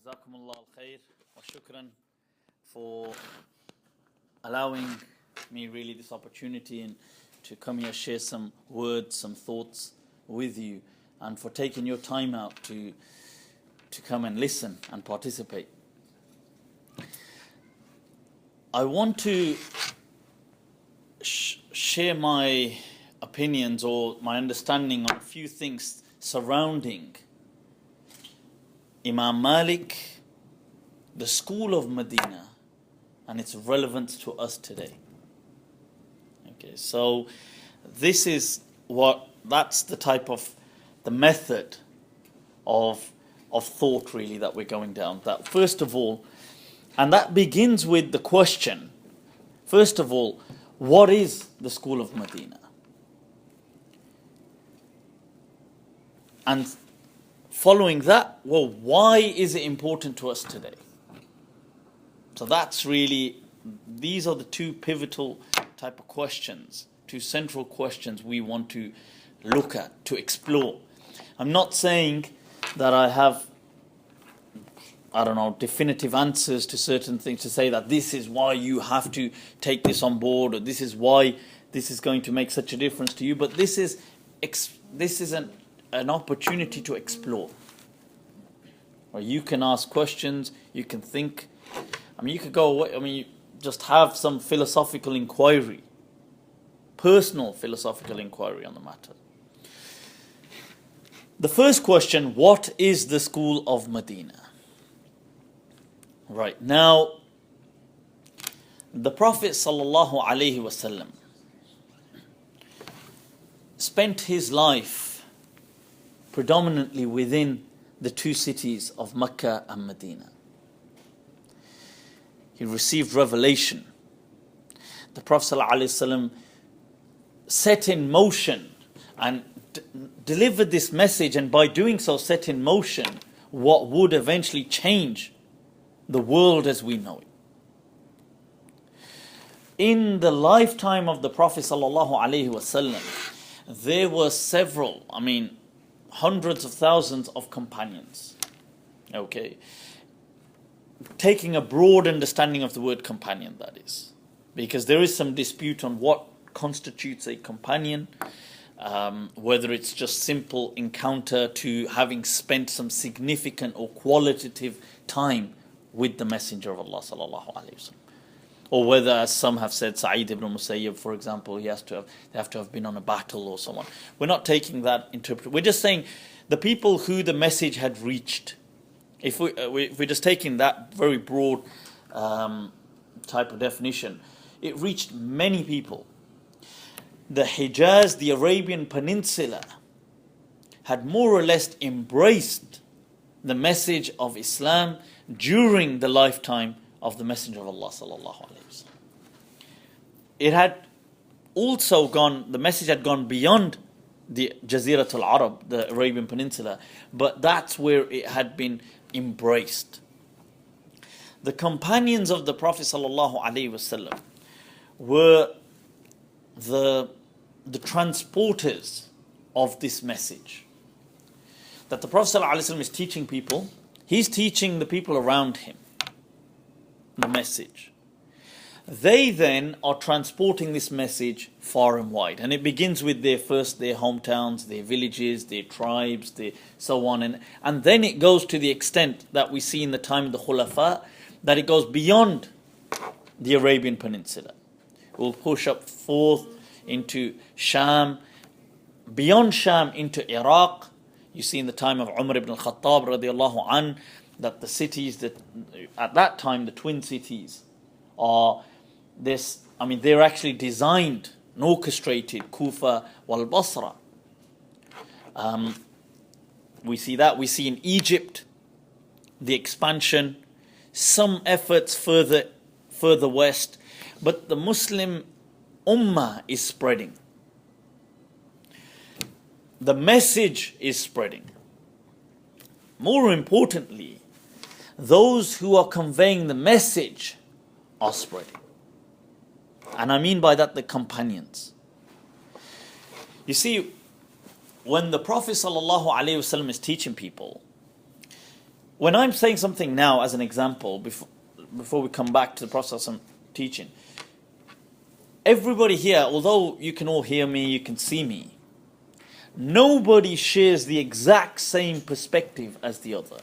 Jazakumullah al-khair wa shukran for allowing me really this opportunity and to come here, share some words, some thoughts with you, and for taking your time out to come and listen and participate. I want to share my opinions or my understanding on a few things surrounding Imam Malik, the school of Medina, and its relevance to us today. Okay, so that's the type of the method of thought really that we're going down. That first of all, and that begins with the question, first of all, what is the school of Medina? And following that, well, why is it important to us today? So that's really, these are the two pivotal type of questions, two central questions we want to look at, to explore. I'm not saying that I have, definitive answers to certain things, to say that this is why you have to take this on board, or this is why this is going to make such a difference to you, but this is an opportunity to explore. Or you can ask questions, you can think. You could go away, just have some philosophical inquiry, personal philosophical inquiry on the matter. The first question, what is the school of Medina? Right, now, the Prophet ﷺ spent his life predominantly within the two cities of Mecca and Medina. He received revelation. The Prophet ﷺ set in motion and delivered this message, and by doing so set in motion what would eventually change the world as we know it. In the lifetime of the Prophet ﷺ, there were several, hundreds of thousands of companions. Okay. Taking a broad understanding of the word companion, that is. Because there is some dispute on what constitutes a companion, whether it's just simple encounter to having spent some significant or qualitative time with the Messenger of Allah sallallahu alaihi wasallam. Or whether, as some have said, Sa'id ibn Musayyib, for example, they have to have been on a battle or so on. We're not taking that interpretation. We're just saying the people who the message had reached. If we're just taking that very broad type of definition, it reached many people. The Hijaz, the Arabian Peninsula, had more or less embraced the message of Islam during the lifetime of the Messenger of Allah sallallahu alaihi wasallam. It had also the message had gone beyond the Jazirat al-Arab, the Arabian Peninsula, but that's where it had been embraced. The companions of the Prophet sallallahu alaihi wasallam were the transporters of this message. That the Prophet sallallahu alaihi wasallam is teaching people, he's teaching the people around him the message. They then are transporting this message far and wide, and it begins with their hometowns, their villages, their tribes, their so on, and then it goes to the extent that we see in the time of the Khulafa, that it goes beyond the Arabian Peninsula. It will push up forth into Sham, beyond Sham into Iraq. You see in the time of Umar ibn al-Khattab radiallahu an, that the cities that at that time, the twin cities, are they're actually designed and orchestrated, Kufa wal Basra. We see that. We see in Egypt the expansion, some efforts further west, but the Muslim Ummah is spreading. The message is spreading. More importantly, those who are conveying the message are spreading. And I mean by that the companions. You see, when the Prophet ﷺ is teaching people, when I'm saying something now as an example, before we come back to the process I'm teaching, everybody here, although you can all hear me, you can see me, nobody shares the exact same perspective as the other.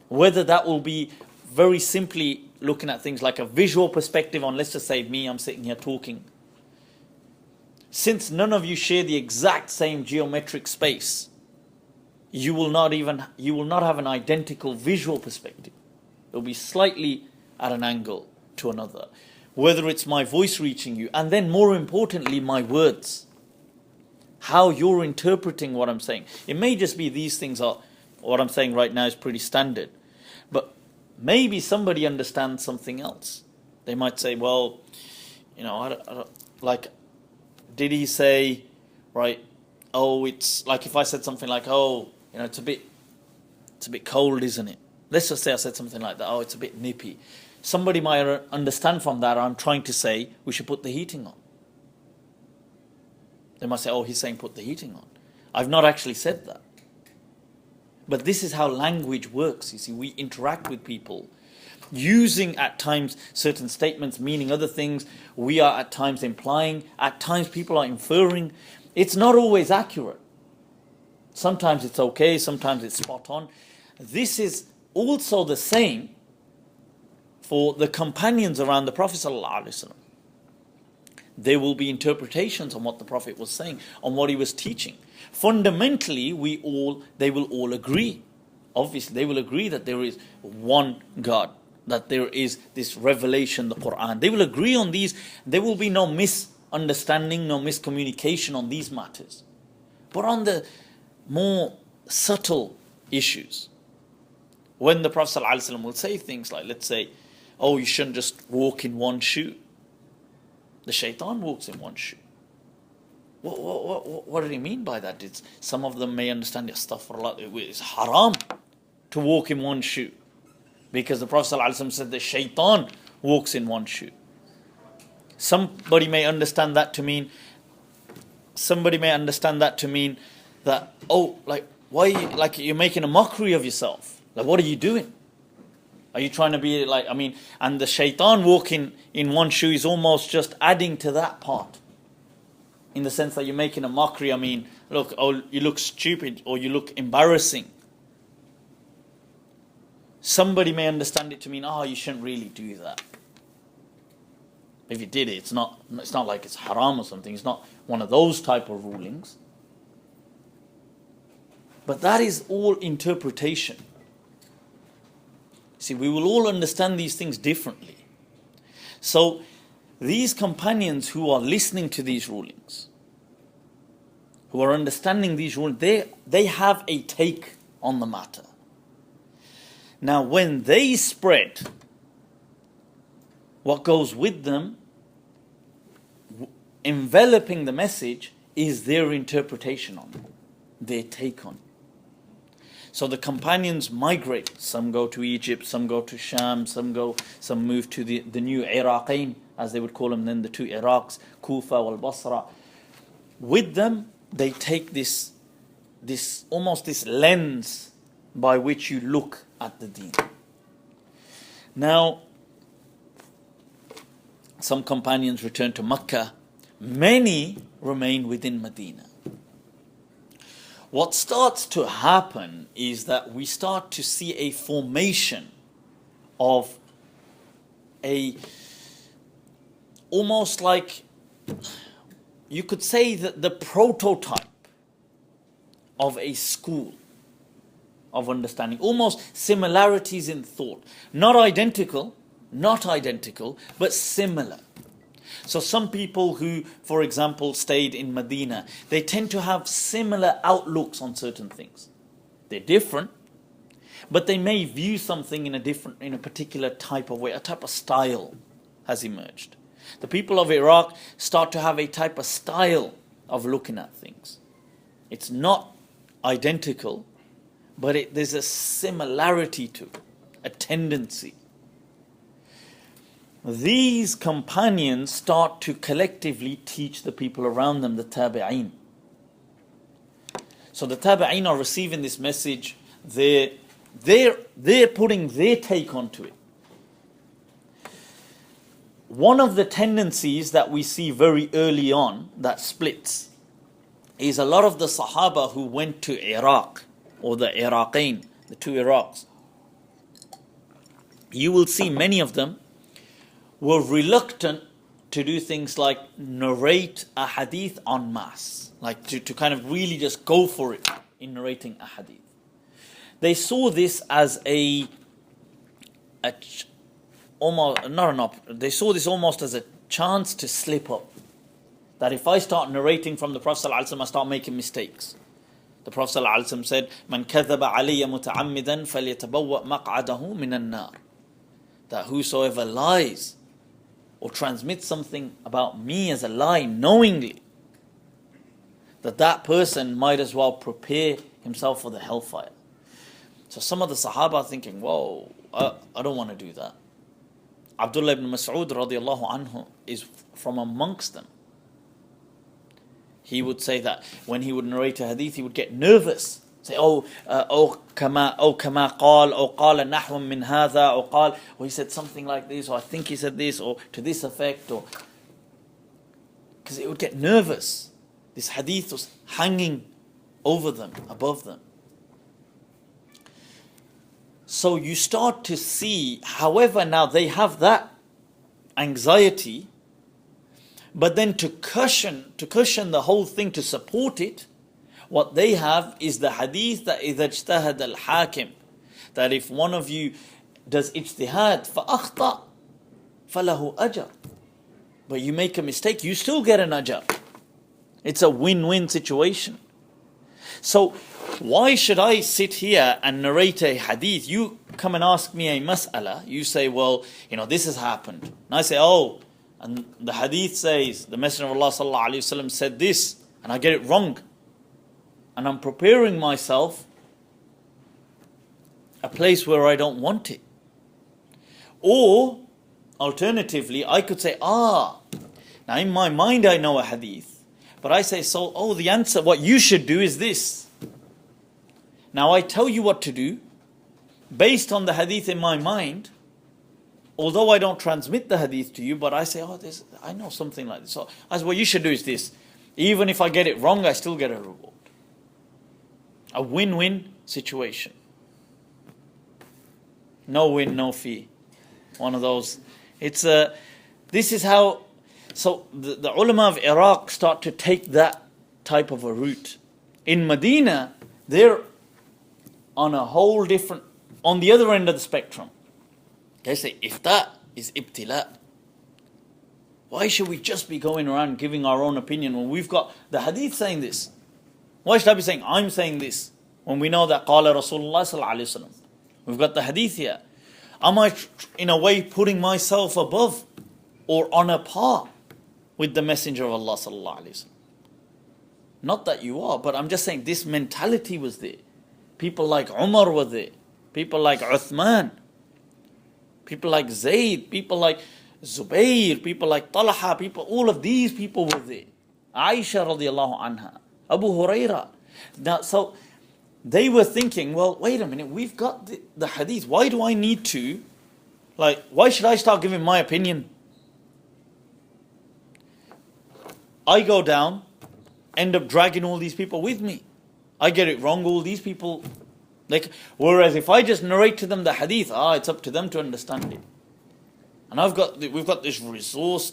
Whether that will be very simply looking at things like a visual perspective on, let's just say me, I'm sitting here talking. Since none of you share the exact same geometric space, you will not have an identical visual perspective. It will be slightly at an angle to another. Whether it's my voice reaching you, and then more importantly, my words. How you're interpreting what I'm saying. It may just be these things are, what I'm saying right now is pretty standard. But maybe somebody understands something else. They might say, well, I don't, like, did he say, right, oh, it's like if I said something like, oh, it's a bit cold, isn't it? Let's just say I said something like that, oh, it's a bit nippy. Somebody might understand from that I'm trying to say we should put the heating on. They might say, oh, he's saying put the heating on. I've not actually said that. But this is how language works. You see, we interact with people using at times certain statements, meaning other things. We are at times implying, at times people are inferring. It's not always accurate. Sometimes it's okay, sometimes it's spot on. This is also the same for the companions around the Prophet ﷺ. There will be interpretations on what the Prophet was saying, on what he was teaching. Fundamentally, they will all agree. Obviously, they will agree that there is one God, that there is this revelation, the Quran. They will agree on these. There will be no misunderstanding, no miscommunication on these matters. But on the more subtle issues, when the Prophet ﷺ will say things like, let's say, oh, you shouldn't just walk in one shoe. The shaitan walks in one shoe. What did he mean by that? Some of them may understand, it's haram to walk in one shoe. Because the Prophet ﷺ said the shaitan walks in one shoe. Somebody may understand that to mean that, oh, like, why are you, like, you're making a mockery of yourself. Like, what are you doing? Are you trying to be like, and the shaitan walking in one shoe is almost just adding to that part. In the sense that you're making a mockery. Look, oh, you look stupid or you look embarrassing. Somebody may understand it to mean, oh, you shouldn't really do that. If you did it, it's not like it's haram or something. It's not one of those type of rulings. But that is all interpretation. See, we will all understand these things differently. So, these companions who are listening to these rulings, who are understanding these rulings, they have a take on the matter. Now, when they spread, what goes with them, enveloping the message, is their interpretation on it, their take on it. So the companions migrate. Some go to Egypt, some go to Sham, some move to the new Iraqain, as they would call them then, the two Iraqs, Kufa wal Basra. With them, they take this almost this lens by which you look at the deen. Now, some companions return to Mecca. Many remain within Medina. What starts to happen is that we start to see a formation of almost like, you could say that the prototype of a school of understanding, almost similarities in thought, not identical, but similar. So some people who, for example, stayed in Medina, they tend to have similar outlooks on certain things. They're different, but they may view something in a particular type of way, a type of style has emerged. The people of Iraq start to have a type of style of looking at things. It's not identical, but there's a similarity to it, a tendency. These companions start to collectively teach the people around them, the tabi'een. So the tabi'een are receiving this message. They're they're putting their take onto it. One of the tendencies that we see very early on that splits is a lot of the Sahaba who went to Iraq, or the Iraqain, the two Iraqs. You will see many of them were reluctant to do things like narrate a hadith en masse, like to kind of really just go for it in narrating a hadith. They saw this as they saw this almost as a chance to slip up. That if I start narrating from the Prophet ﷺ, I start making mistakes. The Prophet ﷺ said, "Man kadhaba alayya muta'ammidan falyatabawwa maq'adahu minan nar." That whosoever lies or transmits something about me as a lie knowingly, that person might as well prepare himself for the hellfire. So some of the Sahaba are thinking, whoa, I don't want to do that. Abdullah ibn Mas'ud radiallahu anhu is from amongst them. He would say that when he would narrate a hadith, he would get nervous. Say, kama qal, or qala nahwan min hadha, or he said something like this, or I think he said this, or to this effect, or because it would get nervous. This hadith was hanging over them, above them. So you start to see, however, now they have that anxiety, but then to cushion the whole thing, to support it, what they have is the hadith that إِذَا اجْتَهَدَ الْحَاكِمْ, that if one of you does ijtihad فَأَخْطَأ فَلَهُ أَجَرٌ, but you make a mistake, you still get an ajr. It's a win-win situation. So why should I sit here and narrate a hadith? You come and ask me a mas'ala, you say, well, this has happened. And I say, and the hadith says, the Messenger of Allah sallallahu alaihi wasallam said this, and I get it wrong. And I'm preparing myself a place where I don't want it. Or, alternatively, I could say, now in my mind I know a hadith, but I say, the answer, what you should do is this. Now I tell you what to do, based on the hadith in my mind, although I don't transmit the hadith to you, but I say, I know something like this. So I say, what you should do is this. Even if I get it wrong, I still get a reward. A win-win situation. No win, no fee. One of those. This is how, so the ulama of Iraq start to take that type of a route. In Medina, they're on a whole different, on the other end of the spectrum. They say, if that is ibtila, why should we just be going around giving our own opinion when we've got the hadith saying this? Why should I be saying, I'm saying this, when we know that qala Rasulullah sallallahu alaihi wasallam? We've got the hadith here. Am I in a way putting myself above or on a par with the Messenger of Allah sallallahu alaihi wasallam? Not that you are, but I'm just saying this mentality was there. People like Umar were there. People like Uthman. People like Zayd. People like Zubayr. People like Talha. All of these people were there. Aisha radiallahu anha. Abu Huraira. Now, so they were thinking, well, wait a minute, we've got the hadith. Why do I need to, why should I start giving my opinion? I go down, end up dragging all these people with me. I get it wrong, all these people. Whereas if I just narrate to them the hadith, it's up to them to understand it. And we've got this resource,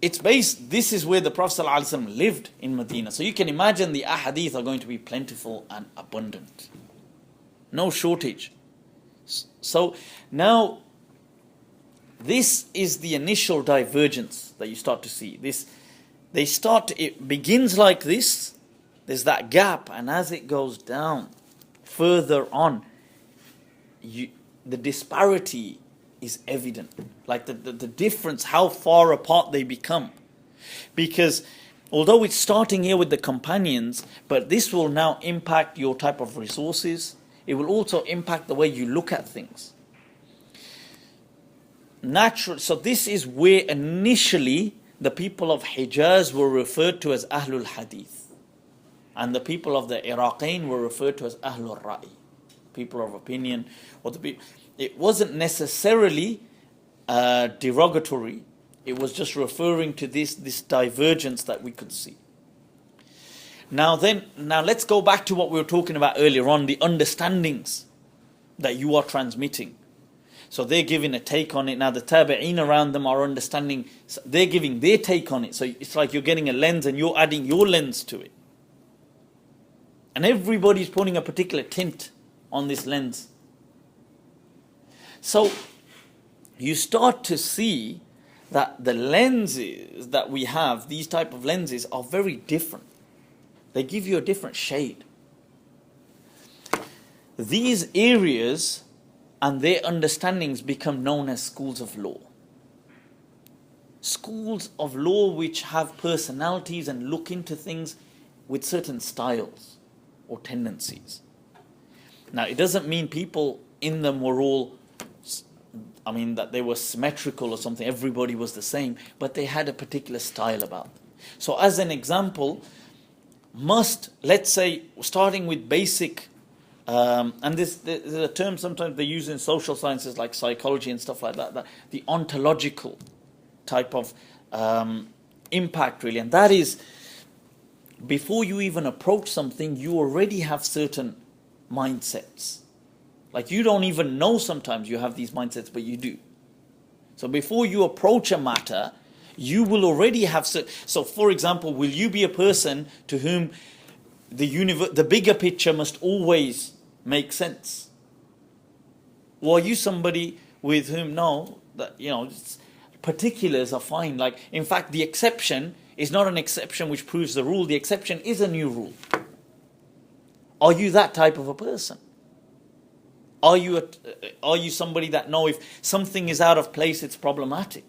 it's based, this is where the Prophet ﷺ lived in Medina. So you can imagine the ahadith are going to be plentiful and abundant. No shortage. So now, this is the initial divergence that you start to see. It begins like this, there's that gap, and as it goes down, further on, the disparity is evident. Like the difference, how far apart they become. Because although it's starting here with the companions, but this will now impact your type of resources. It will also impact the way you look at things. So this is where initially the people of Hijaz were referred to as Ahlul Hadith. And the people of the Iraqain were referred to as Ahlul Ra'i, people of opinion. Or it wasn't necessarily derogatory. It was just referring to this divergence that we could see. Now let's go back to what we were talking about earlier on, the understandings that you are transmitting. So they're giving a take on it. Now the tabi'een around them are understanding, they're giving their take on it. So it's like you're getting a lens and you're adding your lens to it. And everybody's putting a particular tint on this lens. So you start to see that the lenses that we have, these type of lenses, are very different. They give you a different shade. These areas and their understandings become known as schools of law. Schools of law which have personalities and look into things with certain styles or tendencies. Now, it doesn't mean people in them were all, that they were symmetrical or something, everybody was the same, but they had a particular style about them. So as an example, let's say, starting with basic, and there's a term sometimes they use in social sciences like psychology and stuff like that, the ontological type of impact really, and that is, before you even approach something, you already have certain mindsets. Like you don't even know sometimes you have these mindsets, but you do. So before you approach a matter, you will already have so for example, will you be a person to whom the bigger picture must always make sense? Or are you somebody with whom particulars are fine? Like, in fact, the exception is not an exception which proves the rule. The exception is a new rule. Are you that type of a person? Are you somebody that if something is out of place, it's problematic?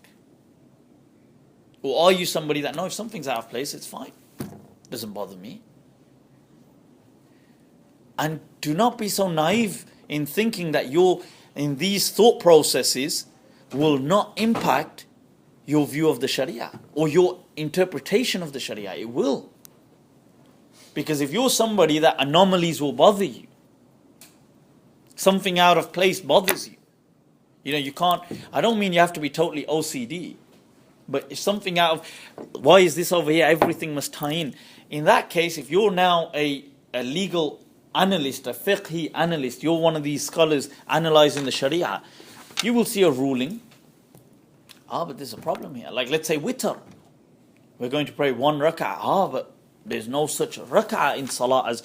Or are you somebody that if something's out of place, it's fine, doesn't bother me? And do not be so naive in thinking that in these thought processes will not impact your view of the Sharia or your interpretation of the Sharia. It will. Because if you're somebody that anomalies will bother you, something out of place bothers you, you can't, I don't mean you have to be totally OCD, but if something why is this over here, everything must tie in. In that case, if you're now a legal analyst, a fiqhi analyst, you're one of these scholars analyzing the Sharia, you will see a ruling. But there's a problem here. Like, let's say witr. We're going to pray one rak'ah. But there's no such rak'ah in salah as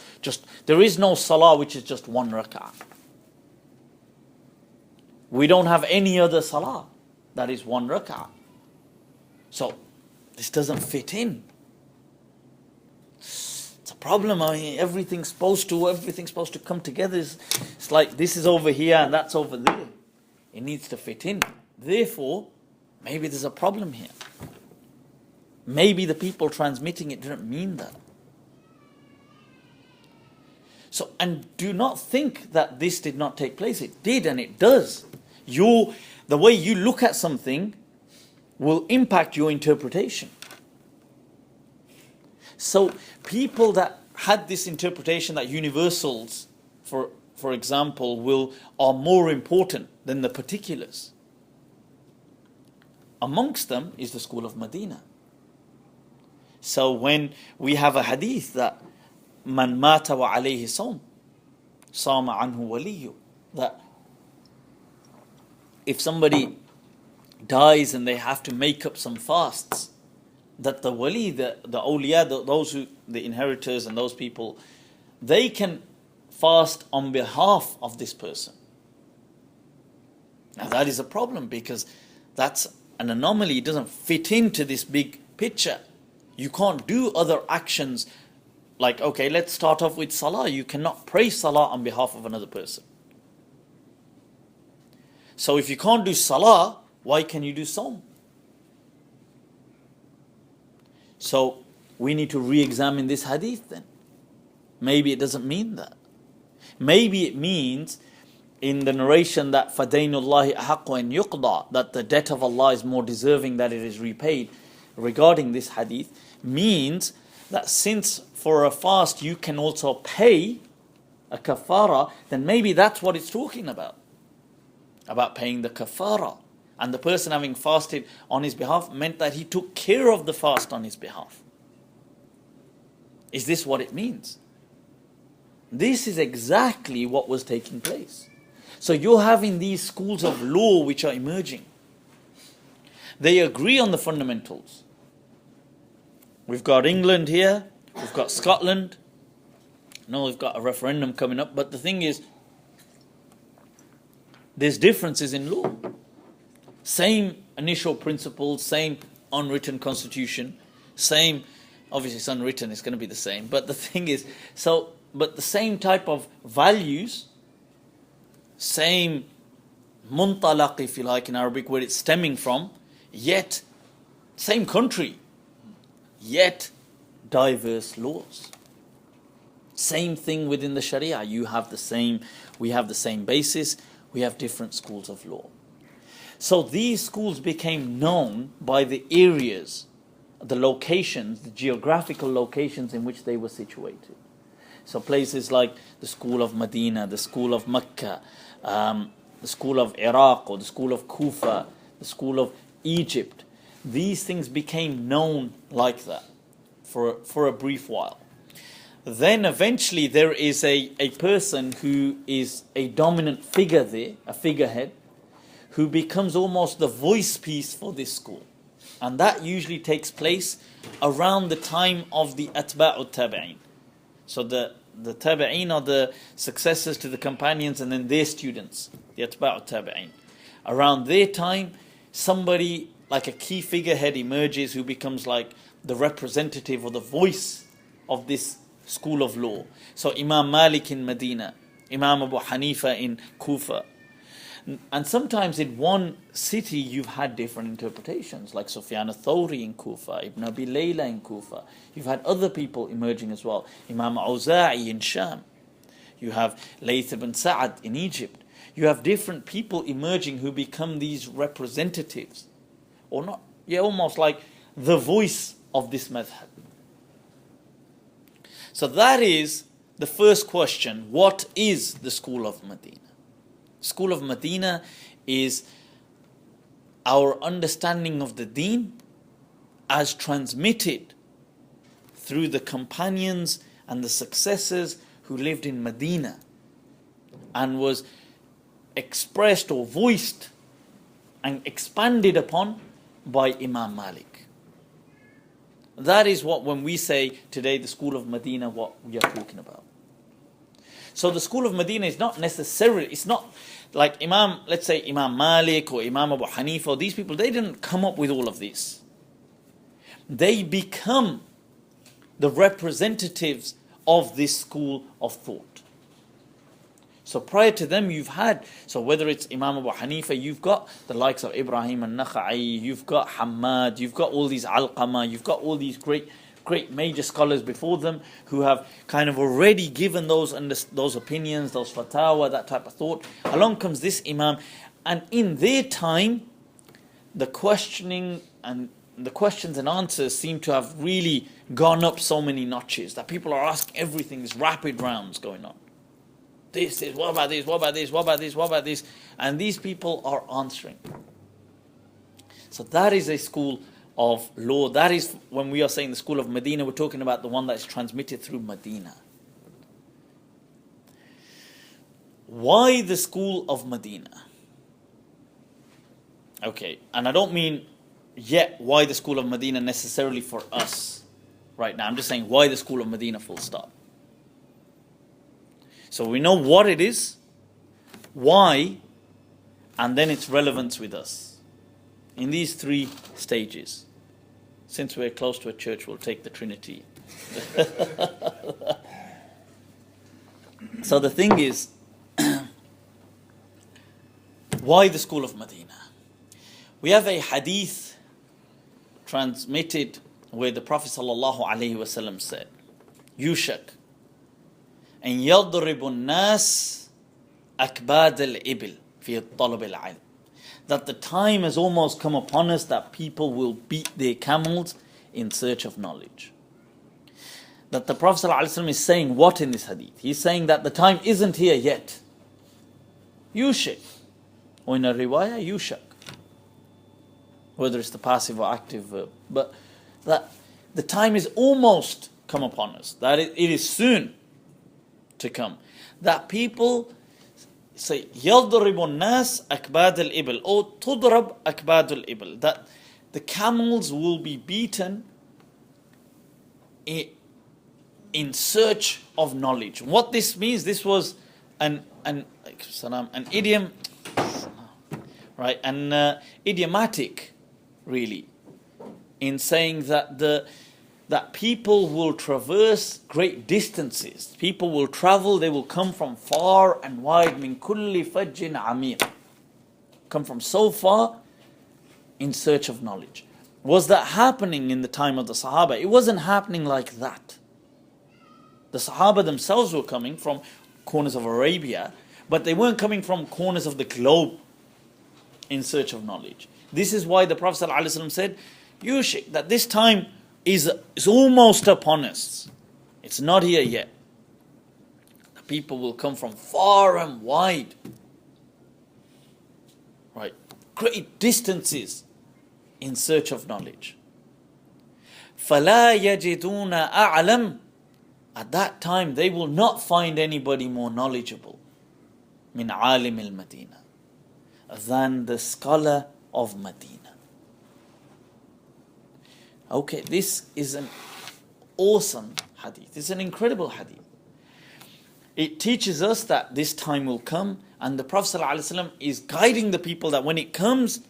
there is no salah which is just one rak'ah. We don't have any other salah that is one rak'ah. So, this doesn't fit in. It's a problem. Everything's supposed to come together. It's like this is over here and that's over there. It needs to fit in. Therefore, maybe there's a problem here. Maybe the people transmitting it didn't mean that. So, and do not think that this did not take place. It did, and it does. The way you look at something will impact your interpretation. So, people that had this interpretation that universals, for example, are more important than the particulars. Amongst them is the school of Medina. So when we have a hadith that man mata wa alayhi sawm, sama anhu waliyu, that if somebody dies and they have to make up some fasts, that the wali, the awliya, the inheritors and those people, they can fast on behalf of this person. Now that is a problem because that's an anomaly. It doesn't fit into this big picture. You can't do other actions like, okay, let's start off with salah. You cannot pray salah on behalf of another person. So if you can't do salah, why can you do sawm? So we need to re-examine this hadith then. Maybe it doesn't mean that. Maybe it means in the narration that فَدَيْنُ اللَّهِ أَحَقُّ أَنْ يُقْضَى, that the debt of Allah is more deserving that it is repaid. Regarding this hadith, means that since for a fast you can also pay a kafara, then maybe that's what it's talking about paying the kafara. And the person having fasted on his behalf meant that he took care of the fast on his behalf. Is this what it means? This is exactly what was taking place. So you're having these schools of law which are emerging. They agree on the fundamentals. We've got England here, we've got Scotland. No, we've got a referendum coming up, but the thing is, there's differences in law. Same initial principles, same unwritten constitution, same, obviously it's unwritten, it's going to be the same, but the thing is, but the same type of values, same muntalaq, if you like, in Arabic, where it's stemming from, yet same country, yet diverse laws. Same thing within the Sharia. We have the same basis, we have different schools of law. So these schools became known by the areas, the locations, the geographical locations in which they were situated. So places like the school of Medina, the school of Mecca, the school of Iraq, or the school of Kufa, the school of Egypt. These things became known like that for a brief while. Then eventually there is a person who is a dominant figure there, a figurehead, who becomes almost the voice piece for this school. And that usually takes place around the time of the Atba'u Tabi'in. So the Tabi'in are the successors to the companions and then their students, the Atba'u Tabi'in. Around their time, somebody like a key figurehead emerges who becomes like the representative or the voice of this school of law. So Imam Malik in Medina, Imam Abu Hanifa in Kufa. And sometimes in one city you've had different interpretations, like Sufyan al-Thawri in Kufa, Ibn Abi Layla in Kufa. You've had other people emerging as well. Imam Auza'i in Sham. You have Layth ibn Sa'ad in Egypt. You have different people emerging who become these representatives. Or not, almost like the voice of this madhab. So that is the first question. What is the school of Medina? School of Medina is our understanding of the deen as transmitted through the companions and the successors who lived in Medina and was expressed or voiced and expanded upon by Imam Malik. That is what, when we say today the school of Medina, what we are talking about. So the school of Medina is not necessarily, it's not like let's say Imam Malik or Imam Abu Hanifa, these people, they didn't come up with all of this. They become the representatives of this school of thought. So prior to them you've had, so whether it's Imam Abu Hanifa, you've got the likes of Ibrahim al-Nakha'i, you've got Hammad, you've got all these Alqama, you've got all these great major scholars before them who have kind of already given those opinions, those fatwa, that type of thought. Along comes this Imam, and in their time, the questions and answers seem to have really gone up so many notches that people are asking everything. There's rapid rounds going on. This is, what about this, what about this, what about this, what about this? And these people are answering. So that is a school of law. That is, when we are saying the school of Medina, we're talking about the one that is transmitted through Medina. Why the school of Medina? Okay, and I don't mean yet why the school of Medina necessarily for us right now. I'm just saying why the school of Medina, full stop. So we know what it is, why, and then its relevance with us. In these three stages. Since we're close to a church, we'll take the Trinity. So the thing is, why the school of Medina? We have a hadith transmitted where the Prophet ﷺ said, Yushak, أن يضرب الناس أكباد الإبل في طلب العلم. That the time has almost come upon us that people will beat their camels in search of knowledge. that the Prophet ﷺ is saying what in this hadith? He's saying that the time isn't here yet. Yushik. Or in a riwayah, yushak. Whether it's the passive or active verb. But that the time is almost come upon us. That it is soon to come. That people say, يَضْرِبُ النَّاسِ أَكْبَادَ الْإِبِلِ or تُضْرَبْ أَكْبَادُ الْإِبِلِ. That the camels will be beaten in search of knowledge. What this means, this was an idiom, right? An idiomatic, really, in saying that that people will traverse great distances. People will travel, they will come from far and wide, min kulli fajjin amiq. Come from so far in search of knowledge. Was that happening in the time of the Sahaba? It wasn't happening like that. The Sahaba themselves were coming from corners of Arabia, but they weren't coming from corners of the globe in search of knowledge. This is why the Prophet ﷺ said, Yushik, that this time is almost upon us. It's not here yet. The people will come from far and wide. Right? Great distances in search of knowledge. فَلَا يَجِدُونَ أَعْلَمَ. At that time, they will not find anybody more knowledgeable min alim al-Madina than the scholar of Medina. Okay, this is an awesome hadith. It's an incredible hadith. It teaches us that this time will come, and the Prophet ﷺ is guiding the people that when it comes,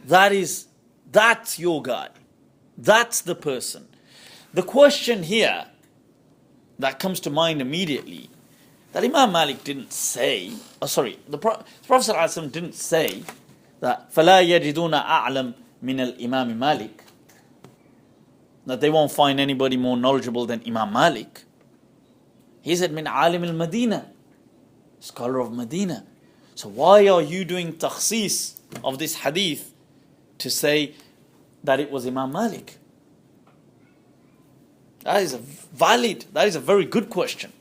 that's your guy. That's the person. The question here that comes to mind immediately, that Imam Malik didn't say, the Prophet ﷺ didn't say that فَلَا يَجِدُونَ أَعْلَمْ مِنَ الْإِمَامِ Malik, that they won't find anybody more knowledgeable than Imam Malik. He said, min alim al-Madina, scholar of Medina. So why are you doing takhsis of this hadith to say that it was Imam Malik? That is a very good question.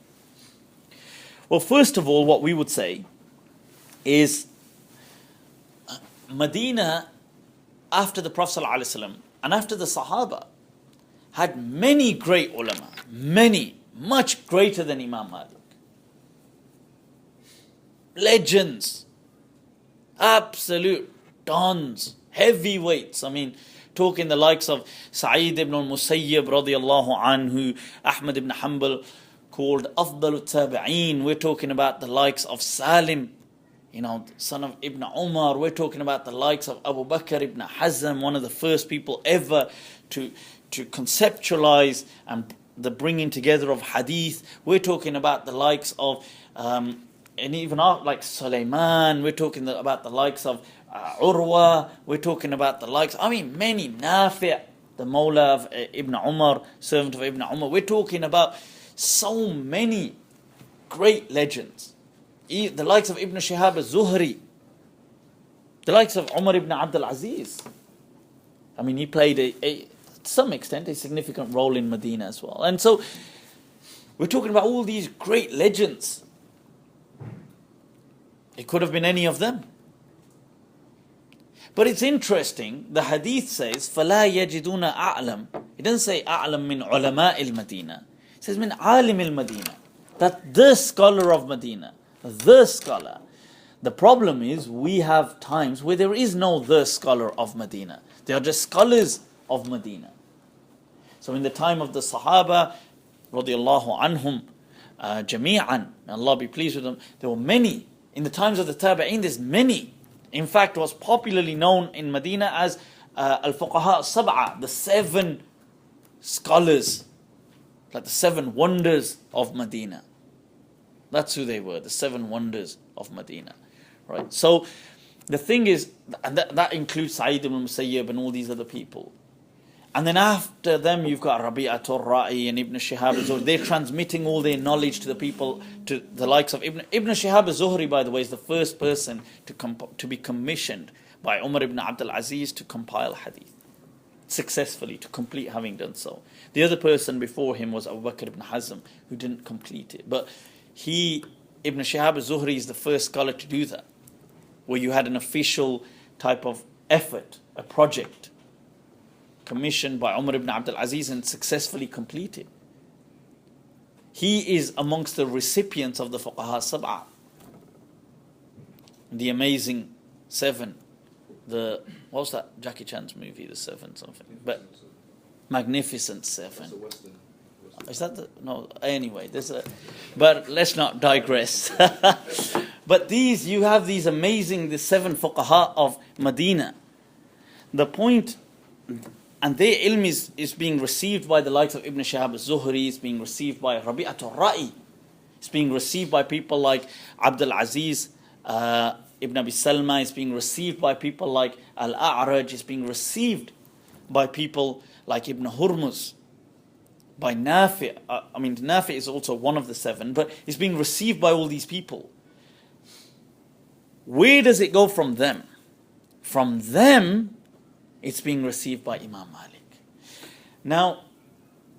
Well, first of all, what we would say is Medina, after the Prophet ﷺ and after the Sahaba, had many great ulama, much greater than Imam Malik. Legends, absolute dons, heavyweights. I mean, talking the likes of Sa'id ibn al-Musayyib radiyallahu anhu, Ahmad ibn Hanbal called Afdal al-Tabi'een. We're talking about the likes of Salim, son of Ibn Umar. We're talking about the likes of Abu Bakr ibn Hazm, one of the first people ever to conceptualize and the bringing together of hadith. We're talking about the likes of, and even like Sulaiman. We're talking about the likes of Urwa. We're talking about the likes, many, Nafi', the Mawla of Ibn Umar, servant of Ibn Umar. We're talking about so many great legends. The likes of Ibn Shihab al-Zuhri, the likes of Umar ibn Abdul Aziz. He played to some extent a significant role in Medina as well. And so we're talking about all these great legends. It could have been any of them. But it's interesting, the hadith says, فَلَا يَجِدُونَ أَعْلَمْ. It doesn't say أَعْلَمْ min ulama al-Madina. It says min alim al-Madina. That the scholar of Medina, the scholar. The problem is we have times where there is no the scholar of Medina. They are just scholars of Medina. So in the time of the Sahaba, radiyallahu anhum, jami'an, may Allah be pleased with them, there were many. In the times of the Tabi'een, there's many. In fact, was popularly known in Medina as al-Fuqaha sab'a, the 7 scholars, like the 7 wonders of Medina. That's who they were, the 7 wonders of Medina. Right? So the thing is, and that includes Sa'id ibn Musayyib and all these other people. And then after them, you've got Rabi'atul Ra'i and Ibn Shihab al-Zuhri. They're transmitting all their knowledge to the people, to the likes of Ibn Shihab al-Zuhri, by the way, is the first person to be commissioned by Umar ibn Abdul Aziz to compile hadith. successfully, to complete having done so. The other person before him was Abu Bakr ibn Hazm, who didn't complete it. But Ibn Shihab al-Zuhri is the first scholar to do that, where you had an official type of effort, a project, commissioned by Umar ibn Abdul Aziz and successfully completed. He is amongst the recipients of the Fuqaha Sab'ah, the amazing seven. What was that Jackie Chan's movie, the seven something? But Magnificent Seven. Is that no? Anyway, but let's not digress. But you have these amazing, the seven fuqaha of Medina. The point, and their ilm is being received by the likes of Ibn Shihab al-Zuhri, it's being received by Rabi'at al-Ra'i, it's being received by people like Abdul Aziz Ibn Abi Salma, it's being received by people like Al-A'raj, it's being received by people like Ibn Hurmuz, by Nafi'. Nafi' is also one of the seven, but it's being received by all these people. Where does it go from them? From them, it's being received by Imam Malik. Now,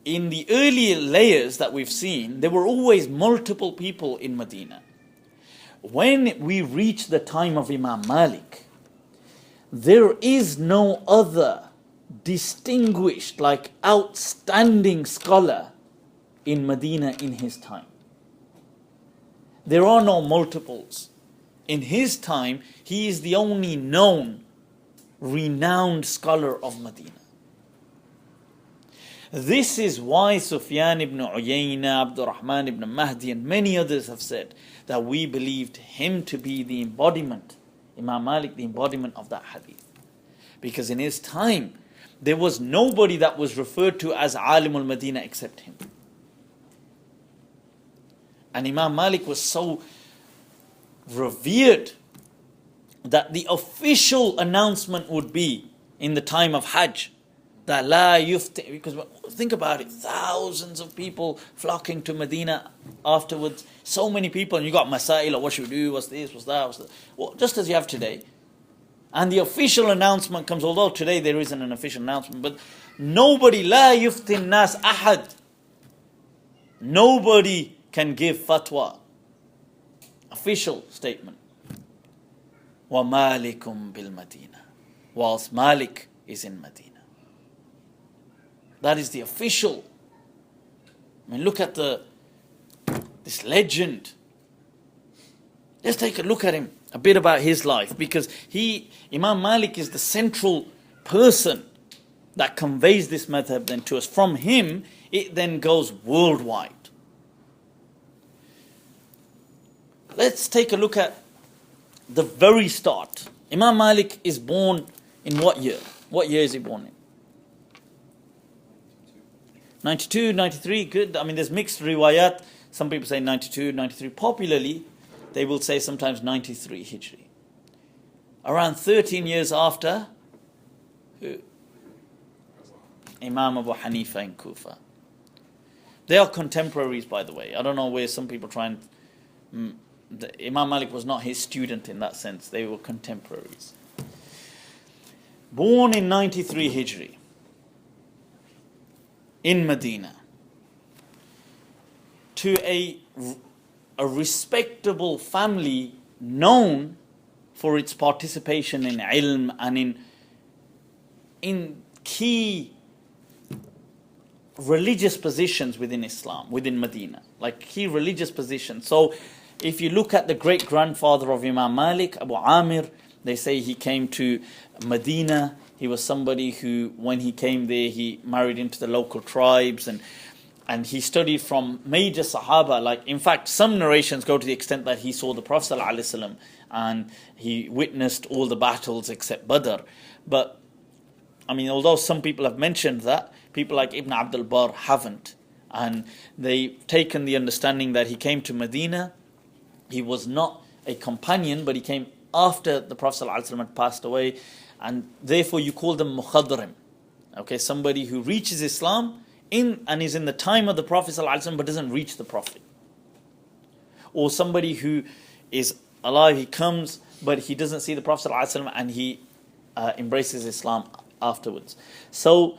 in the earlier layers that we've seen, there were always multiple people in Medina. When we reach the time of Imam Malik, there is no other distinguished, outstanding scholar in Medina in his time. There are no multiples. In his time, he is the only known, renowned scholar of Medina. This is why Sufyan ibn Uyayna, Abdurrahman ibn Mahdi, and many others have said that we believed him to be the embodiment, Imam Malik, the embodiment of that hadith. Because in his time, there was nobody that was referred to as Alimul Medina except him. And Imam Malik was so revered that the official announcement would be in the time of Hajj, that La Yufti, because think about it, thousands of people flocking to Medina afterwards, so many people, and you got Masail, or what should we do, what's this, what's that, well, just as you have today. And the official announcement comes, although today there isn't an official announcement, but nobody, La Yufti Nas Ahad, nobody can give fatwa, official statement. Wa Malikum bil Madina, whilst Malik is in Medina. That is the official. Look at this legend. Let's take a look at him, a bit about his life, because Imam Malik is the central person that conveys this madhab then to us. From him, it then goes worldwide. Let's take a look at the very start. Imam Malik is born in what year? What year is he born in? 92, 93, good. There's mixed riwayat. Some people say 92, 93. Popularly, they will say sometimes 93 Hijri. Around 13 years after, who? Imam Abu Hanifa in Kufa. They are contemporaries, by the way. I don't know where some people try and... Imam Malik was not his student in that sense. They were contemporaries. Born in 93 Hijri. In Medina, to a respectable family known for its participation in ilm and in key religious positions within Islam, within Medina, like key religious positions. So if you look at the great-grandfather of Imam Malik, Abu Amir, they say he came to Medina. He was somebody who, when he came there, he married into the local tribes and he studied from major Sahaba. In fact, some narrations go to the extent that he saw the Prophet ﷺ and he witnessed all the battles except Badr. But, although some people have mentioned that, people like Ibn Abdul Barr haven't. And they've taken the understanding that he came to Medina. He was not a companion, but he came after the Prophet ﷺ had passed away. And therefore you call them mukhadrim. Okay, somebody who reaches Islam and is in the time of the Prophet ﷺ but doesn't reach the Prophet. Or somebody who is alive, he comes but he doesn't see the Prophet ﷺ and he embraces Islam afterwards. So,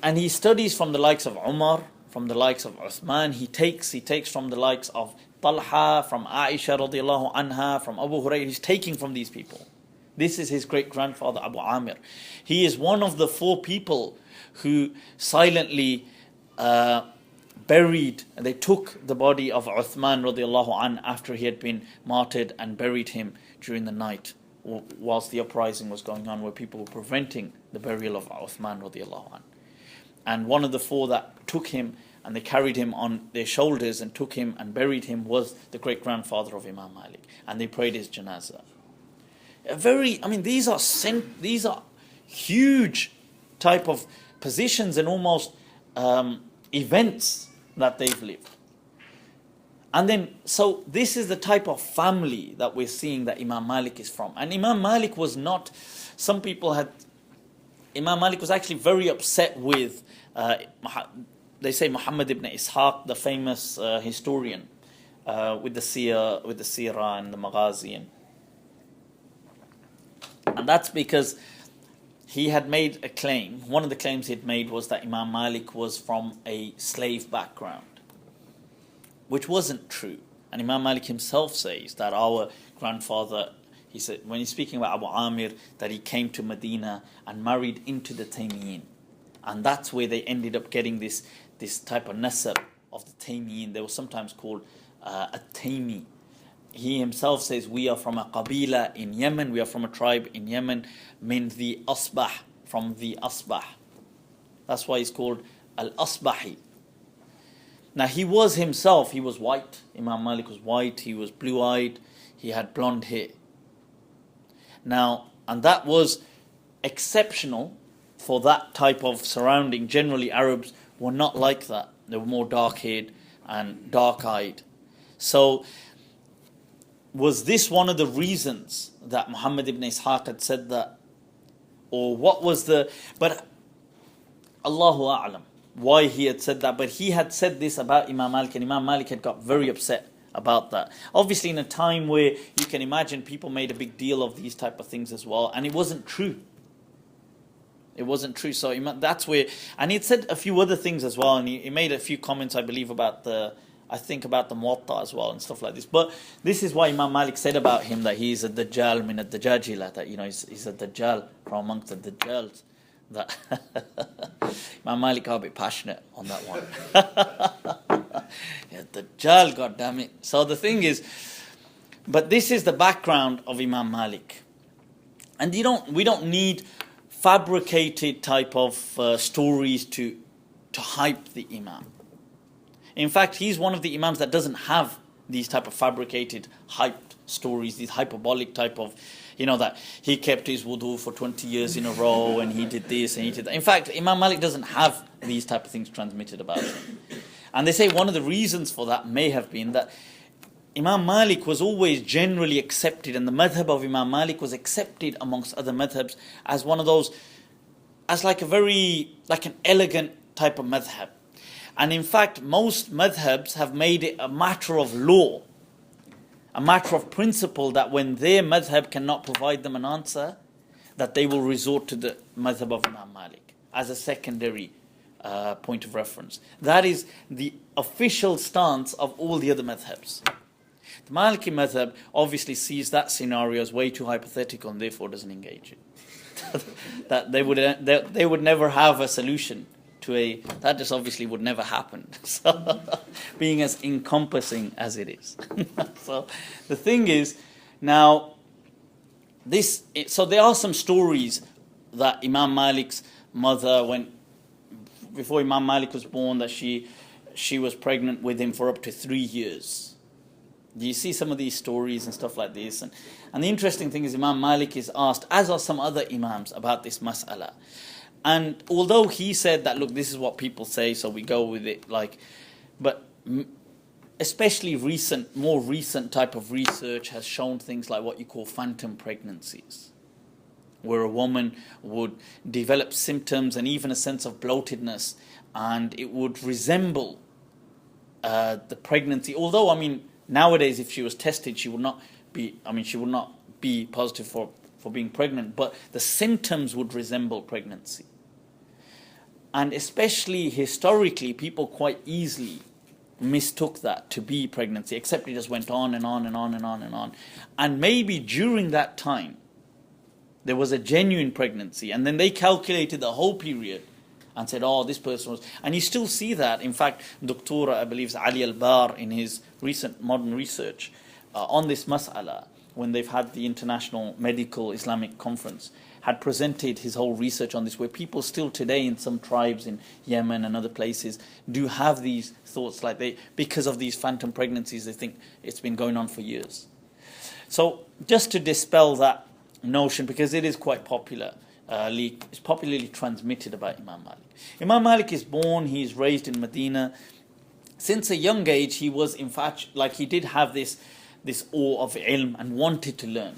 and he studies from the likes of Umar, from the likes of Uthman. He takes from the likes of Talha, from Aisha radiallahu anha, from Abu Hurairah. He's taking from these people. This is his great-grandfather Abu Amir. He is one of the 4 people who silently buried, they took the body of Uthman radiallahu anh after he had been martyred and buried him during the night whilst the uprising was going on, where people were preventing the burial of Uthman radiallahu anh. And one of the 4 that took him and they carried him on their shoulders and took him and buried him was the great-grandfather of Imam Malik, and they prayed his janazah. These are huge type of positions and almost events that they've lived. And then, so this is the type of family that we're seeing that Imam Malik is from. And Imam Malik was not, Imam Malik was actually very upset with, they say Muhammad ibn Ishaq, the famous historian, with the Sirah and the Maghazi. And that's because he had made a claim. One of the claims he'd made was that Imam Malik was from a slave background, which wasn't true. And Imam Malik himself says that our grandfather, he said, when he's speaking about Abu Amir, that he came to Medina and married into the Taymiyin. And that's where they ended up getting this type of nasab of the Taymiyin. They were sometimes called a Taymi. He himself says, we are from a qabila in Yemen, we are from a tribe in Yemen, min the Asbah, from the Asbah. That's why he's called Al-Asbahi. Now he was white. Imam Malik was white, he was blue-eyed, he had blonde hair. Now, and that was exceptional for that type of surrounding. Generally Arabs were not like that. They were more dark-haired and dark-eyed. So, was this one of the reasons that Muhammad ibn Ishaq had said that? Or what was but Allahu A'lam, why he had said that. But he had said this about Imam Malik, and Imam Malik had got very upset about that. Obviously in a time where you can imagine people made a big deal of these type of things as well, and it wasn't true. It wasn't true. So that's where, and he had said a few other things as well, and he made a few comments, I believe, about the Muwatta as well and stuff like this. But this is why Imam Malik said about him that he is a Dajjal min ad-Dajajila, that he's a Dajjal from amongst the Dajjals. That Imam Malik got a bit passionate on that one. Yeah, Dajjal, God damn it. So the thing is, but this is the background of Imam Malik, and we don't need fabricated type of stories to hype the Imam. In fact, he's one of the Imams that doesn't have these type of fabricated, hyped stories, these hyperbolic type of, that he kept his wudu for 20 years in a row and he did this and he did that. In fact, Imam Malik doesn't have these type of things transmitted about him. And they say one of the reasons for that may have been that Imam Malik was always generally accepted, and the madhab of Imam Malik was accepted amongst other madhabs as one of those, as like an elegant type of madhab. And in fact, most madhabs have made it a matter of law, a matter of principle, that when their madhab cannot provide them an answer, that they will resort to the madhab of Imam Malik as a secondary point of reference. That is the official stance of all the other madhabs. The Maliki madhab obviously sees that scenario as way too hypothetical and therefore doesn't engage it. That they would never have a solution to that just obviously would never happen. So, being as encompassing as it is. So the thing is, now so there are some stories that Imam Malik's mother, before Imam Malik was born, that she was pregnant with him for up to 3 years. Do you see some of these stories and stuff like this? And the interesting thing is, Imam Malik is asked, as are some other Imams, about this mas'ala. And although he said that, look, this is what people say, so we go with it, but especially more recent type of research has shown things like what you call phantom pregnancies, where a woman would develop symptoms and even a sense of bloatedness, and it would resemble the pregnancy. Although, nowadays, if she was tested, she would not be positive for for being pregnant, but the symptoms would resemble pregnancy. And especially historically, people quite easily mistook that to be pregnancy, except it just went on and on and on and on and on. And maybe during that time, there was a genuine pregnancy, and then they calculated the whole period and said, oh, this person was... And you still see that. In fact, Dr. I believe Ali Al-Bar, in his recent modern research on this mas'ala, when they've had the International Medical Islamic Conference, had presented his whole research on this, where people still today in some tribes in Yemen and other places do have these thoughts, like because of these phantom pregnancies, they think it's been going on for years. So just to dispel that notion, because it is quite popular, it's popularly transmitted about Imam Malik. Imam Malik is born, he's raised in Medina. Since a young age, he was in fact, like he did have this awe of ilm and wanted to learn.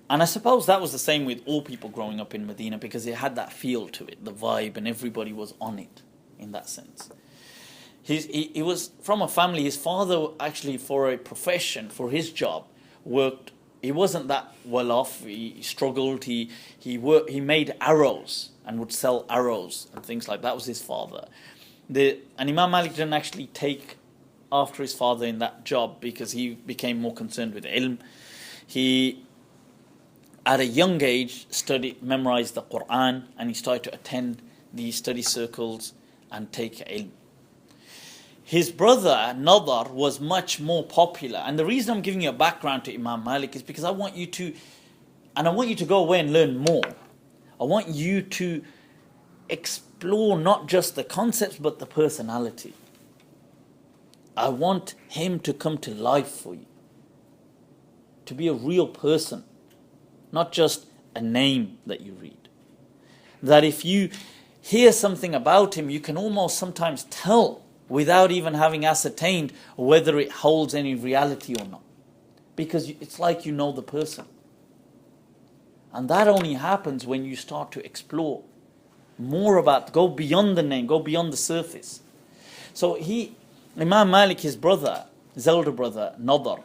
And I suppose that was the same with all people growing up in Medina, because it had that feel to it, the vibe, and everybody was on it in that sense. He was from a family, his father actually, for a profession, for his job, worked. He wasn't that well off. He struggled. He made arrows and would sell arrows and things like that. That was his father. And Imam Malik didn't actually take after his father in that job, because he became more concerned with ilm. He, at a young age, memorized the Quran, and he started to attend the study circles and take ilm. His brother, Nadar, was much more popular. And the reason I'm giving you a background to Imam Malik is because I want you to go away and learn more. I want you to explore not just the concepts, but the personality. I want him to come to life for you. To be a real person, not just a name that you read. That if you hear something about him, you can almost sometimes tell without even having ascertained whether it holds any reality or not. Because it's like you know the person. And that only happens when you start to explore more about, go beyond the name, go beyond the surface. So Imam Malik, his brother, his elder brother, Nadar,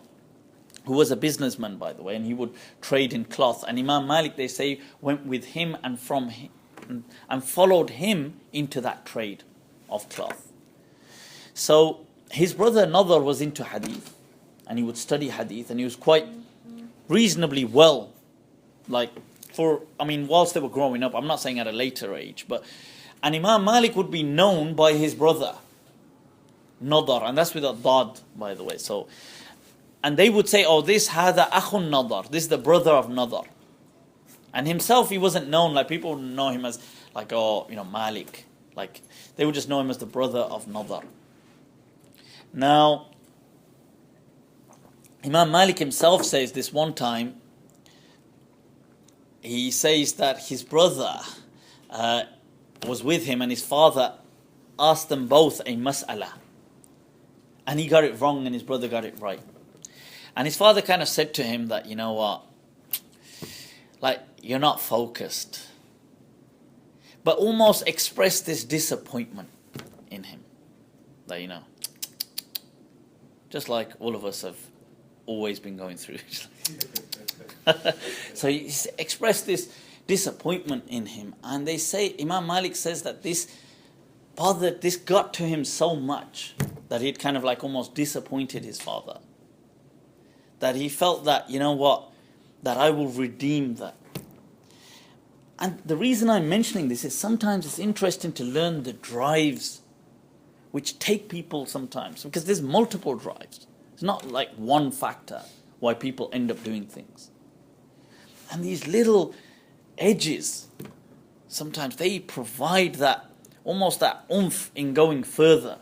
who was a businessman, by the way, and he would trade in cloth. And Imam Malik, they say, went with him and from him and followed him into that trade of cloth. So his brother Nadar was into hadith, and he would study hadith, and he was quite reasonably well, whilst they were growing up. I'm not saying at a later age, and Imam Malik would be known by his brother Nadar, and that's with a dad, by the way. So, and they would say, oh, this hada akhun Nadar, this is the brother of Nadar. And himself, he wasn't known, like people would know him as Malik. Like they would just know him as the brother of Nadar. Now, Imam Malik himself says this one time, he says that his brother was with him, and his father asked them both a mas'ala. And he got it wrong and his brother got it right. And his father kind of said to him that, you know what, like, you're not focused. But almost expressed this disappointment in him. That, just like all of us have always been going through. So he expressed this disappointment in him. And they say, Imam Malik says that this got to him so much that he'd kind of like almost disappointed his father. That he felt that, you know what, that I will redeem that. And the reason I'm mentioning this is sometimes it's interesting to learn the drives which take people sometimes, because there's multiple drives. It's not like one factor why people end up doing things. And these little edges, sometimes they provide that, almost that oomph in going further.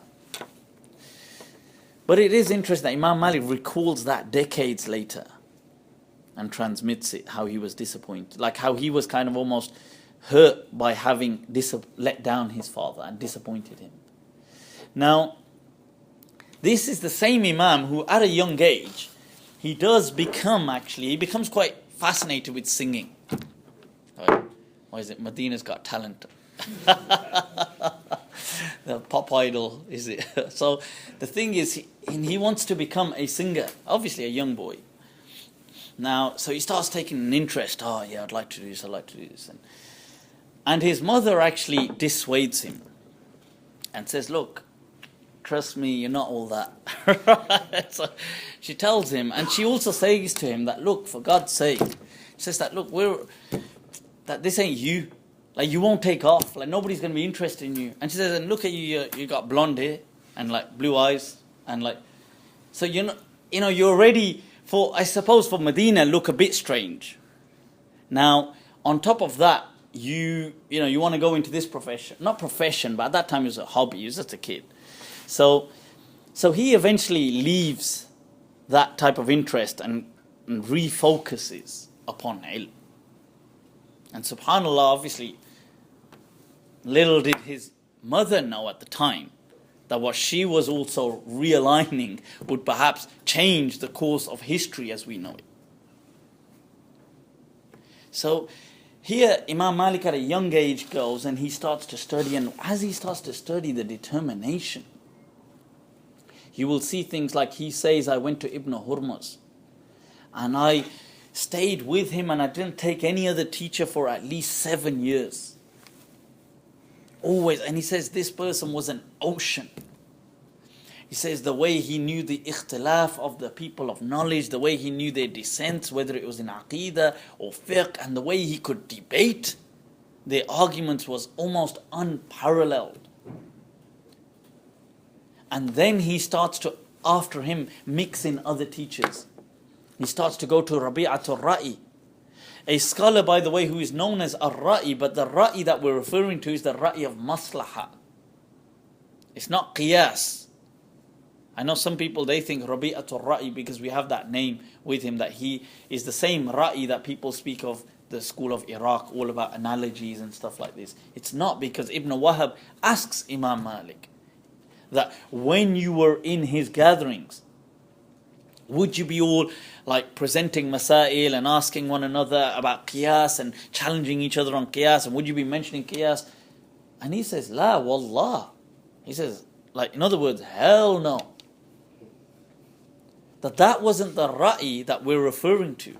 But it is interesting that Imam Malik recalls that decades later and transmits it, how he was disappointed, like how he was kind of almost hurt by having let down his father and disappointed him. Now, this is the same Imam who at a young age, he becomes quite fascinated with singing. Why is it? Medina's Got Talent. The pop idol, is it? So the thing is, he wants to become a singer, obviously a young boy. Now, so he starts taking an interest. Oh, yeah, I'd like to do this, I'd like to do this. And his mother actually dissuades him and says, look, trust me, you're not all that. So she tells him, and she also says to him that, look, for God's sake, she says that, look, that this ain't you. Like, you won't take off. Like, nobody's going to be interested in you. And she says, and look at you, you got blonde hair and like blue eyes. And like, so you're already, I suppose for Medina, look a bit strange. Now, on top of that, you want to go into this profession. Not profession, but at that time it was a hobby. He was just a kid. So he eventually leaves that type of interest and refocuses upon ilm. And subhanAllah, obviously, little did his mother know at the time that what she was also realigning would perhaps change the course of history as we know it. So here Imam Malik at a young age goes and he starts to study, and as he starts to study the determination, you will see things like he says, I went to Ibn Hurmuz and I stayed with him and I didn't take any other teacher for at least 7 years. Always. And he says this person was an ocean. He says the way he knew the ikhtilaf of the people of knowledge, the way he knew their dissents, whether it was in aqeedah or fiqh, and the way he could debate their arguments was almost unparalleled. And then he starts to, after him, mix in other teachers. He starts to go to Rabi'atul Ra'i, a scholar, by the way, who is known as Ar-Ra'i, but the Ra'i that we're referring to is the Ra'i of Maslaha. It's not Qiyas. I know some people, they think Rabi'atul Ra'i, because we have that name with him, that he is the same Ra'i that people speak of, the school of Iraq, all about analogies and stuff like this. It's not, because Ibn Wahab asks Imam Malik that when you were in his gatherings, would you be all like presenting masail and asking one another about qiyas and challenging each other on qiyas, and would you be mentioning qiyas? And he says, La wallah. He says, like, in other words, hell no. That wasn't the ra'i that we're referring to.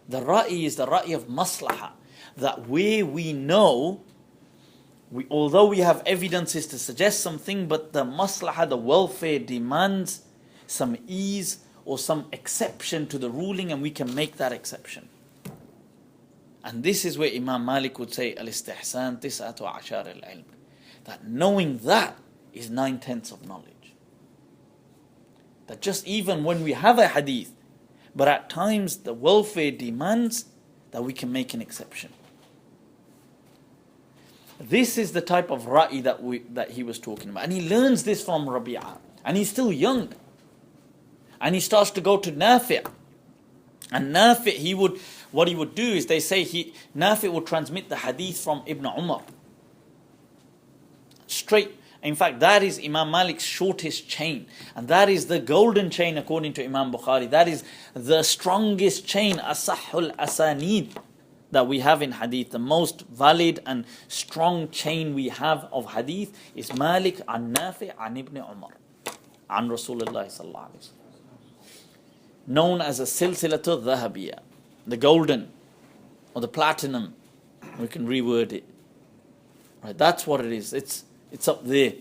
The ra'i is the ra'i of maslaha. That where we know, although we have evidences to suggest something, but the maslaha, the welfare demands some ease or some exception to the ruling, and we can make that exception. And this is where Imam Malik would say, al-istihsan tis'atu ashar al-ilm. That knowing that is 9/10 of knowledge. That just even when we have a hadith, but at times the welfare demands that we can make an exception. This is the type of ra'i that he was talking about. And he learns this from Rabi'a. And he's still young. And he starts to go to Nafi'. And Nafi', what he would do is, they say Nafi' would transmit the hadith from Ibn Umar. Straight. In fact, that is Imam Malik's shortest chain. And that is the golden chain according to Imam Bukhari. That is the strongest chain, asahul asanid, that we have in hadith. The most valid and strong chain we have of hadith is Malik an Nafi' an Ibn Umar an Rasulullah sallallahu alaihi wasallam. Known as a silsilatul dhahabiyya, the golden or the platinum, we can reword it. Right, that's what it is. It's up there.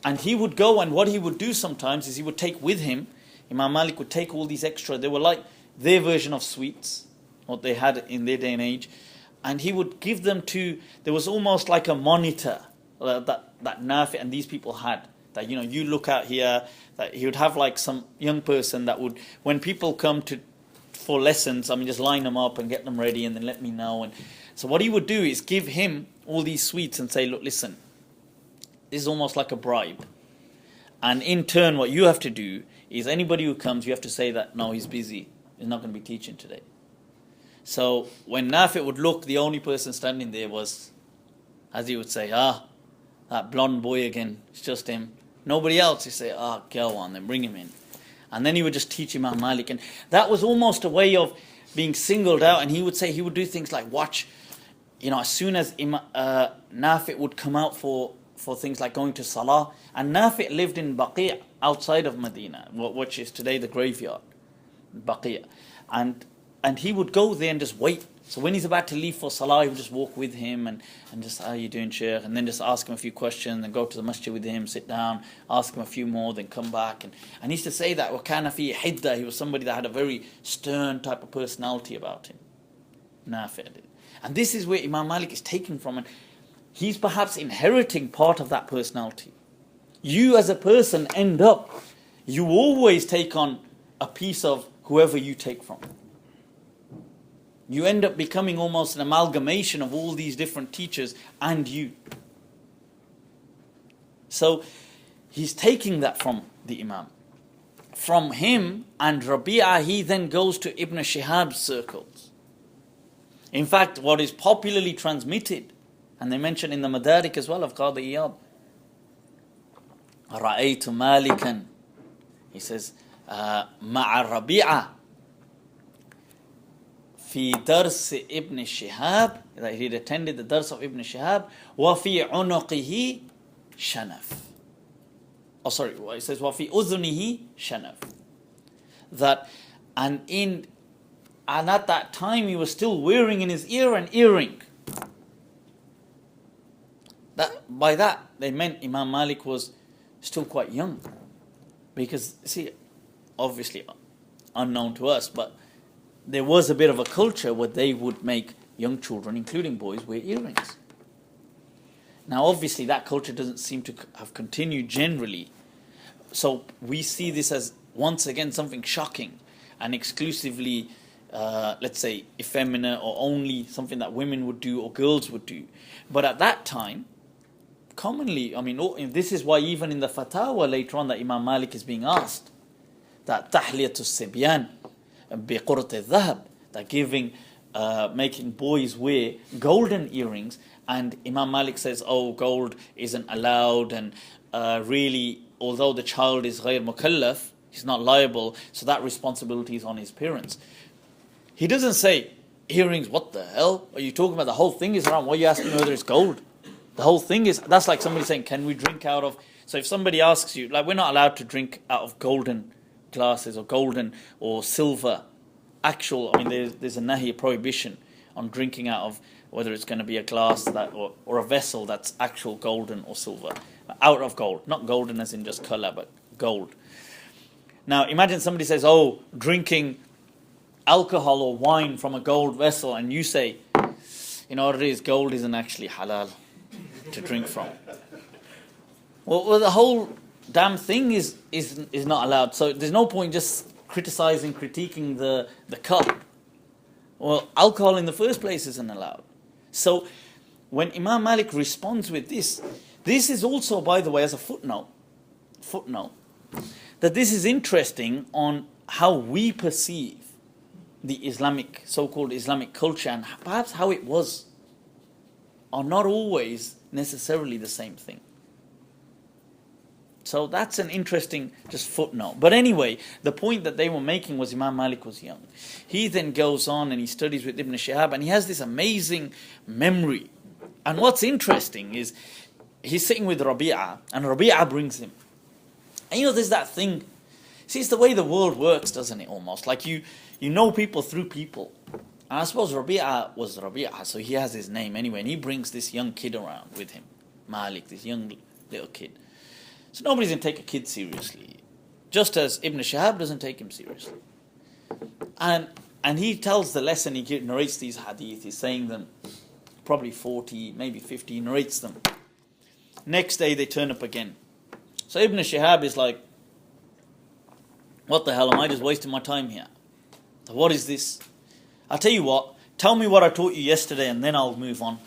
And he would go, and what he would do sometimes is he would take with him, Imam Malik would take all these extra, they were like their version of sweets, what they had in their day and age, and he would give them to, there was almost like a monitor that Nafi and these people had, that you look at here, that he would have like some young person that would, when people come for lessons, just line them up and get them ready and then let me know. And so what he would do is give him all these sweets and say, look, listen, this is almost like a bribe. And in turn, what you have to do is anybody who comes, you have to say that, no, he's busy, he's not going to be teaching today. So when Nafi would look, the only person standing there was, as he would say, that blonde boy again, it's just him. Nobody else. He'd say, go on, then bring him in. And then he would just teach Imam Malik. And that was almost a way of being singled out. And he would say, he would do things like watch, as soon as Nafi would come out for things like going to Salah. And Nafi lived in Baqi' outside of Medina, which is today the graveyard. Baqiyah. And he would go there and just wait. So when he's about to leave for Salah, he would just walk with him and just, how are you doing, Shaykh? And then just ask him a few questions, and go to the masjid with him, sit down, ask him a few more, then come back. And he used to say that, وَكَانَ فِي حِدَّةٍ, he was somebody that had a very stern type of personality about him. Nafi'. And this is where Imam Malik is taken from, and he's perhaps inheriting part of that personality. You as a person end up, you always take on a piece of whoever you take from. You end up becoming almost an amalgamation of all these different teachers and you. So he's taking that from the Imam. From him and Rabi'ah, he then goes to Ibn Shihab's circles. In fact, what is popularly transmitted, and they mention in the Madarik as well of Qadi Iyad, رَأَيْتُ مَالِكًا, he says, مَعَ رَبِيعَةٍ في درس ابن شهاب, that he attended the dars of Ibn Shihab, وفي عنقه شنف. Oh, sorry, it says وفي أذنه شنف. That, and at that time he was still wearing in his ear an earring. By that they meant Imam Malik was still quite young, because see, obviously unknown to us, but there was a bit of a culture where they would make young children, including boys, wear earrings. Now obviously that culture doesn't seem to have continued generally, so we see this as once again something shocking and exclusively let's say effeminate, or only something that women would do or girls would do. But at that time, commonly, I mean, this is why even in the fatwa later on that Imam Malik is being asked, that tahliyatu sibyan biqurt al-dhahab, that giving, making boys wear golden earrings, and Imam Malik says, oh, gold isn't allowed, and really, although the child is ghayr mukallaf, he's not liable, so that responsibility is on his parents. He doesn't say, earrings, what the hell? Are you talking about the whole thing is haram? Why are you asking whether it's gold? The whole thing is, that's like somebody saying, can we drink out of, so if somebody asks you, like we're not allowed to drink out of golden glasses or golden or silver, actual, I mean there's a nahi, prohibition on drinking out of, whether it's going to be a glass that or a vessel that's actual golden or silver, out of gold, not golden as in just color, but gold. Now imagine somebody says, oh, drinking alcohol or wine from a gold vessel, and you say, you know what it is, gold isn't actually halal to drink from. Well, the whole damn thing is not allowed. So there's no point just critiquing the cup. Well, alcohol in the first place isn't allowed. So when Imam Malik responds with this is also, by the way, as a footnote, that this is interesting on how we perceive the Islamic, so-called Islamic culture, and perhaps how it was, are not always necessarily the same thing. So that's an interesting just footnote. But anyway, the point that they were making was Imam Malik was young. He then goes on and he studies with Ibn Shihab, and he has this amazing memory. And what's interesting is he's sitting with Rabi'ah, and Rabi'ah brings him. And there's that thing. See, it's the way the world works, doesn't it, almost? Like you know people through people. And I suppose Rabi'ah was Rabi'ah, so he has his name anyway. And he brings this young kid around with him, Malik, this young little kid. So nobody's going to take a kid seriously. Just as Ibn Shihab doesn't take him seriously. And he tells the lesson, he narrates these hadith, he's saying them, probably 40, maybe 50, he narrates them. Next day they turn up again. So Ibn Shihab is like, what the hell, am I just wasting my time here? What is this? I'll tell you what, tell me what I taught you yesterday and then I'll move on.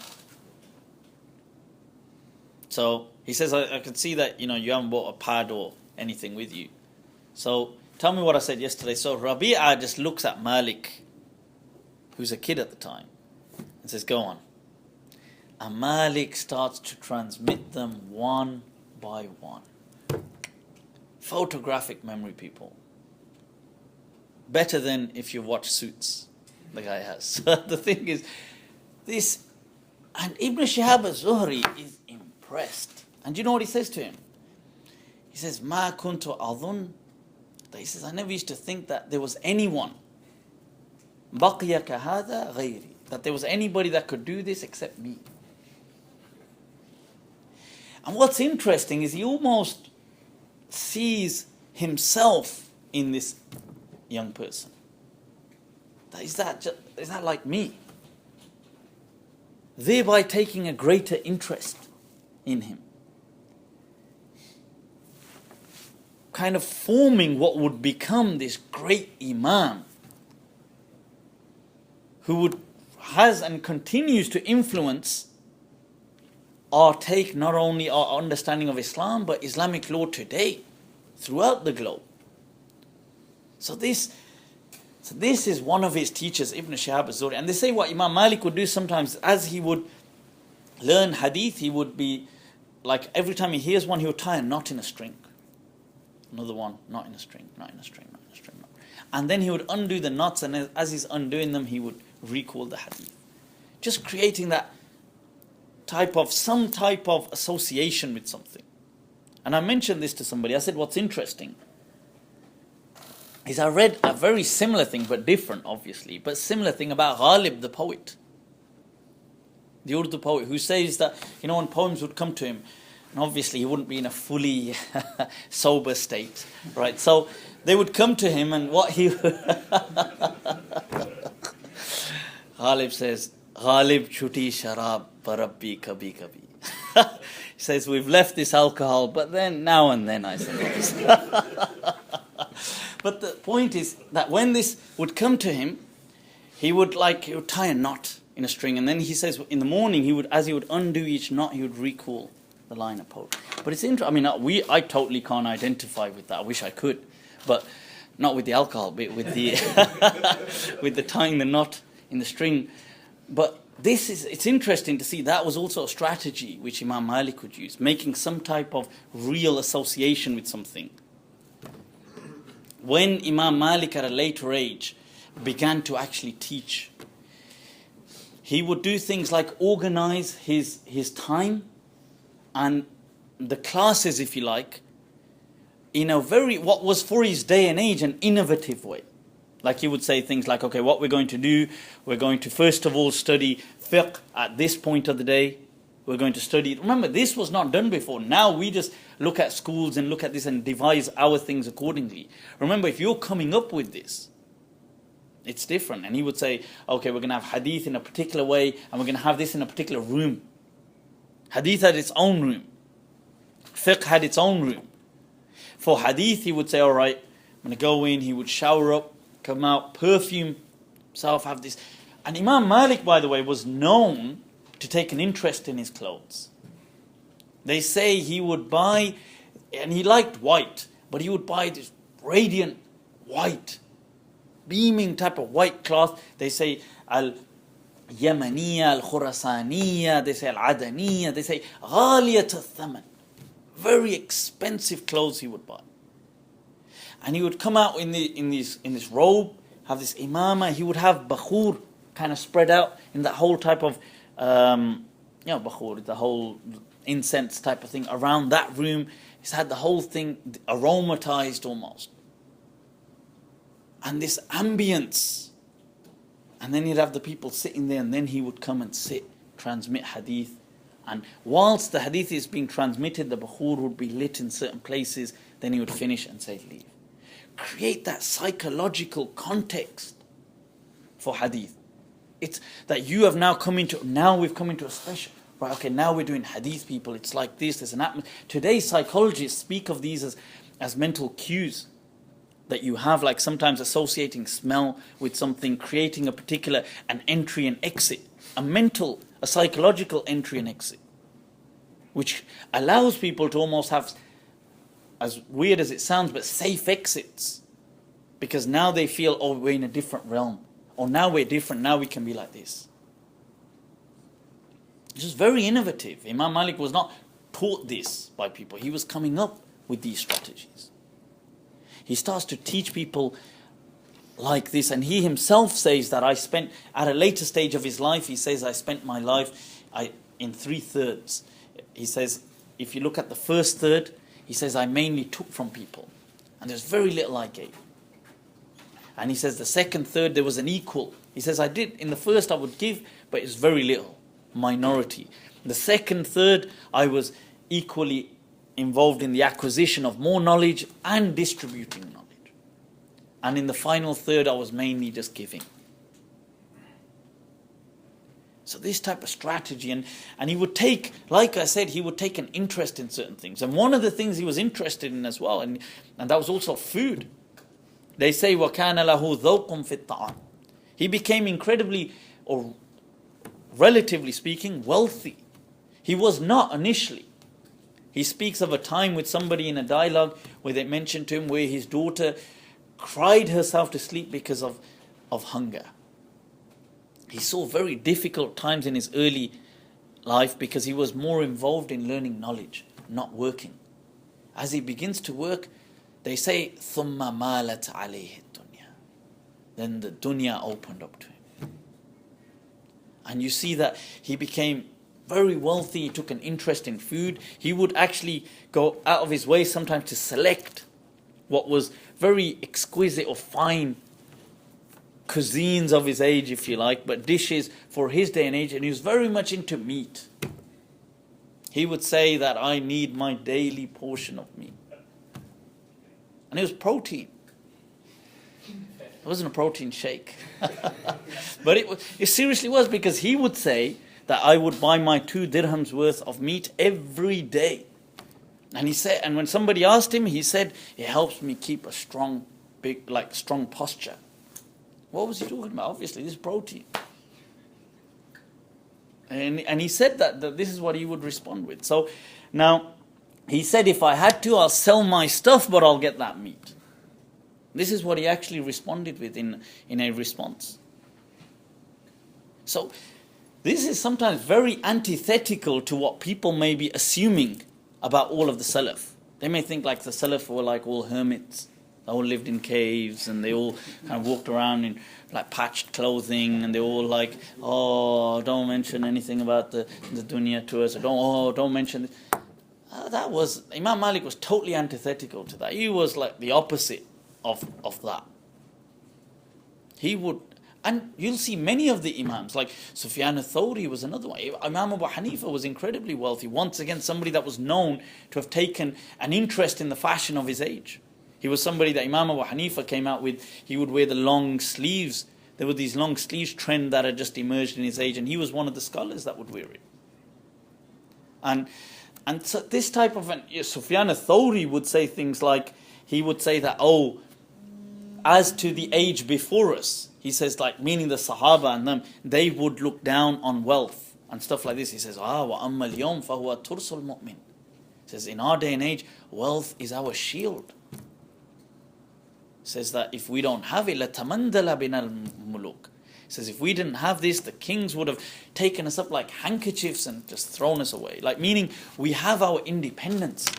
So he says, I can see that you haven't bought a pad or anything with you. So tell me what I said yesterday. So Rabi'ah just looks at Malik, who's a kid at the time, and says, go on. And Malik starts to transmit them one by one. Photographic memory, people. Better than if you watch Suits, the guy has. So the thing is, this, and Ibn Shihab az-Zuhri is impressed. And do you know what he says to him? He says, Ma kuntu adhun He says, I never used to think that there was anyone, بَقِيَ كَهَذَا غَيْرِي, that there was anybody that could do this except me. And what's interesting is he almost sees himself in this young person. Is that like me? Thereby taking a greater interest in him. Kind of forming what would become this great Imam who has and continues to influence our take, not only our understanding of Islam, but Islamic law today, throughout the globe. So this is one of his teachers, Ibn Shihab az-Zuhri. And they say what Imam Malik would do sometimes, as he would learn hadith, he would be like, every time he hears one, he would tie a knot in a string. Another one, not in a string, not in a string, not in a string. Not. And then he would undo the knots, and as he's undoing them, he would recall the hadith. Just creating that some type of association with something. And I mentioned this to somebody. I said, what's interesting is I read a very similar thing, but different, obviously, but similar thing about Ghalib, the poet. The Urdu poet, who says that, when poems would come to him, and obviously he wouldn't be in a fully sober state, right? So they would come to him, and what he Ghalib says, Ghalib chuti sharab parabbi kabhi kabhi. He says, we've left this alcohol, but then now and then, I suppose. But the point is that when this would come to him, he would tie a knot in a string, and then he says in the morning, as he would undo each knot, he would recall the line of poetry. But it's interesting. I totally can't identify with that. I wish I could, but not with the alcohol, but with the with the tying the knot in the string. But it's interesting to see that was also a strategy which Imam Malik would use, making some type of real association with something. When Imam Malik at a later age began to actually teach, he would do things like organize his time and the classes, if you like, in a what was for his day and age, an innovative way. Like he would say things like, okay, what we're going to do, we're going to first of all study fiqh at this point of the day. We're going to study. Remember, this was not done before. Now we just look at schools and look at this and devise our things accordingly. Remember, if you're coming up with this, it's different. And he would say, okay, we're going to have hadith in a particular way, and we're going to have this in a particular room. Hadith had its own room. Fiqh had its own room. For hadith, he would say, all right, I'm going to go in, he would shower up, come out, perfume himself, have this. And Imam Malik, by the way, was known to take an interest in his clothes. They say he would buy, and he liked white, but he would buy this radiant white, beaming type of white cloth. They say al-Yamaniya, al-Khurasaniya, they say al-Adaniya, they say ghaliyat al-thaman. Very expensive clothes he would buy. And he would come out in this robe, have this imama, he would have bakhur kind of spread out in that whole type of bakhur, the whole incense type of thing around that room. He's had the whole thing aromatized almost. And this ambience. And then he'd have the people sitting there, and then he would come and sit, transmit hadith. And whilst the hadith is being transmitted, the bakhur would be lit in certain places, then he would finish and say, leave. Create that psychological context for hadith. It's that you have now we've come into a special, right, okay, now we're doing hadith, people, it's like this, there's an atmosphere. Today's psychologists speak of these as mental cues that you have, like sometimes associating smell with something, creating an entry and exit, a psychological entry and exit, which allows people to almost have, as weird as it sounds, but safe exits, because now they feel, oh, we're in a different realm, or now we're different, now we can be like this. This is very innovative. Imam Malik was not taught this by people. He was coming up with these strategies. He starts to teach people like this, and he himself says that at a later stage of his life, he says, I spent my life in 3/3. He says, if you look at the first third, he says, I mainly took from people. and there's very little I gave. And he says the second, third, there was an equal. He says I did, in the first I would give, but it's very little, minority. The second, third, I was equally involved in the acquisition of more knowledge and distributing knowledge. And in the final third, I was mainly just giving. So this type of strategy, and he would take, like I said, he would take an interest in certain things. And one of the things he was interested in as well, and that was also food. They say, وَكَانَ لَهُ ذَوْقٌ فِي الطَّعَامِ. He became incredibly, or relatively speaking, wealthy. He was not initially. He speaks of a time with somebody in a dialogue where they mentioned to him where his daughter cried herself to sleep because of hunger. He saw very difficult times in his early life because he was more involved in learning knowledge, not working. As he begins to work, they say, ثُمَّ مَالَتْ عَلَيْهِ الدُّنْيَا. Then the dunya opened up to him. And you see that he became very wealthy, he took an interest in food. He would actually go out of his way sometimes to select what was very exquisite or fine cuisines of his age, if you like, but dishes for his day and age, and he was very much into meat. He would say that I need my daily portion of meat. And it was protein. It wasn't a protein shake. But it seriously was, because he would say that I would buy my 2 dirhams worth of meat every day. And he said, and when somebody asked him, he said, it helps me keep a strong posture. What was he talking about? Obviously, this is protein. And he said that this is what he would respond with. So now, he said, if I had to, I'll sell my stuff, but I'll get that meat. This is what he actually responded with in a response. So this is sometimes very antithetical to what people may be assuming about all of the Salaf. They may think like the Salaf were like all hermits. They all lived in caves and they all kind of walked around in like patched clothing, and they all like, oh, don't mention anything about the dunya to us, or don't mention this. That was, Imam Malik was totally antithetical to that. He was like the opposite of that. He would, and you'll see many of the Imams, like Sufyan al-Thawri was another one. Imam Abu Hanifa was incredibly wealthy. Once again, somebody that was known to have taken an interest in the fashion of his age. He was somebody that Imam Abu Hanifa came out with. He would wear the long sleeves. There were these long sleeves trend that had just emerged in his age, and he was one of the scholars that would wear it. And so this type of Sufyan al-Thawri would say things like, he would say that, oh, as to the age before us, he says, like, meaning the Sahaba and them, they would look down on wealth and stuff like this. He says, wa amma al-yawm fahuwa tursul mu'min. He says, in our day and age, wealth is our shield. He says that if we don't have it, latamandala bin al-muluk. He says, if we didn't have this, the kings would have taken us up like handkerchiefs and just thrown us away. Like, meaning we have our independence.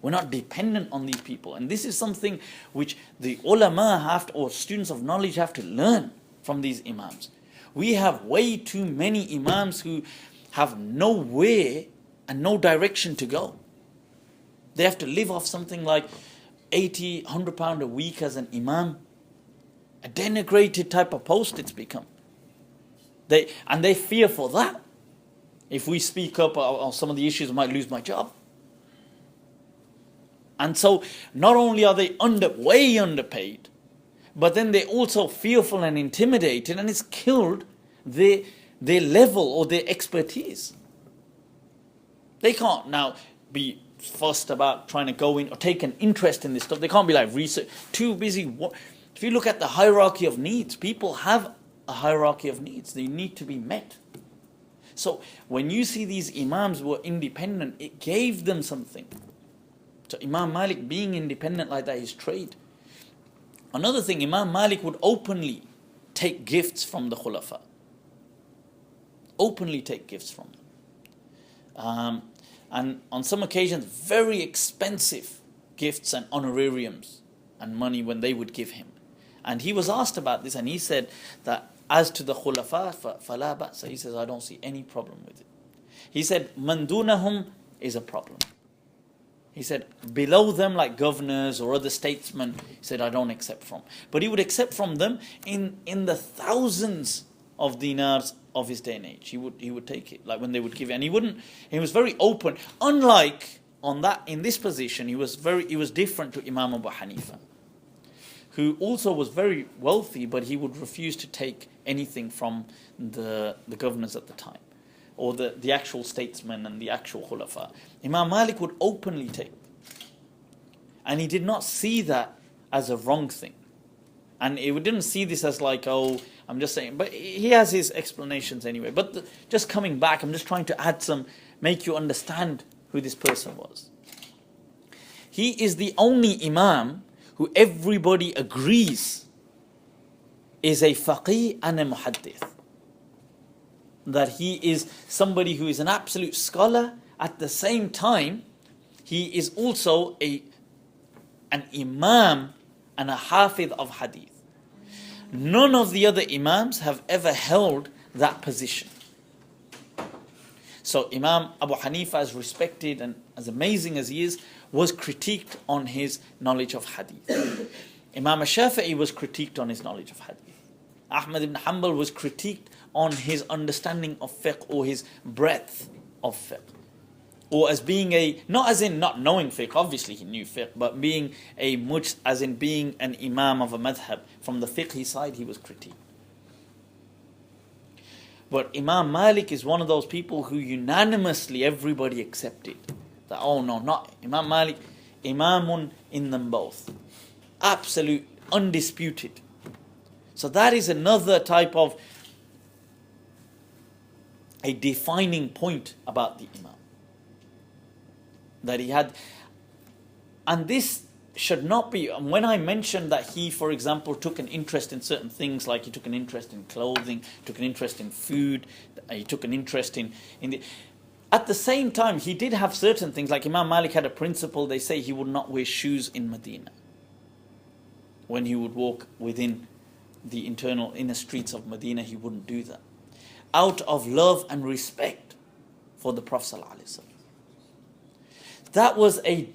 We're not dependent on these people. And this is something which the ulama have to, or students of knowledge have to learn from these imams. We have way too many imams who have nowhere and no direction to go. They have to live off something like 80, 100 pound a week as an imam. A denigrated type of post it's become. They fear for that. If we speak up on some of the issues, I might lose my job. And so not only are they way underpaid, but then they're also fearful and intimidated, and it's killed their level or their expertise. They can't now be fussed about trying to go in or take an interest in this stuff. They can't be like research, too busy. If you look at the hierarchy of needs, people have a hierarchy of needs. They need to be met. So when you see these imams who were independent, it gave them something. So Imam Malik being independent like that, his trade. Another thing, Imam Malik would openly take gifts from the Khulafa. Openly take gifts from them. And on some occasions, very expensive gifts and honorariums and money when they would give him. And he was asked about this, and he said that as to the Khulafa, فَلَا بَأْسَ. He says, I don't see any problem with it. He said, مَنْ دُونَهُمْ is a problem. He said, below them, like governors or other statesmen, he said, I don't accept from. But he would accept from them in the thousands of dinars of his day and age. He would take it, like when they would give it. And he was very open. Unlike in this position, he was different to Imam Abu Hanifa, who also was very wealthy, but he would refuse to take anything from the governors at the time, or the actual statesmen and the actual khulafa. Imam Malik would openly take. And he did not see that as a wrong thing. And he didn't see this as like, oh, I'm just saying. But he has his explanations anyway. But just coming back, I'm just trying to make you understand who this person was. He is the only imam who everybody agrees is a faqih and a muhaddith. That he is somebody who is an absolute scholar. At the same time, he is also an imam and a hafidh of hadith. None of the other imams have ever held that position. So Imam Abu Hanifa, as respected and as amazing as he is, was critiqued on his knowledge of hadith. Imam Shafi'i was critiqued on his knowledge of hadith. Ahmad ibn Hanbal was critiqued on his understanding of fiqh, or his breadth of fiqh. Or as being not as in not knowing fiqh, obviously he knew fiqh, but being as in being an imam of a madhab. From the fiqhi side, he was critiqued. But Imam Malik is one of those people who unanimously everybody accepted. That, oh no, not Imam Malik, imamun in them both. Absolute, undisputed. So that is another type of a defining point about the imam. That he had, and this should not be, when I mentioned that he, for example, took an interest in certain things, like he took an interest in clothing, took an interest in food, he took an interest in at the same time, he did have certain things, like Imam Malik had a principle, they say he would not wear shoes in Medina. When he would walk within the inner streets of Medina, he wouldn't do that. Out of love and respect for the Prophet ﷺ. That was a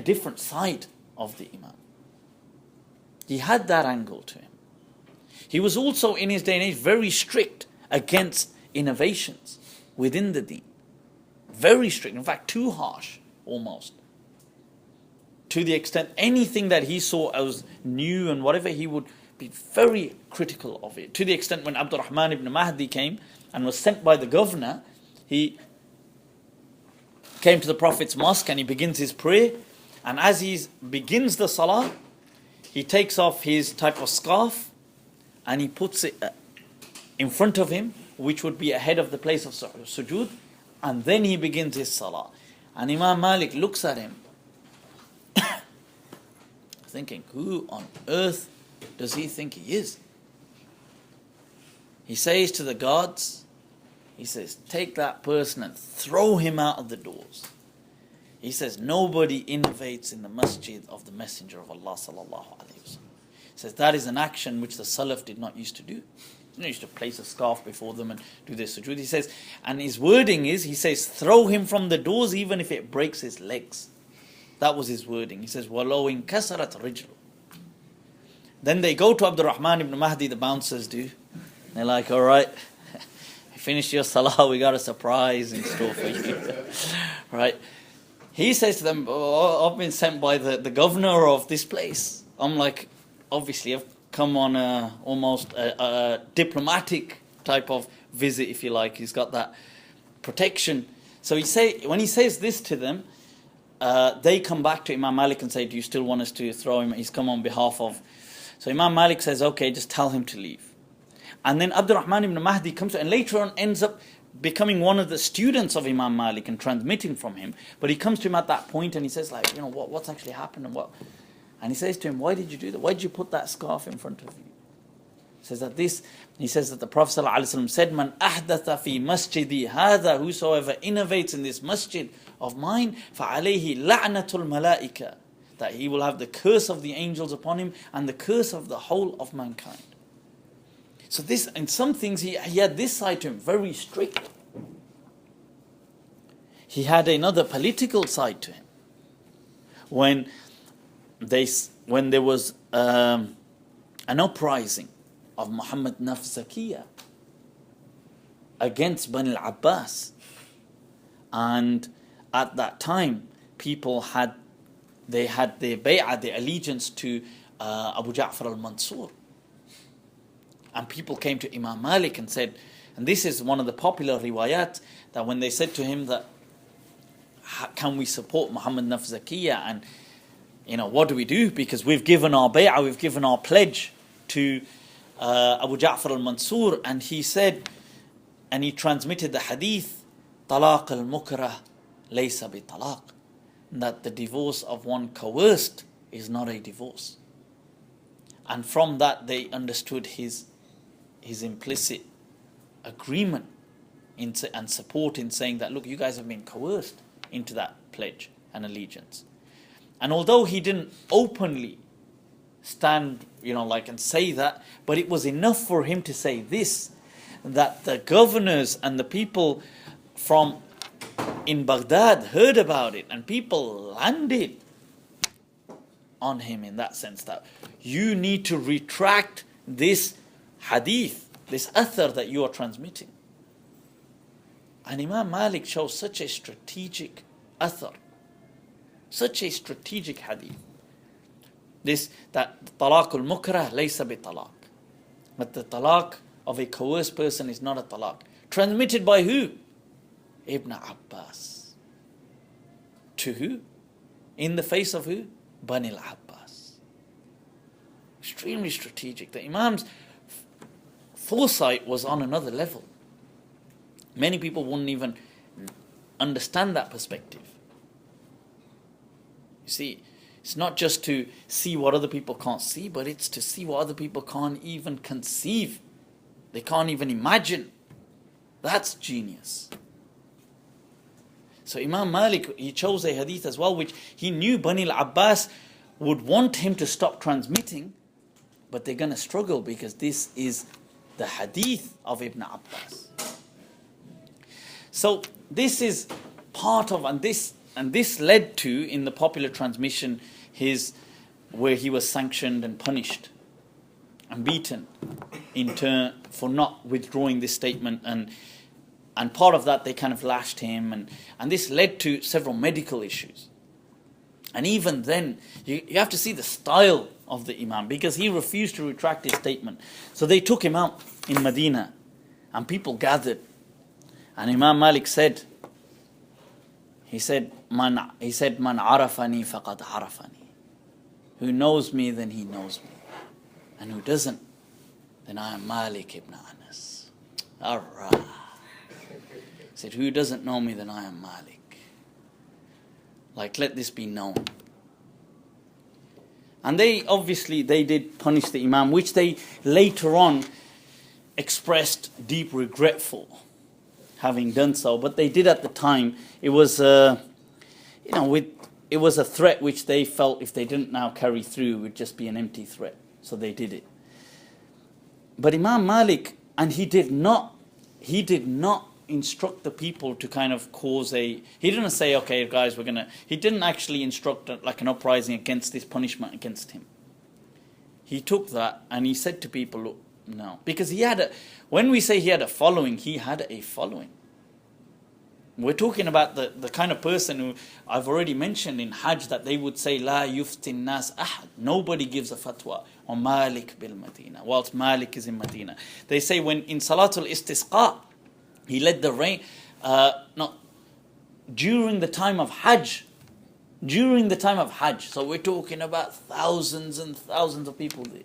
different side of the Imam. He had that angle to him. He was also in his day and age very strict against innovations within the deen. Very strict, in fact too harsh almost. To the extent anything that he saw as new and whatever, he would be very critical of it. To the extent when Abdurrahman ibn Mahdi came and was sent by the governor, he came to the Prophet's mosque and he begins his prayer, and as he begins the salah, he takes off his type of scarf and he puts it in front of him, which would be ahead of the place of sujood, and then he begins his salah. And Imam Malik looks at him thinking, who on earth does he think he is? He says to the guards, he says, take that person and throw him out of the doors. He says, nobody innovates in the masjid of the Messenger of Allah sallallahu alaihi wasallam. He says, that is an action which the Salaf did not used to do. They used to place a scarf before them and do this sujood. He says, and his wording is, he says, throw him from the doors even if it breaks his legs. That was his wording. He says, وَلَوْ إِنْكَسَرَتْ رِجْلُ. Then they go to Abdurrahman ibn Mahdi, the bouncers do. They're like, all right, finish your salah, we got a surprise in store for you. Right? He says to them, oh, I've been sent by the governor of this place. I'm like, obviously I've come on almost a diplomatic type of visit, if you like. He's got that protection. So when he says this to them, they come back to Imam Malik and say, do you still want us to throw him? He's come on behalf of... So Imam Malik says, okay, just tell him to leave. And then Abdurrahman ibn Mahdi comes to, and later on ends up becoming one of the students of Imam Malik and transmitting from him. But he comes to him at that point and he says, like, what's actually happened and what? And he says to him, why did you do that? Why did you put that scarf in front of you? He says that the Prophet ﷺ said, Man ahdatha fi masjidi hadha, whosoever innovates in this masjid of mine, فَعَلَيْهِ لَعْنَةُ الْمَلَائِكَةِ, that he will have the curse of the angels upon him and the curse of the whole of mankind. So this, in some things, he had this side to him, very strict. He had another political side to him. when there was an uprising of Muhammad Nafzakiyah against Bani al-Abbas. And at that time, people had their bay'ah, their allegiance to Abu Ja'far al-Mansur. And people came to Imam Malik and said, and this is one of the popular riwayat, that when they said to him that, can we support Muhammad Nafzakiyah, and what do we do? Because we've given our bay'ah, we've given our pledge to Abu Ja'far al-Mansur. And he said, and he transmitted the hadith, talaq al-mukrah laysa bi talaq, that the divorce of one coerced is not a divorce. And from that they understood his implicit agreement and support in saying that, look, you guys have been coerced into that pledge and allegiance. And although he didn't openly stand, and say that, but it was enough for him to say this, that the governors and the people in Baghdad heard about it, and people landed on him in that sense, that you need to retract this hadith, this athar that you are transmitting. And Imam Malik shows such a strategic athar, such a strategic hadith. That talaq al-mukrah laysa bi talaq, but the talaq of a coerced person is not a talaq. Transmitted by who? Ibn Abbas. To who? In the face of who? Bani al-Abbas. Extremely strategic. The Imam's foresight was on another level. Many people wouldn't even understand that perspective. You see, it's not just to see what other people can't see, but it's to see what other people can't even conceive. They can't even imagine. That's genius. So Imam Malik, he chose a hadith as well, which he knew Bani al-Abbas would want him to stop transmitting, but they're going to struggle because this is the hadith of Ibn Abbas. So this is part of, and this led to, in the popular transmission, where he was sanctioned and punished and beaten in turn for not withdrawing this statement, and part of that they kind of lashed him, and this led to several medical issues. And even then, you have to see the style of the Imam, because he refused to retract his statement. So they took him out in Medina, and people gathered, and Imam Malik said, Man arafani faqad arafani. Who knows me, then he knows me. And who doesn't, then I am Malik ibn Anas. Alright. He said, who doesn't know me, then I am Malik. Let this be known. And they did punish the Imam, which they later on expressed deep regretful having done so. But they did at the time. It was it was a threat which they felt if they didn't now carry through, it would just be an empty threat. So they did it. But Imam Malik, and he did not instruct the people to kind of cause he didn't say, okay guys, he didn't actually instruct like an uprising against this punishment against him. He took that and he said to people, look, no. Because when we say he had a following, he had a following. We're talking about the kind of person who I've already mentioned in Hajj, that they would say, La yuftin nas ahad. Nobody gives a fatwa on Malik bil Madina, whilst Malik is in Medina. They say when in Salatul Istisqa, he led the rain, during the time of Hajj. During the time of Hajj. So we're talking about thousands and thousands of people there.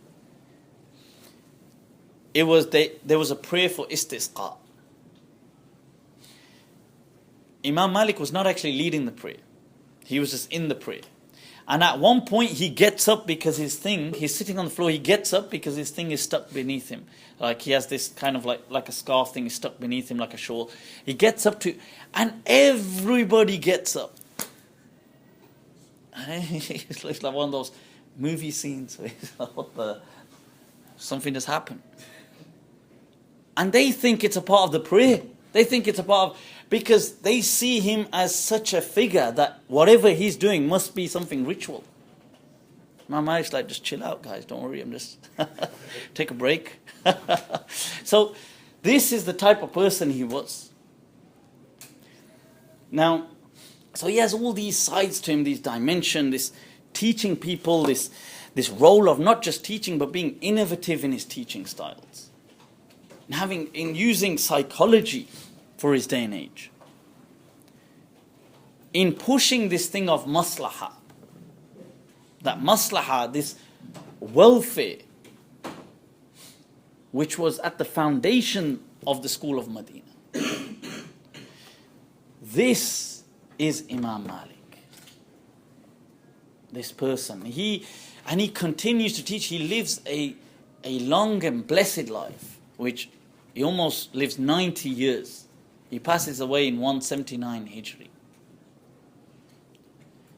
There was a prayer for Istisqa. Imam Malik was not actually leading the prayer. He was just in the prayer. And at one point he gets up because he's sitting on the floor, he gets up because his thing is stuck beneath him. Like he has this kind of like a scarf thing is stuck beneath him like a shawl. He gets up and everybody gets up. And it's like one of those movie scenes where something has happened. And they think it's a part of the prayer. They think it's a part of, because they see him as such a figure that whatever he's doing must be something ritual. Imam Malik's like, just chill out, guys, don't worry, I'm just take a break. So this is the type of person he was. Now, so he has all these sides to him, these dimensions, this teaching people, this role of not just teaching but being innovative in his teaching styles, and using psychology for his day and age, in pushing this thing of maslaha. That maslaha, this welfare, which was at the foundation of the school of Medina. This is Imam Malik. This person. He continues to teach. He lives a long and blessed life, which he almost lives 90 years. He passes away in 179 Hijri.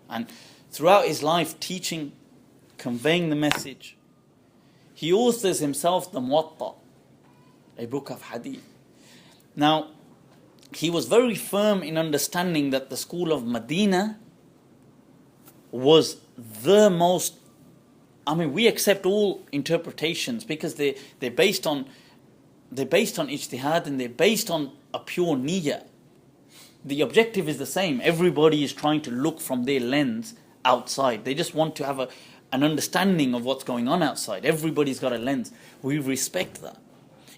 And throughout his life, teaching, conveying the message, he authors himself the Muwatta, a book of hadith. Now, he was very firm in understanding that the school of Medina was the most, we accept all interpretations because they're based on ijtihad, and they're based on a pure niyyah. The objective is the same. Everybody is trying to look from their lens outside. They just want to have an understanding of what's going on outside. Everybody's got a lens. We respect that.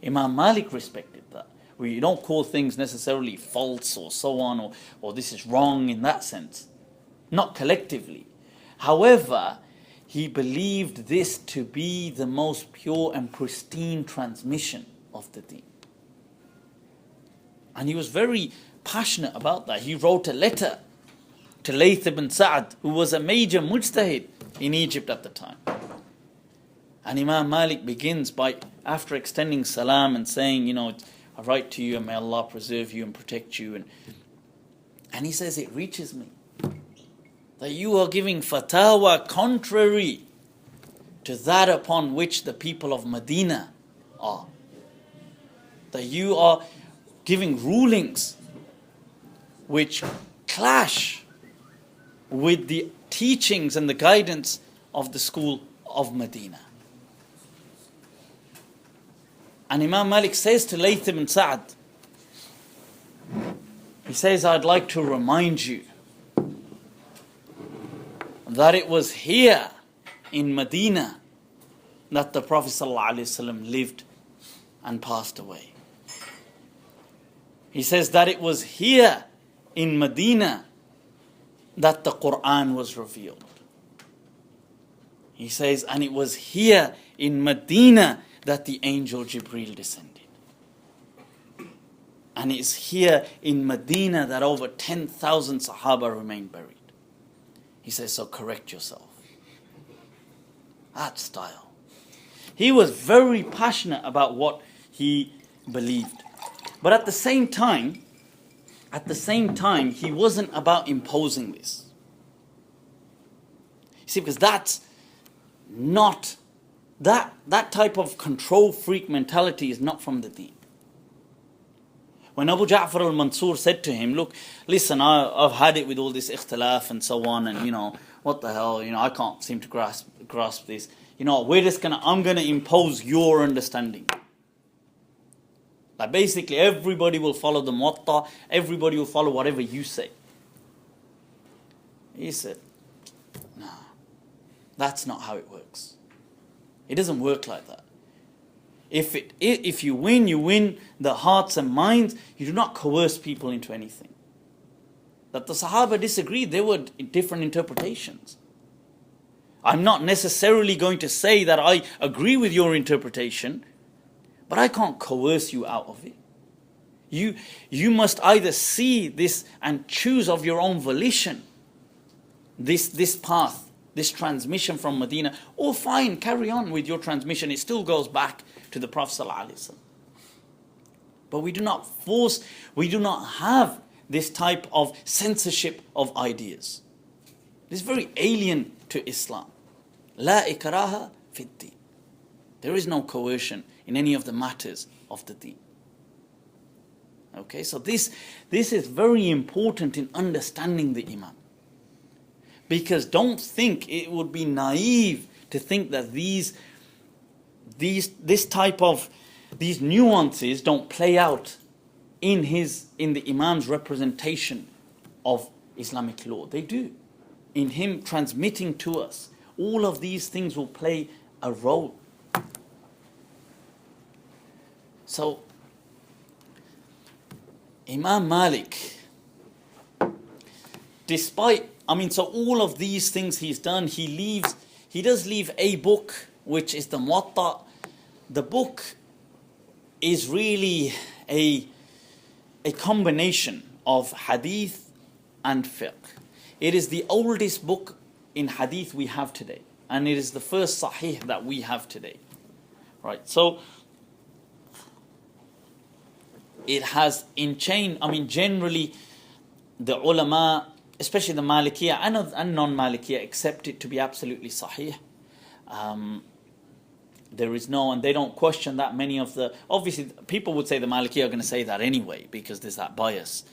Imam Malik respected that. We don't call things necessarily false or so on, or this is wrong in that sense. Not collectively. However, he believed this to be the most pure and pristine transmission of the deen. And he was very passionate about that. He wrote a letter to Layth ibn Sa'd, who was a major mujtahid in Egypt at the time. And Imam Malik begins by, after extending salam and saying, I write to you and may Allah preserve you and protect you. And he says, it reaches me that you are giving fatwa contrary to that upon which the people of Medina are. That you are giving rulings which clash with the teachings and the guidance of the school of Medina. And Imam Malik says to Layth ibn Sa'd, he says, I'd like to remind you that it was here in Medina that the Prophet ﷺ lived and passed away. He says that it was here in Medina that the Quran was revealed. He says, and it was here in Medina that the angel Jibreel descended. And it's here in Medina that over 10,000 Sahaba remain buried. He says, so correct yourself. That style. He was very passionate about what he believed. But at the same time, he wasn't about imposing this. You see, because that's not, that type of control freak mentality is not from the deen. When Abu Ja'far al-Mansur said to him, look, listen, I've had it with all this ikhtilaf and so on, and what the hell, I can't seem to grasp this. I'm gonna impose your understanding. Like basically everybody will follow the Muwatta, everybody will follow whatever you say. He said, nah, that's not how it works. It doesn't work like that. If you win the hearts and minds. You do not coerce people into anything. That the Sahaba disagreed, there were different interpretations. I'm not necessarily going to say that I agree with your interpretation, but I can't coerce you out of it. You must either see this and choose of your own volition this path, this transmission from Medina, or fine, carry on with your transmission. It still goes back to the Prophet ﷺ. But we do not force, we do not have this type of censorship of ideas. This is very alien to Islam. La ikraha fid din. There is no coercion in any of the matters of the deen. Okay, so this is very important in understanding the Imam. Because don't think, it would be naive to think that these nuances don't play out in the Imam's representation of Islamic law. They do. In him transmitting to us, all of these things will play a role. So, Imam Malik, so all of these things he's done, he does leave a book, which is the Muwatta. The book is really a combination of hadith and fiqh. It is the oldest book in hadith we have today, and it is the first sahih that we have today. Right, so it has generally the ulama, especially the Malikiyah and non-Malikiyah, accept it to be absolutely sahih. And they don't question that. Obviously people would say the Malikiyah are going to say that anyway, because there's that bias.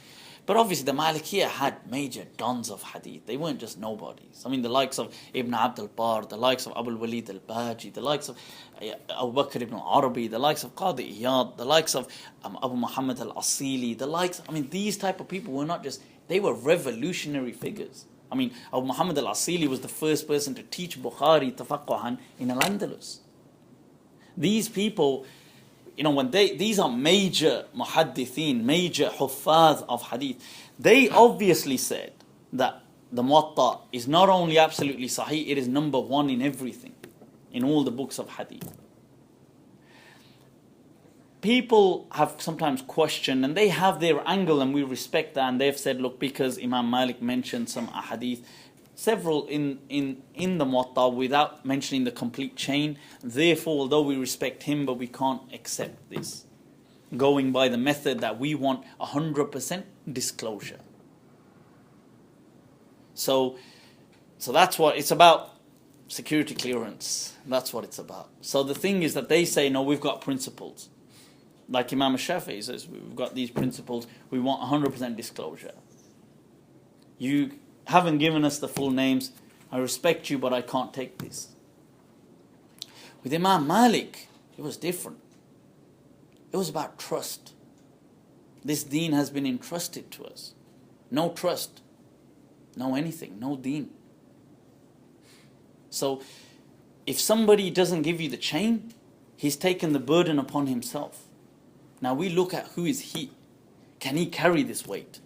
But obviously the Malikiyah had major dons of hadith. They weren't just nobodies. The likes of Ibn Abd al-Barr, the likes of Abu Walid al-Baji, the likes of Abu Bakr ibn Arabi, the likes of Qadi Iyad, the likes of Abu Muhammad al-Asili, these type of people were not just, they were revolutionary figures. Abu Muhammad al-Asili was the first person to teach Bukhari tafaqquhan in Al-Andalus. These people, these are major muhaddithin, major huffaz of hadith, they obviously said that the Muwatta is not only absolutely sahih, it is number one in everything, in all the books of hadith. People have sometimes questioned, and they have their angle, and we respect that, and they've said, look, because Imam Malik mentioned some ahadith, several in the Muwatta, without mentioning the complete chain, therefore, although we respect him, but we can't accept this, going by the method that we want 100% disclosure. So that's what it's about, security clearance. That's what it's about. So the thing is that they say, no, we've got principles. Like Imam Shafi'i says, we've got these principles, we want 100% disclosure. You haven't given us the full names, I respect you, but I can't take this. With Imam Malik, it was different. It was about trust. This deen has been entrusted to us. No trust, no anything, no deen. So, if somebody doesn't give you the chain, he's taken the burden upon himself. Now we look at who is he. Can he carry this weight?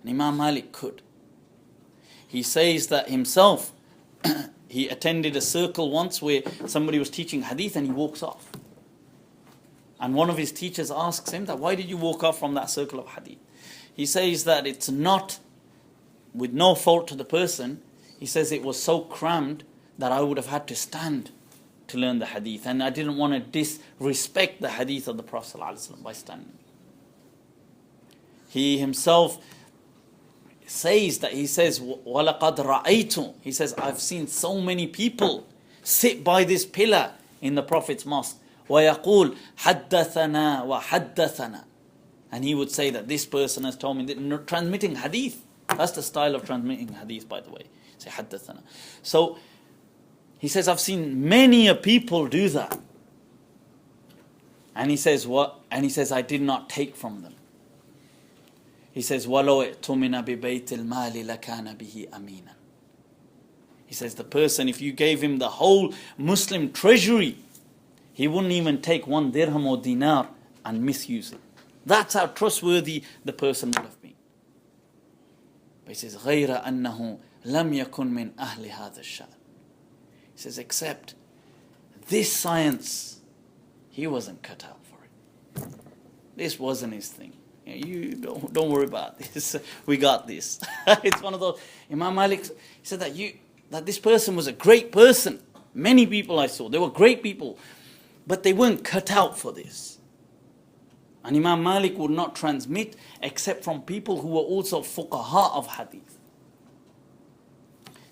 And Imam Malik could. He says that himself, he attended a circle once where somebody was teaching hadith and he walks off. And one of his teachers asks him that, why did you walk off from that circle of hadith? He says that it's not with no fault to the person. He says it was so crammed that I would have had to stand to learn the hadith, and I didn't want to disrespect the hadith of the Prophet ﷺ by standing. He himself says that, وَلَقَدْ رَأَيْتُ, he says, I've seen so many people sit by this pillar in the Prophet's mosque, وَيَقُولُ حَدَّثَنَا وَحَدَّثَنَا, and he would say that this person has told me, transmitting hadith. That's the style of transmitting hadith, by the way. Say حَدَّثَنَا. So he says, I've seen many people do that. And he says, what? And he says, I did not take from them. He says, وَلَوْ اِئْتُمِنَ بِبَيْتِ الْمَالِ لَكَانَ بِهِ أَمِينًا. He says, the person, if you gave him the whole Muslim treasury, he wouldn't even take 1 dirham or dinar and misuse it. That's how trustworthy the person would have been. But he says, غَيْرَ أَنَّهُ لَمْ يَكُنْ مِنْ أَهْلِ هَذَا الشَّأْنِ. He says, except this science, he wasn't cut out for it. This wasn't his thing. You don't worry about this. We got this. It's one of those. Imam Malik said that this person was a great person. Many people I saw, they were great people, but they weren't cut out for this. And Imam Malik would not transmit except from people who were also fuqaha of hadith.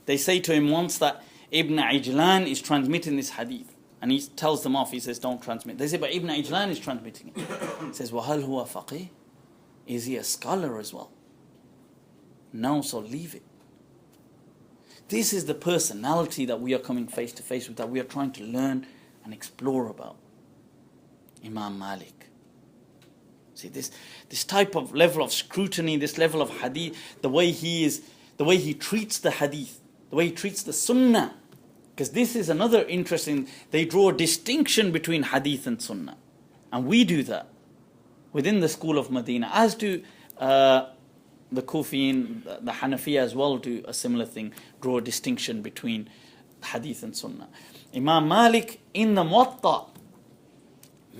They say to him once that Ibn Ajlan is transmitting this hadith. And he tells them off, he says, don't transmit. They say, but Ibn Ajlan is transmitting it. He says, وَهَلْ هُوَ فَقِيهٌ? Is he a scholar as well? No, so leave it. This is the personality that we are coming face to face with, that we are trying to learn and explore about. Imam Malik. See, this type of level of scrutiny, this level of hadith, the way he treats the hadith, the way he treats the sunnah. Because this is another interesting, they draw a distinction between hadith and sunnah. And we do that within the school of Medina, as do the Kufiyin, the Hanafiya as well do a similar thing, draw a distinction between hadith and sunnah. Imam Malik in the Muwatta,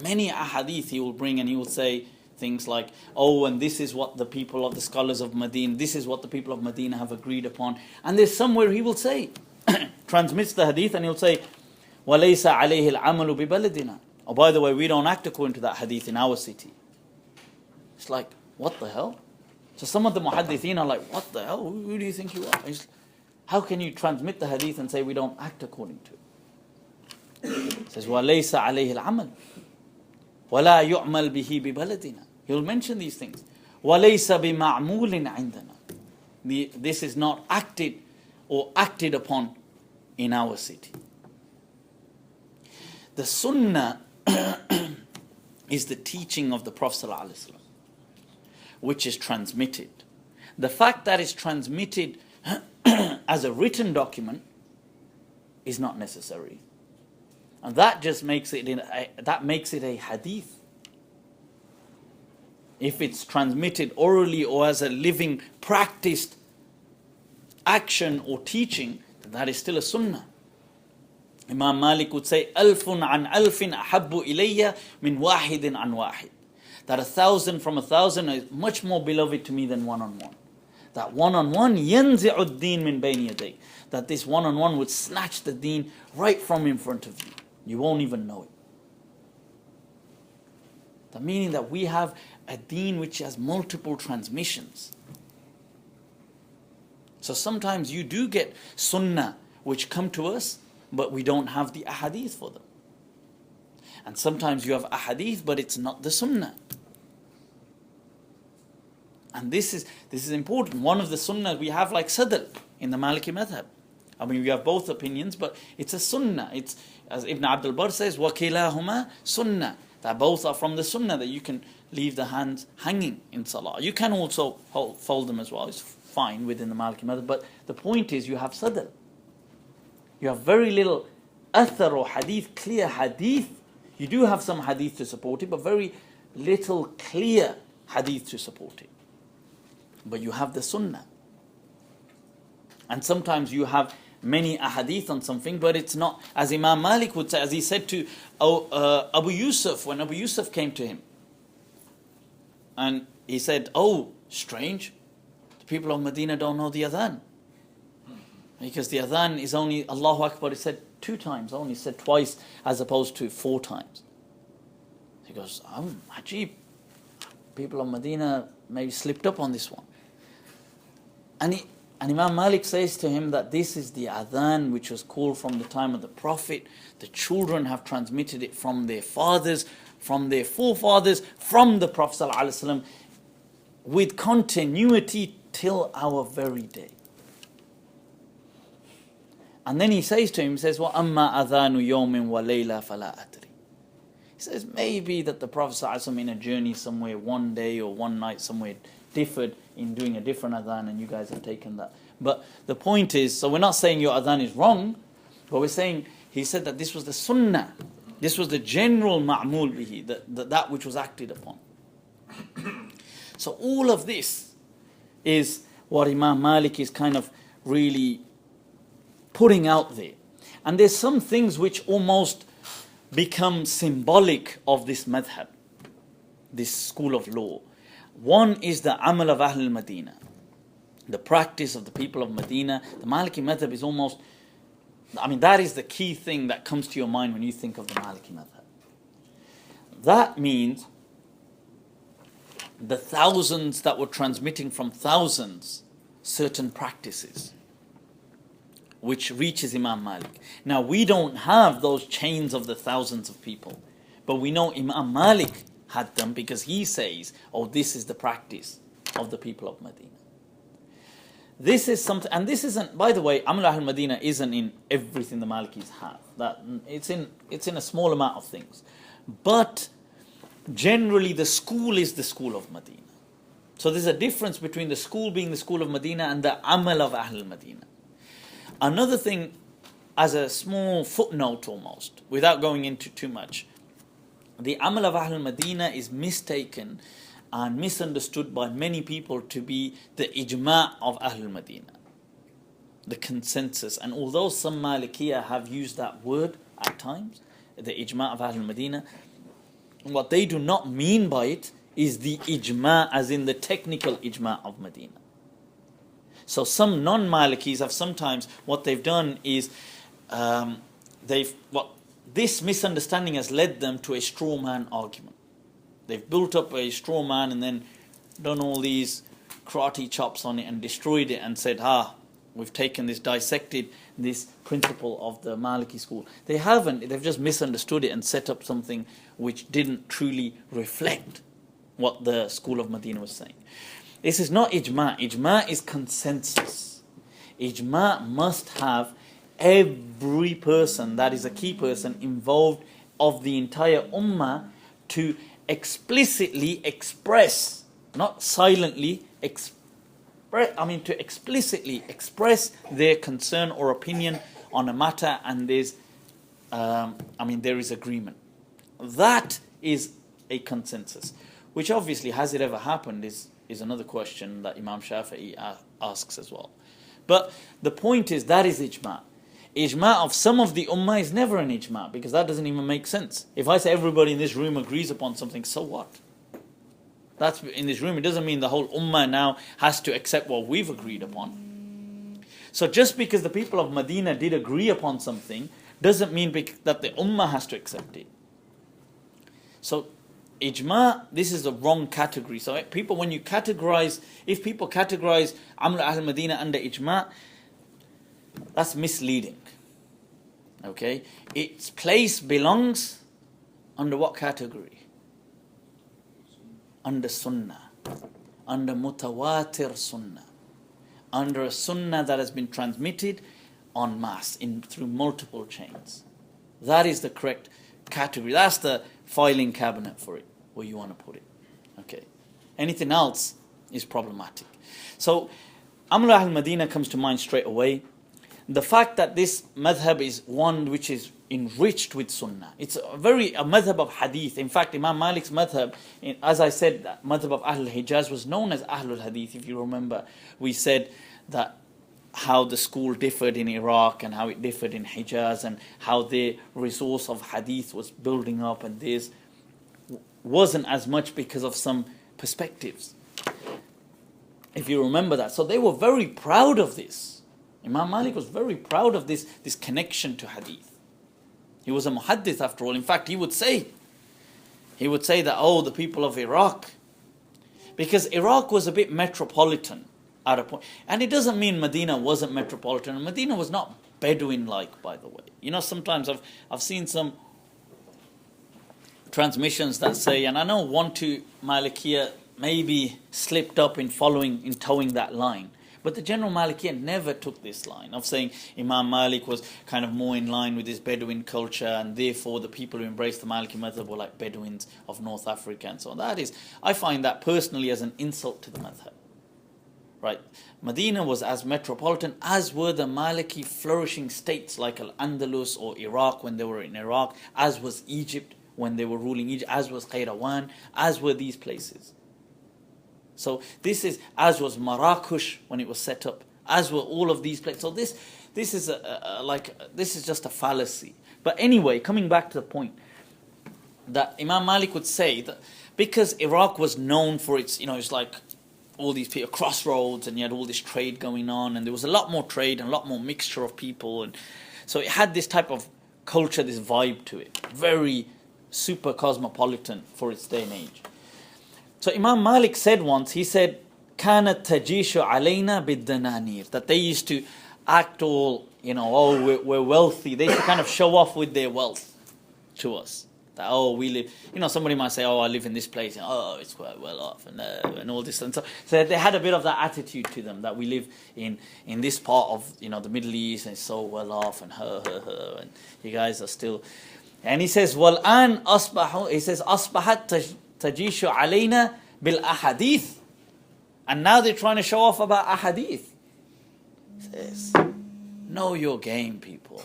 many ahadith he will bring and he will say things like, oh, and this is what the people of the scholars of Medina, this is what the people of Medina have agreed upon. And there's somewhere he will say, transmits the hadith and he'll say, وَلَيْسَ عَلَيْهِ الْعَمَلُ بِبَلَدِنَا. Oh, by the way, we don't act according to that hadith in our city. It's like, what the hell? So some of the muhaddithin are like, what the hell? Who do you think you are? How can you transmit the hadith and say we don't act according to it? It says, وَلَيْسَ عَلَيْهِ الْعَمَلُ وَلَا يُعْمَلْ بِهِ بِبَلَدِنَا. He'll mention these things. وَلَيْسَ بِمَعْمُولٍ عِنْدَنَا. This is not acted or acted upon in our city. The sunnah is the teaching of the Prophet ﷺ, which is transmitted. The fact that it's transmitted as a written document is not necessary. And that just makes it a hadith. If it's transmitted orally or as a living, practiced action or teaching, then that is still a sunnah. Imam Malik would say, Alfun an alfin ahabbu ilayya min wahidin an wahid. That 1,000 from 1,000 is much more beloved to me than one-on-one. That one-on-one, yanzi'u ad-din min bayni yaday. That this one-on-one would snatch the deen right from in front of you. You won't even know it. The meaning that we have a deen which has multiple transmissions. So sometimes you do get sunnah which come to us, but we don't have the ahadith for them. And sometimes you have ahadith, but it's not the sunnah. And this is important. One of the sunnahs we have like sadr in the Maliki madhab. I mean, we have both opinions, but it's a sunnah. It's, as Ibn Abdul Bar says, وَكِلَاهُمَا sunnah. That both are from the sunnah, that you can leave the hands hanging in salah. You can also fold them as well. It's fine within the Maliki madhab. But the point is, you have sadr. You have very little athar or hadith, clear hadith. You do have some hadith to support it, but very little clear hadith to support it. But you have the sunnah. And sometimes you have many ahadith on something, but it's not, as Imam Malik would say, as he said to Abu Yusuf, when Abu Yusuf came to him. And he said, oh, strange, the people of Medina don't know the adhan. Because the adhan is only, Allahu Akbar is said 2 times, only said twice as opposed to 4 times. He goes, Ajib, people of Medina maybe slipped up on this one. And Imam Malik says to him that this is the adhan which was called from the time of the Prophet. The children have transmitted it from their fathers, from their forefathers, from the Prophet ﷺ, with continuity till our very day. And then he says to him, he says, وَأَمَّا أَذَانُ يَوْمٍ وَلَيْلَةٍ فَلَا أَدْرِي. He says, maybe that the Prophet ﷺ in a journey somewhere one day or one night somewhere differed in doing a different adhan, and you guys have taken that. But the point is, so we're not saying your adhan is wrong, but we're saying, he said that this was the sunnah. This was the general ma'mul bihi, that which was acted upon. So all of this is what Imam Malik is kind of really putting out there. And there's some things which almost become symbolic of this madhab, this school of law. One is the amal of Ahl al-Madina, the practice of the people of Medina. The Maliki madhab is almost, I mean, that is the key thing that comes to your mind when you think of the Maliki madhab. That means the thousands that were transmitting from thousands certain practices, which reaches Imam Malik. Now, we don't have those chains of the thousands of people, but we know Imam Malik had them because he says, oh, this is the practice of the people of Medina. This is something, and this isn't, by the way, Amal Ahl Medina isn't in everything the Malikis have. That it's in a small amount of things. But generally the school is the school of Medina. So there's a difference between the school being the school of Medina and the Amal of Ahl Medina. Another thing, as a small footnote almost, without going into too much, the Amal of Ahl Medina is mistaken and misunderstood by many people to be the ijma' of Ahl Medina, the consensus. And although some Malikiya have used that word at times, the ijma' of Ahl Medina, what they do not mean by it is the ijma' as in the technical ijma' of Medina. So some non-Malikis have sometimes, what they've done is, this misunderstanding has led them to a straw man argument. They've built up a straw man and then done all these karate chops on it and destroyed it and said, we've taken this, dissected this principle of the Maliki school. They haven't, they've just misunderstood it and set up something which didn't truly reflect what the school of Medina was saying. This is not ijma'. Ijma' is consensus. Ijma' must have every person, that is a key person, involved of the entire ummah to explicitly express, not silently to explicitly express their concern or opinion on a matter, and there is agreement. That is a consensus, which obviously, has it ever happened, is another question that Imam Shafi'i asks as well. But the point is, that is ijma'. Ijma' of some of the ummah is never an ijma', because that doesn't even make sense. If I say everybody in this room agrees upon something, so what? That's in this room. It doesn't mean the whole ummah now has to accept what we've agreed upon. So just because the people of Medina did agree upon something doesn't mean that the ummah has to accept it. So ijma', this is the wrong category. So people, when you categorize, if people categorize Amr Ahl Medina under ijma', that's misleading. Okay? Its place belongs under what category? Under sunnah. Under mutawatir sunnah. Under a sunnah that has been transmitted en masse, through multiple chains. That is the correct category. That's the filing cabinet for it, where you want to put it. Okay. Anything else is problematic. So, Amr Ahl Medina comes to mind straight away. The fact that this madhab is one which is enriched with sunnah. It's a madhab of hadith. In fact, Imam Malik's madhab, as I said, that madhab of Ahl al-Hijaz was known as Ahl al-Hadith. If you remember, we said that how the school differed in Iraq and how it differed in Hijaz, and how the resource of hadith was building up, and this wasn't as much because of some perspectives. If you remember that. So they were very proud of this. Imam Malik was very proud of this connection to hadith. He was a muhaddith after all. In fact, he would say that, the people of Iraq, because Iraq was a bit metropolitan at a point. And it doesn't mean Medina wasn't metropolitan. And Medina was not Bedouin-like, by the way. You know, sometimes I've seen some transmissions that say, and I know 1-2 Malikiya maybe slipped up in towing that line. But the general Malikiya never took this line of saying Imam Malik was kind of more in line with his Bedouin culture, and therefore the people who embraced the Maliki madhab were like Bedouins of North Africa and so on. I find that personally as an insult to the madhab. Right? Medina was as metropolitan as were the Maliki flourishing states like Al-Andalus or Iraq when they were in Iraq, as was Egypt when they were ruling Egypt, as was Qayrawan, as were these places. So this is, as was Marrakesh when it was set up, as were all of these places. So this is just a fallacy. But anyway, coming back to the point that Imam Malik would say that because Iraq was known for its, it's like all these people, crossroads, and you had all this trade going on, and there was a lot more trade and a lot more mixture of people, and so it had this type of culture, this vibe to it, very super cosmopolitan for its day and age. So Imam Malik said once, he said, كانت تجيش علينا بالدنانير, that they used to act all, we're wealthy. They used to kind of show off with their wealth to us. That, oh, we live, somebody might say, oh, I live in this place, and oh, it's quite well off, and all this. And so they had a bit of that attitude to them, that we live in this part of, the Middle East, and it's so well off, and and you guys are still. And he says, وَالْآنْ أَصْبَحُ, he says, أَصْبَحَتْ تَجِيشُ عَلَيْنَا بِالْأَحَدِيثِ. And now they're trying to show off about ahadith. He says, know your game, people.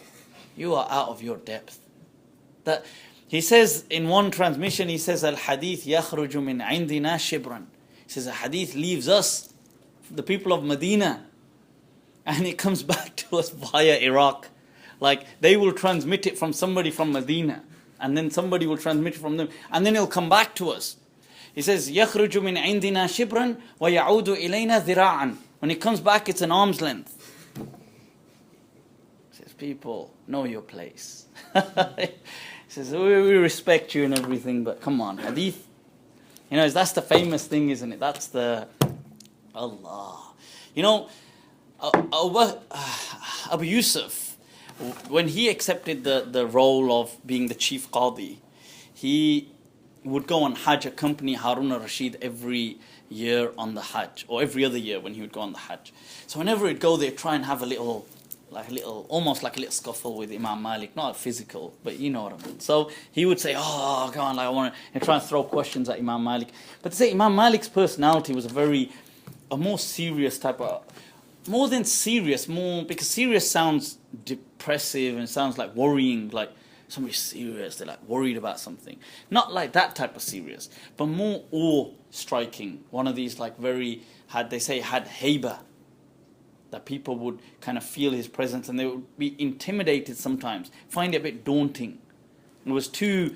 You are out of your depth. That he says in one transmission, he says, Al-Hadith yakhruju min indina shibran. He says, a hadith leaves us, the people of Medina, and it comes back to us via Iraq. Like, they will transmit it from somebody from Medina, and then somebody will transmit it from them, and then it'll come back to us. He says, yakhruju min indina shibran wa ya'udu ilayna dhira'an. When it comes back, it's an arm's length. He says, people, know your place. He says, we respect you and everything, but come on, hadith. That's the famous thing, isn't it? That's the Allah. Abu Yusuf, when he accepted the role of being the chief qadi, he would go on Hajj, accompany Harun al-Rashid every year on the Hajj, or every other year when he would go on the Hajj. So whenever he'd go there, try and have almost like a little scuffle with Imam Malik, not physical, but you know what I mean. So he would say, oh, go on, I want to, and try and throw questions at Imam Malik. But to say Imam Malik's personality was a more serious type of, more than serious, because serious sounds depressive and sounds like worrying, like somebody's serious, they're like worried about something. Not like that type of serious, but more awe-striking. One of these like had haiba, that people would kind of feel his presence and they would be intimidated sometimes, find it a bit daunting. It was too,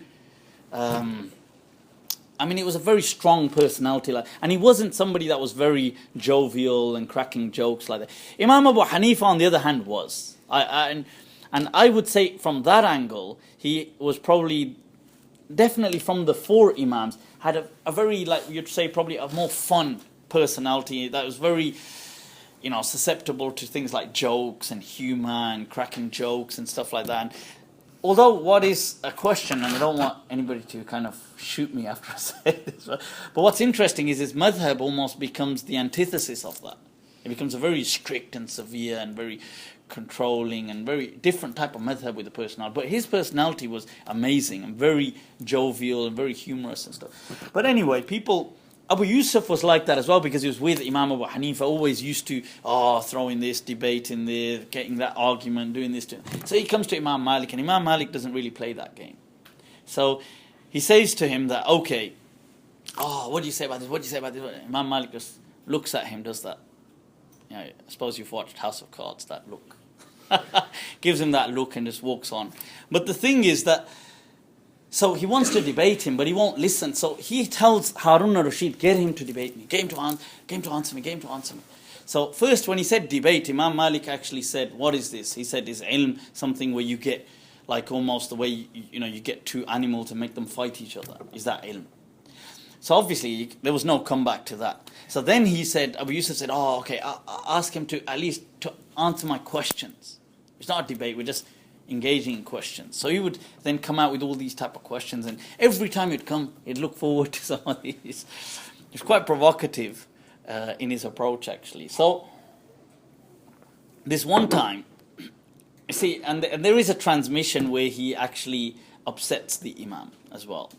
it was a very strong personality, and he wasn't somebody that was very jovial and cracking jokes like that. Imam Abu Hanifa, on the other hand, was. And I would say from that angle, he was definitely from the four Imams, had a very, you'd say, probably a more fun personality that was very, susceptible to things like jokes and humor and cracking jokes and stuff like that. And although what is a question, and I don't want anybody to kind of shoot me after I say this, but what's interesting is his madhab almost becomes the antithesis of that. It becomes a very strict and severe and very controlling and very different type of madhab with the personality. But his personality was amazing and very jovial and very humorous and stuff. But anyway, Abu Yusuf was like that as well, because he was with Imam Abu Hanifa, always used to throwing this debate in there, getting that argument, doing this. So he comes to Imam Malik, and Imam Malik doesn't really play that game. So he says to him that, okay, what do you say about this? What do you say about this? Imam Malik just looks at him, does that. I suppose you've watched House of Cards, that look. Gives him that look and just walks on. But the thing is that, so he wants to debate him, but he won't listen. So he tells Harun al-Rashid, get him to debate me, get him to answer me. So first, when he said debate, Imam Malik actually said, what is this? He said, is ilm something where you get, like almost the way, you get two animals and make them fight each other? Is that ilm? So obviously, there was no comeback to that. So then Abu Yusuf said, okay, I'll ask him to at least to answer my questions. It's not a debate, we're just engaging in questions. So he would then come out with all these type of questions, and every time he'd come, he'd look forward to some of these. It's quite provocative in his approach, actually. So this one time, you see, and there is a transmission where he actually upsets the Imam as well.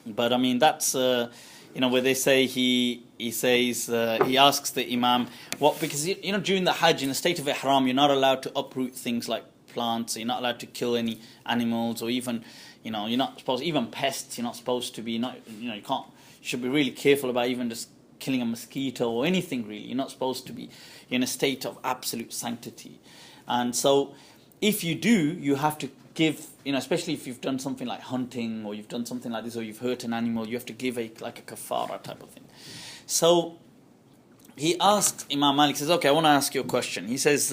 But that's where they say he asks the Imam because during the Hajj, in the state of Ihram, you're not allowed to uproot things like plants, you're not allowed to kill any animals, or even you're not supposed, even pests, you're not supposed to be, you should be really careful about even just killing a mosquito or anything really. You're not supposed to be in a state of absolute sanctity. And so if you do, you have to give, especially if you've done something like hunting, or you've done something like this, or you've hurt an animal, you have to give a kafara type of thing. So he asks Imam Malik, says, okay, I want to ask you a question. He says,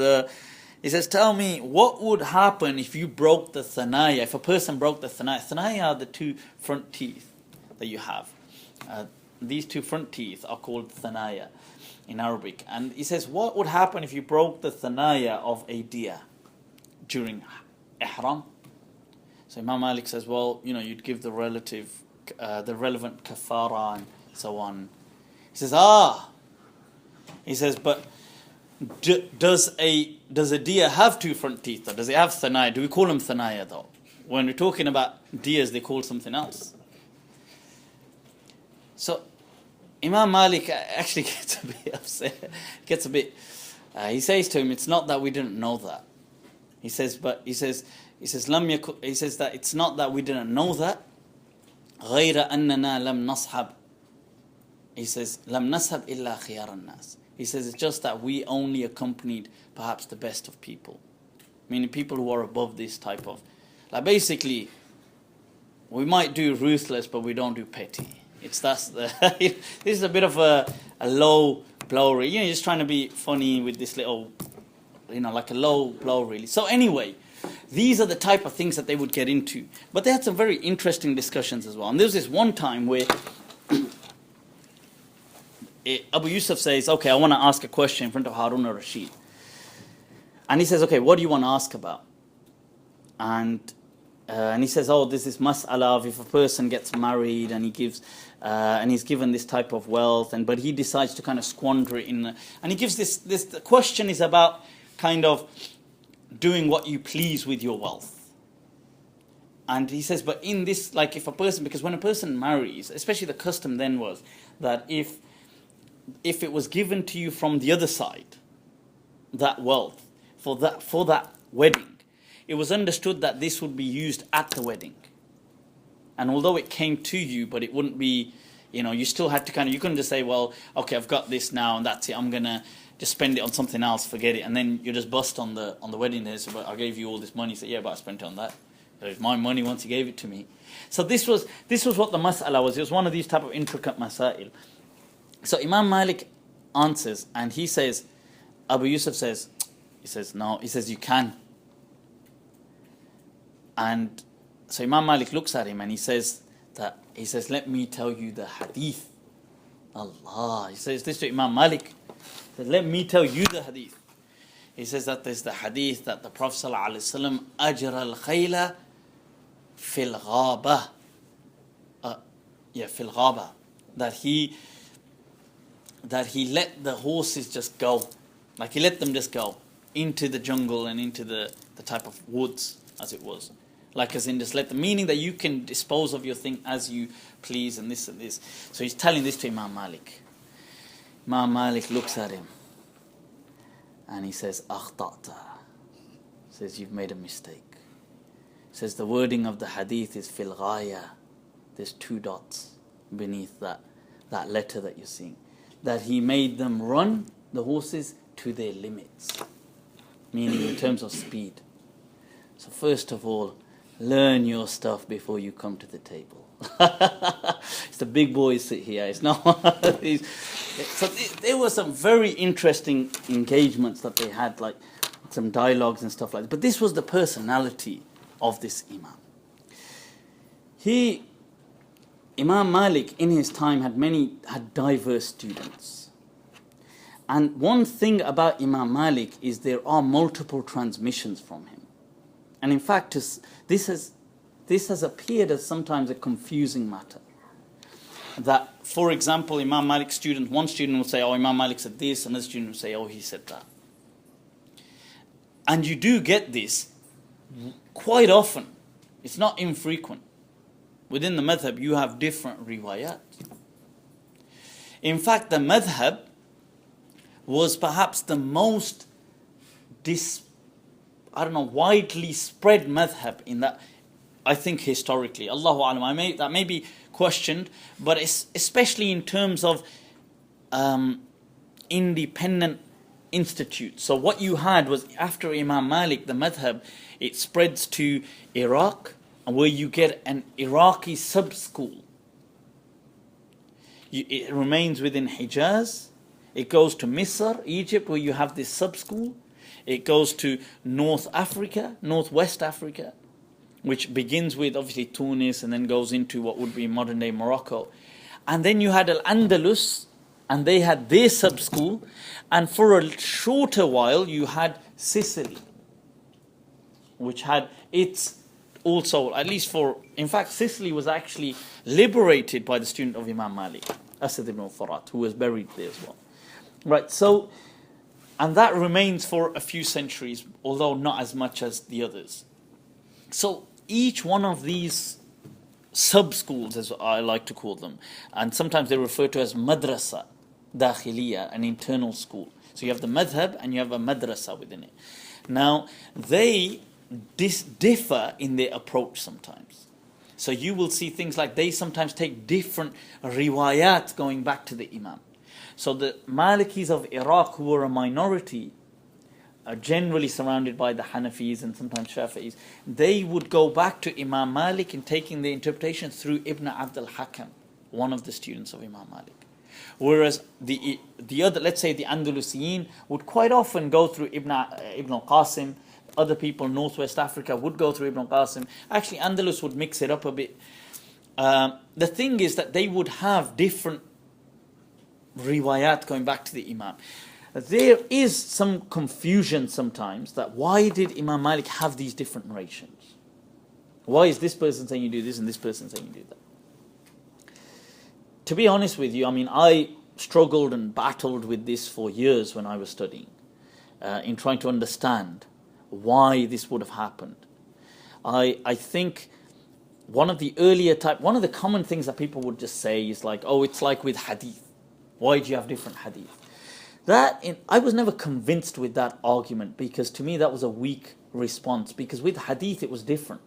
tell me, what would happen if you broke the thanaya, if a person broke the thanaya? Thanaya are the two front teeth that you have. These two front teeth are called thanaya in Arabic. And he says, what would happen if you broke the thanaya of a deer during ihram? So Imam Malik says, well, you'd give the relevant kafara and so on. He says, he says, but does a deer have two front teeth? Or does it have thanaya? Do we call them thanaya though? When we're talking about deers, they call something else. So Imam Malik actually gets a bit upset. He says to him, it's not that we didn't know that. He says that it's not that we didn't know that. غير أننا لم نصحب. He says لم نصحب إلا خيار الناس. He says it's just that we only accompanied perhaps the best of people, meaning people who are above this type of, like basically, we might do ruthless, but we don't do petty. This is a bit of a low blow, really. You're just trying to be funny with this little, like a low blow, really. So anyway, these are the type of things that they would get into. But they had some very interesting discussions as well. And there was this one time where Abu Yusuf says, okay, I want to ask a question in front of Harun al-Rashid. And he says, okay, what do you want to ask about? And he says, there's this mas'ala of if a person gets married and and he's given this type of wealth, but he decides to kind of squander it and he gives the question is about kind of doing what you please with your wealth. And he says, but in this, like because when a person marries, especially the custom then was that if it was given to you from the other side, that wealth, for that wedding, it was understood that this would be used at the wedding. And although it came to you, but it wouldn't be, you still had to you couldn't just say, well, okay, I've got this now and that's it, I'm going to just spend it on something else, forget it. And then you just bust on the wedding day, so, but I gave you all this money. So yeah, but I spent it on that. It was my money once you gave it to me. So this was what the mas'ala was. It was one of these type of intricate masail. So Imam Malik answers, and he says, Abu Yusuf says, no, he says, you can. And so Imam Malik looks at him and he says, let me tell you the hadith. Allah. He says this to Imam Malik. He says, let me tell you the hadith. He says that there's the hadith that the Prophet ﷺ ajra al-khayla fil ghaba. Fil ghaba. That he let the horses just go. Like he let them just go into the jungle and into the type of woods, as it was. Like as in just let them, meaning that you can dispose of your thing as you please and this and this. So he's telling this to Imam Malik. Imam Malik looks at him and he says, akhta'ta. Says, you've made a mistake. Says the wording of the hadith is fil ghaya. There's 2 dots beneath that letter that you're seeing. That he made them run, the horses, to their limits. Meaning in terms of speed. So first of all, learn your stuff before you come to the table. It's the big boys sit here. It's not one of these. So there were some very interesting engagements that they had, like some dialogues and stuff like that. But this was the personality of this Imam. Imam Malik in his time had diverse students. And one thing about Imam Malik is there are multiple transmissions from him. And in fact, this has appeared as sometimes a confusing matter. That, for example, Imam Malik's one student will say, Imam Malik said this, another student will say, he said that. And you do get this quite often. It's not infrequent. Within the madhab, you have different riwayat. In fact, the madhab was perhaps the most widely spread madhab in that, I think historically. Allahu Alam, that may be questioned, but especially in terms of independent institutes. So what you had was, after Imam Malik, the madhab, it spreads to Iraq, where you get an Iraqi sub-school. It remains within Hijaz. It goes to Misr, Egypt, where you have this sub-school. It goes to Northwest Africa, which begins with obviously Tunis and then goes into what would be modern-day Morocco. And then you had Al-Andalus, and they had their sub-school. And for a shorter while, you had Sicily, which had its also, at least in fact, Sicily was actually liberated by the student of Imam Malik, Asad ibn al-Farat, who was buried there as well. Right, so, and that remains for a few centuries, although not as much as the others. So each one of these sub-schools, as I like to call them, and sometimes they're referred to as madrasa, dakhiliya, an internal school. So you have the madhab and you have a madrasa within it. Now, they differ in their approach sometimes. So you will see things like they sometimes take different riwayat going back to the Imam. So the Malikis of Iraq, who were a minority, are generally surrounded by the Hanafis and sometimes Shafi'is, they would go back to Imam Malik in taking the interpretation through Ibn Abd al-Hakam, one of the students of Imam Malik. Whereas the other, let's say the Andalusiyin, would quite often go through Ibn al-Qasim. Other people, Northwest Africa, would go through Ibn al-Qasim. Actually, Andalus would mix it up a bit. The thing is that they would have different riwayat going back to the Imam. There is some confusion sometimes that why did Imam Malik have these different narrations? Why is this person saying you do this and this person saying you do that? To be honest with you, I mean, I struggled and battled with this for years when I was studying, in trying to understand why this would have happened. I think one of the common things that people would just say is like, oh, it's like with hadith. Why do you have different hadith? I was never convinced with that argument, because to me that was a weak response, because with hadith it was different.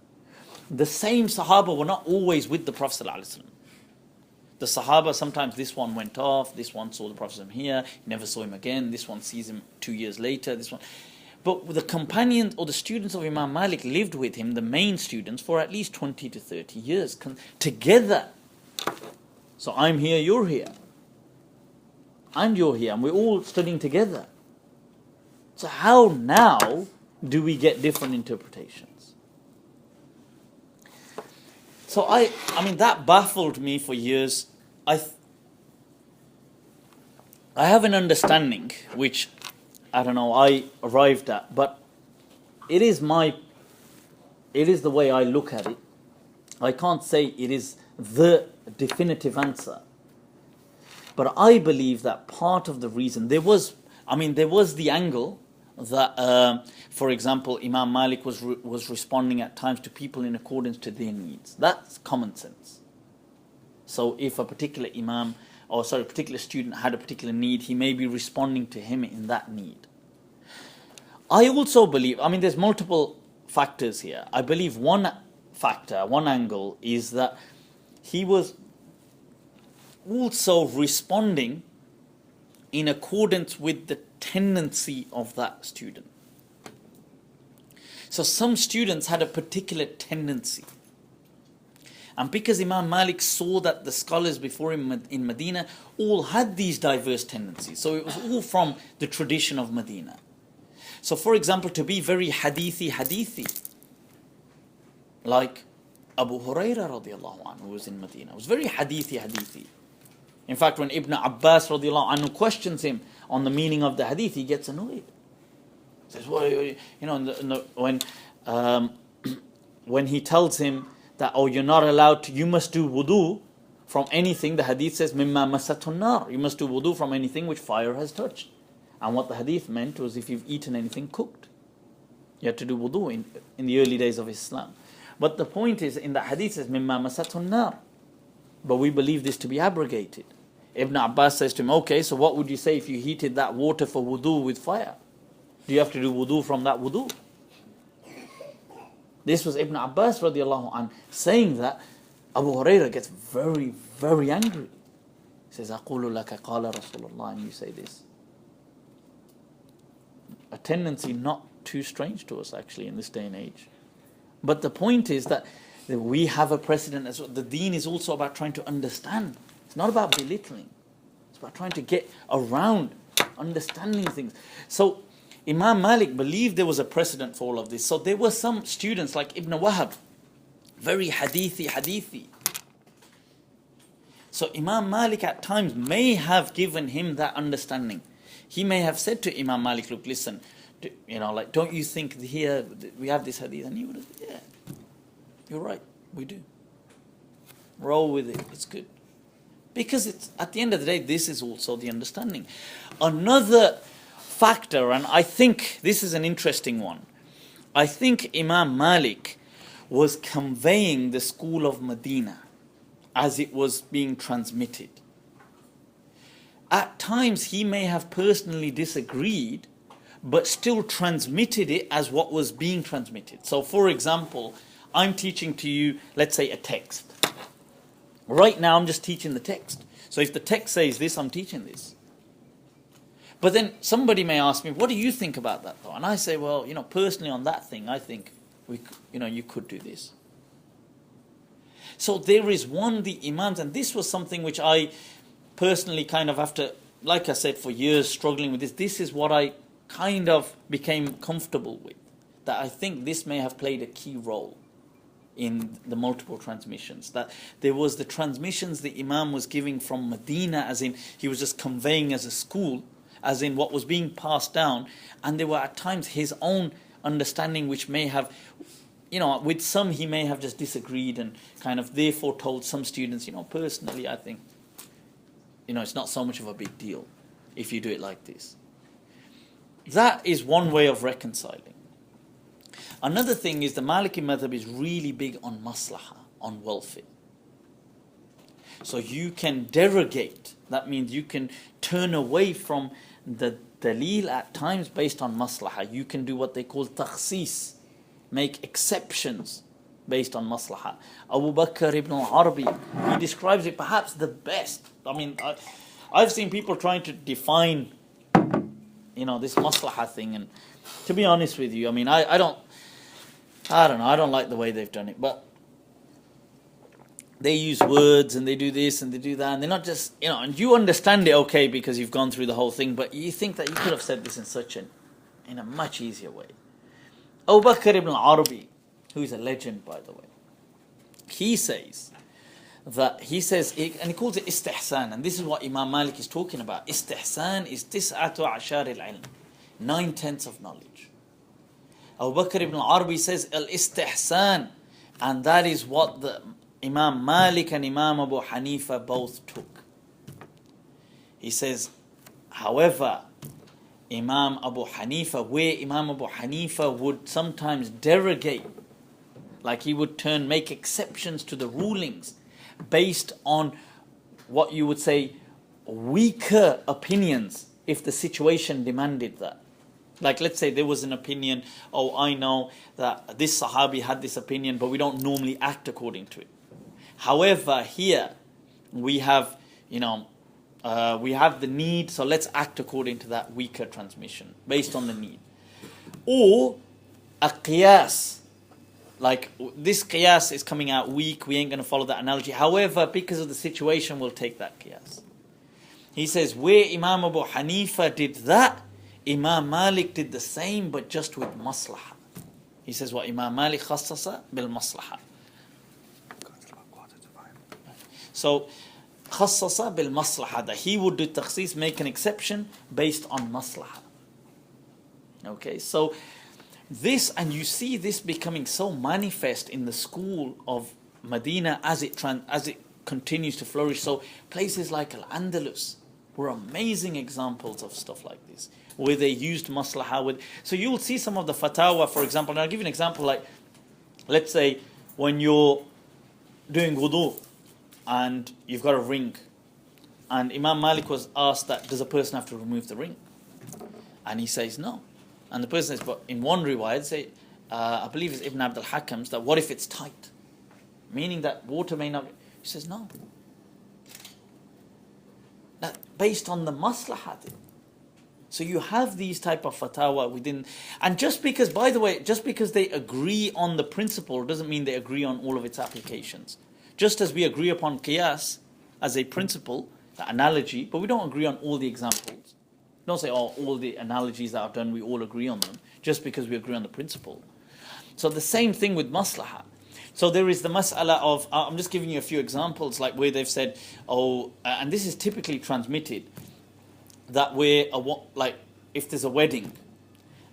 The same Sahaba were not always with the Prophet ﷺ. The Sahaba, sometimes this one went off, this one saw the Prophet here, he never saw him again, this one sees him 2 years later, this one. But the companions or the students of Imam Malik lived with him, the main students, for at least 20 to 30 years together. So I'm here, you're here. And you're here, and we're all studying together. So how now do we get different interpretations? So I mean, that baffled me for years. I have an understanding, which, I don't know, I arrived at, but it is the way I look at it. I can't say it is the definitive answer. But I believe that part of the reason, there was the angle that, for example, Imam Malik was responding at times to people in accordance to their needs. That's common sense. So if a particular particular student had a particular need, he may be responding to him in that need. I also believe, there's multiple factors here. I believe one factor, one angle, is that he was also responding in accordance with the tendency of that student. So some students had a particular tendency. And because Imam Malik saw that the scholars before him in Medina all had these diverse tendencies, so it was all from the tradition of Medina. So for example, to be very hadithi, like Abu Hurairah radiallahu anhu, who was in Medina, was very hadithi. In fact, when Ibn Abbas radiallahu anhu questions him on the meaning of the hadith, he gets annoyed. He says, when he tells him that, you're not allowed to, you must do wudu from anything, the hadith says, mimma masatun nar, you must do wudu from anything which fire has touched. And what the hadith meant was if you've eaten anything cooked, you had to do wudu in the early days of Islam. But the point is, in the hadith says, mimma masatun nar. But we believe this to be abrogated. Ibn Abbas says to him, okay, so what would you say if you heated that water for wudu with fire? Do you have to do wudu from that wudu? This was Ibn Abbas radiallahu anh saying that. Abu Hurairah gets very, very angry. He says, أَقُولُ لَكَ قَالَ رَسُولُ اللَّهِ, and you say this. A tendency not too strange to us actually in this day and age. But the point is that we have a precedent as well. The deen is also about trying to understand. It's not about belittling. It's about trying to get around understanding things. So Imam Malik believed there was a precedent for all of this. So there were some students like Ibn Wahab, very hadithi. So Imam Malik at times may have given him that understanding. He may have said to Imam Malik, look, listen, don't you think here we have this hadith? And he would have, yeah. You're right, we do. Roll with it, it's good. Because it's at the end of the day, this is also the understanding. Another factor, and I think this is an interesting one. I think Imam Malik was conveying the school of Medina as it was being transmitted. At times he may have personally disagreed, but still transmitted it as what was being transmitted. So for example, I'm teaching to you, let's say, a text. Right now I'm just teaching the text. So if the text says this, I'm teaching this. But then somebody may ask me, what do you think about that though? And I say, well, personally on that thing, I think you could do this. So there is the Imams, and this was something which I personally kind of, after, like I said, for years struggling with this is what I kind of became comfortable with. That I think this may have played a key role in the multiple transmissions. That there was the transmissions the Imam was giving from Medina, as in he was just conveying as a school, as in what was being passed down, and there were at times his own understanding which may have, with some he may have just disagreed and kind of therefore told some students, personally I think, it's not so much of a big deal if you do it like this. That is one way of reconciling. Another thing is the Maliki madhab is really big on maslaha, on welfare. So you can derogate, that means you can turn away from the dalil at times based on maslaha. You can do what they call takhsis, make exceptions based on maslaha. Abu Bakr ibn al-Arabi, he describes it perhaps the best. I mean, I've seen people trying to define, this maslaha thing, and to be honest with you, I mean, I don't know, I don't like the way they've done it, but they use words and they do this and they do that, and they're not just, and you understand it okay because you've gone through the whole thing, but you think that you could have said this in a much easier way. Abu Bakr ibn al-Arabi, who is a legend by the way, he says, and he calls it istihsan, and this is what Imam Malik is talking about. Istihsan is tis'atu ashar al-ilm, 9/10 of knowledge. Abu Bakr ibn al-Arabi says al-istihsan, and that is what the Imam Malik and Imam Abu Hanifa both took. He says, however, Imam Abu Hanifa would sometimes derogate, like he would make exceptions to the rulings based on what you would say weaker opinions if the situation demanded that. Like let's say there was an opinion, I know that this Sahabi had this opinion, but we don't normally act according to it. However, here we have, we have the need, so let's act according to that weaker transmission, based on the need. Or a qiyas, like this qiyas is coming out weak, we ain't going to follow that analogy. However, because of the situation, we'll take that qiyas. He says, where Imam Abu Hanifa did that, Imam Malik did the same, but just with maslaha. He says, what Imam Malik khassasa bil maslaha. So, khassasa bil maslaha, that he would do takhsis, make an exception based on maslaha. Okay, so this, and you see this becoming so manifest in the school of Medina as it continues to flourish. So places like Al-Andalus were amazing examples of stuff like this, where they used maslaha with. So you'll see some of the fatawa, for example, and I'll give you an example, like let's say when you're doing wudu and you've got a ring, and Imam Malik was asked that, does a person have to remove the ring? And he says no. And the person says, but in one riwayat, I believe it's Ibn Abd al-Hakam's, that what if it's tight? Meaning that water may not. He says no. That based on the maslahat. So you have these type of fatwa within, and just because, by the way, just because they agree on the principle doesn't mean they agree on all of its applications. Just as we agree upon qiyas as a principle, the analogy, but we don't agree on all the examples. Don't say, all the analogies that are done, we all agree on them, just because we agree on the principle. So the same thing with maslaha. So there is the mas'ala of, I'm just giving you a few examples, like where they've said, and this is typically transmitted, that where, like if there's a wedding,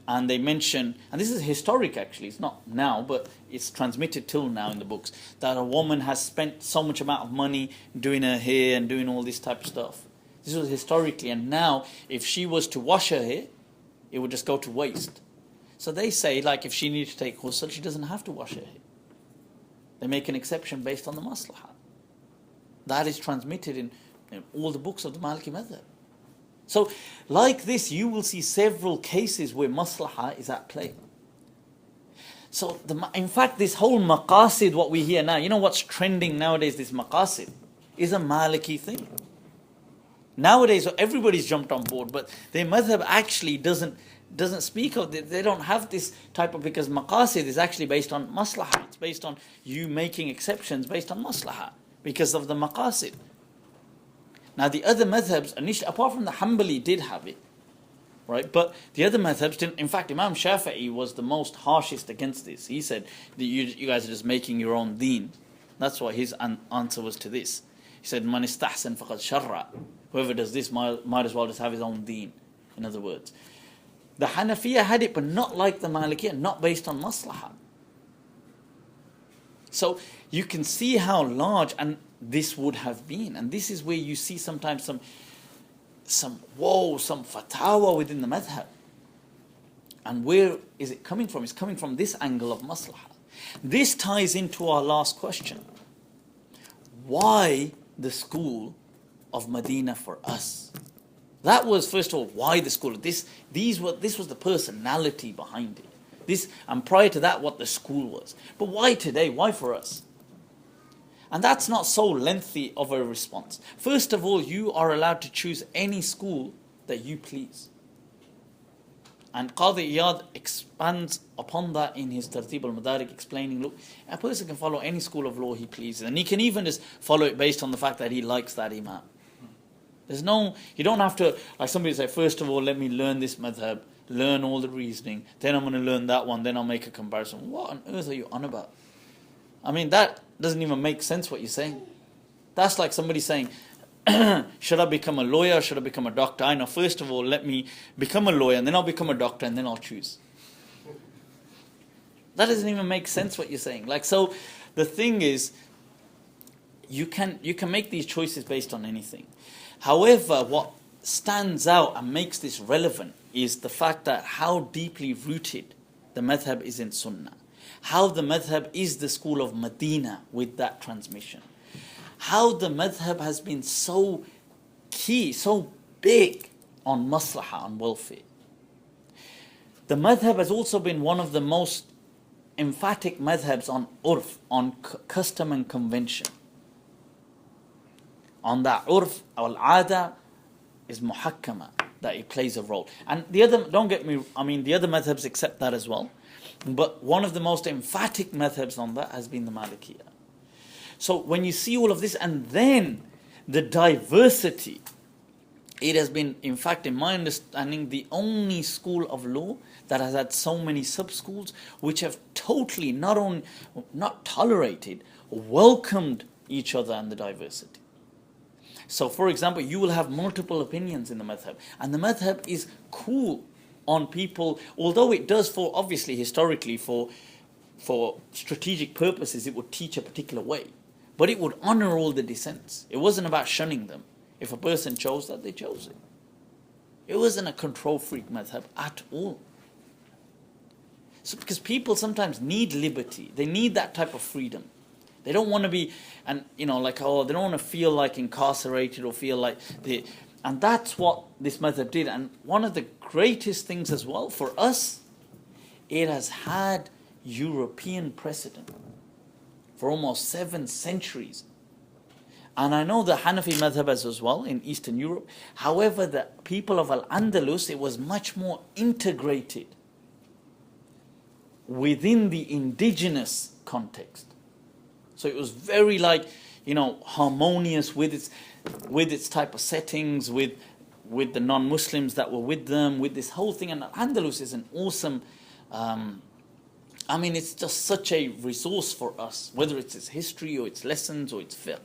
and they mention, and this is historic actually, it's not now, but it's transmitted till now in the books, that a woman has spent so much amount of money doing her hair and doing all this type of stuff. This was historically, and now if she was to wash her hair, it would just go to waste. So they say, like, if she needs to take ghusl, she doesn't have to wash her hair. They make an exception based on the maslahah. That is transmitted in all the books of the Maliki madhab. So, like this, you will see several cases where maslahah is at play. So, in fact, this whole maqasid, what we hear now, you know what's trending nowadays, this maqasid, is a Maliki thing. Nowadays, everybody's jumped on board, but their madhab actually doesn't speak of, they don't have this type of, because maqasid is actually based on maslahah. It's based on you making exceptions based on maslahah, because of the maqasid. Now the other madhabs, initially, apart from the Hanbali did have it, right? But the other madhabs didn't. In fact, Imam Shafi'i was the most harshest against this. He said that you guys are just making your own deen. That's why his answer was to this. He said, "Man istahsan faqad sharra." Whoever does this might as well just have his own deen. In other words, the Hanafiya had it, but not like the Malikiyya, not based on maslahah. So you can see how large and this would have been, and this is where you see sometimes some fatwa within the madhab. And where is it coming from? It's coming from this angle of maslahah. This ties into our last question. Why the school of Medina for us? That was, first of all, why the school. This was the personality behind it. And prior to that, what the school was. But why today? Why for us? And that's not so lengthy of a response. First of all, you are allowed to choose any school that you please. And Qadi Iyad expands upon that in his Tartib al-Madarik, explaining, look, a person can follow any school of law he pleases. And he can even just follow it based on the fact that he likes that imam. You don't have to, like somebody say, first of all, let me learn this madhab, learn all the reasoning, then I'm going to learn that one, then I'll make a comparison. What on earth are you on about? I mean, that doesn't even make sense what you're saying. That's like somebody saying, should I become a lawyer or should I become a doctor? I know, first of all, let me become a lawyer and then I'll become a doctor and then I'll choose. That doesn't even make sense what you're saying. Like, so the thing is, you can make these choices based on anything. However, what stands out and makes this relevant is the fact that how deeply rooted the madhab is in sunnah. How the madhab is the school of Medina with that transmission. How the madhab has been so key, so big on maslahah, on welfare. The madhab has also been one of the most emphatic madhabs on urf, on custom and convention. On that urf, al-ada is muhakkama, that it plays a role. And the other, the other madhabs accept that as well. But one of the most emphatic madhabs on that has been the Malikiyya. So when you see all of this, and then the diversity, it has been, in fact, in my understanding, the only school of law that has had so many sub-schools which have totally not tolerated, welcomed each other and the diversity. So, for example, you will have multiple opinions in the madhab, and the madhab is cool on people, although it does, for obviously historically for strategic purposes, it would teach a particular way, but it would honor all the dissents. It wasn't about shunning them. If a person chose that, they chose it. It wasn't a control freak madhab at all. So, because people sometimes need liberty, they need that type of freedom. They don't want to be, they don't want to feel like incarcerated or feel like and that's what this madhab did. And one of the greatest things as well for us, it has had European precedent for almost 7 centuries. And I know the Hanafi madhab as well in Eastern Europe. However, the people of Al-Andalus, it was much more integrated within the indigenous context. So it was very harmonious with its type of settings, with the non-Muslims that were with them, with this whole thing. And Al-Andalus is an awesome, it's just such a resource for us, whether it's its history or its lessons or its fiqh.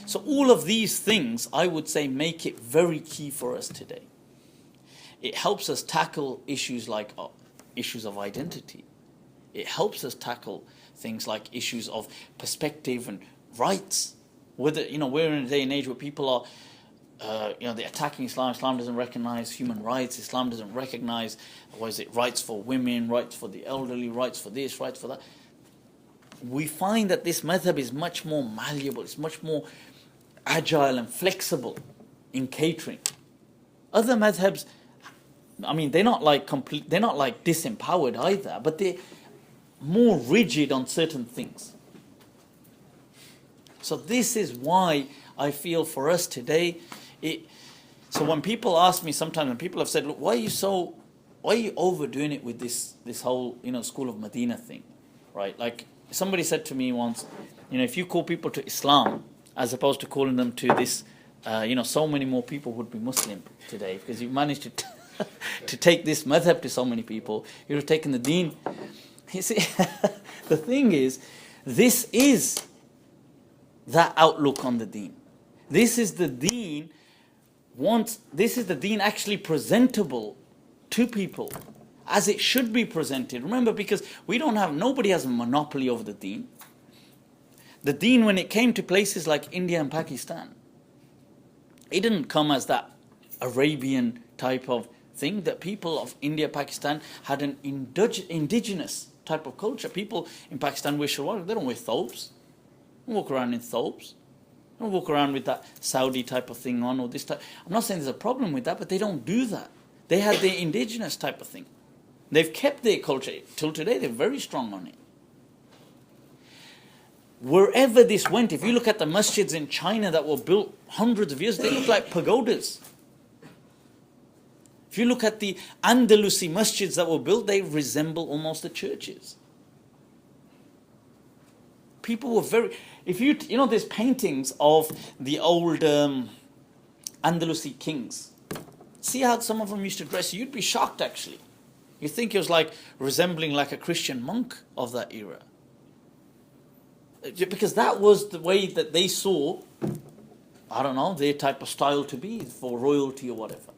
So all of these things, I would say, make it very key for us today. it helps us tackle issues like issues of identity. It helps us tackle things like issues of perspective and rights. Whether, we're in a day and age where people are, they're attacking Islam. Islam doesn't recognize human rights. Islam doesn't recognize, rights for women, rights for the elderly, rights for this, rights for that. We find that this madhab is much more malleable. It's much more agile and flexible in catering. Other madhabs, they're not like disempowered either, but they're more rigid on certain things. So this is why I feel for us today, so when people ask me sometimes, when people have said, look, why are you overdoing it with this whole, school of Medina thing, right? Like somebody said to me once, if you call people to Islam as opposed to calling them to this, so many more people would be Muslim today because you've managed to take this madhab to so many people. You've taken the deen. You see, the thing is, this is that outlook on the deen. This is the deen actually presentable to people as it should be presented. Remember, because nobody has a monopoly over the deen. The deen, when it came to places like India and Pakistan, it didn't come as that Arabian type of thing, that people of India, Pakistan had an indigenous type of culture. People in Pakistan wear shalwar, they don't wear thobes. They don't walk around in thobes. They don't walk around with that Saudi type of thing on or this type. I'm not saying there's a problem with that, but they don't do that. They had their indigenous type of thing. They've kept their culture. Till today, they're very strong on it. Wherever this went, if you look at the masjids in China that were built hundreds of years, they look like pagodas. If you look at the Andalusi masjids that were built, they resemble almost the churches. People were there's paintings of the old Andalusi kings. See how some of them used to dress? You'd be shocked, actually. You think it was like resembling like a Christian monk of that era. Because that was the way that they saw, their type of style to be for royalty or whatever.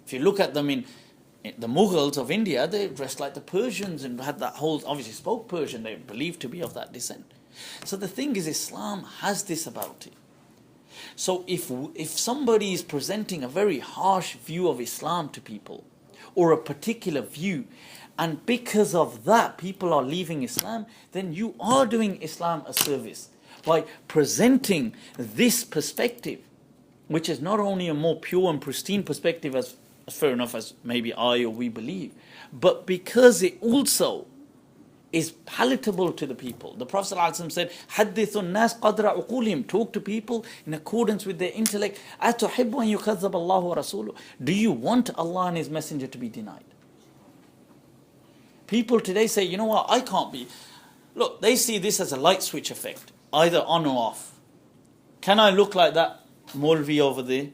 If you look at them in the Mughals of India, they dressed like the Persians and had that whole, obviously spoke Persian, they believed to be of that descent. So the thing is, Islam has this about it. So if somebody is presenting a very harsh view of Islam to people, or a particular view, and because of that people are leaving Islam, then you are doing Islam a service by presenting this perspective, which is not only a more pure and pristine perspective as fair enough as maybe I or we believe, but because it also is palatable to the people. The Prophet ﷺ said, حَدِّثُ النَّاسِ قَدْرَ عُقُولِهِمْ. Talk to people in accordance with their intellect. أَتُحِبُّ أَن يُكَذَّبَ اللَّهُ وَرَسُولُهُ. Do you want Allah and His Messenger to be denied? People today say, you know what, I can't be. Look, they see this as a light switch effect, either on or off. Can I look like that Maulvi over there?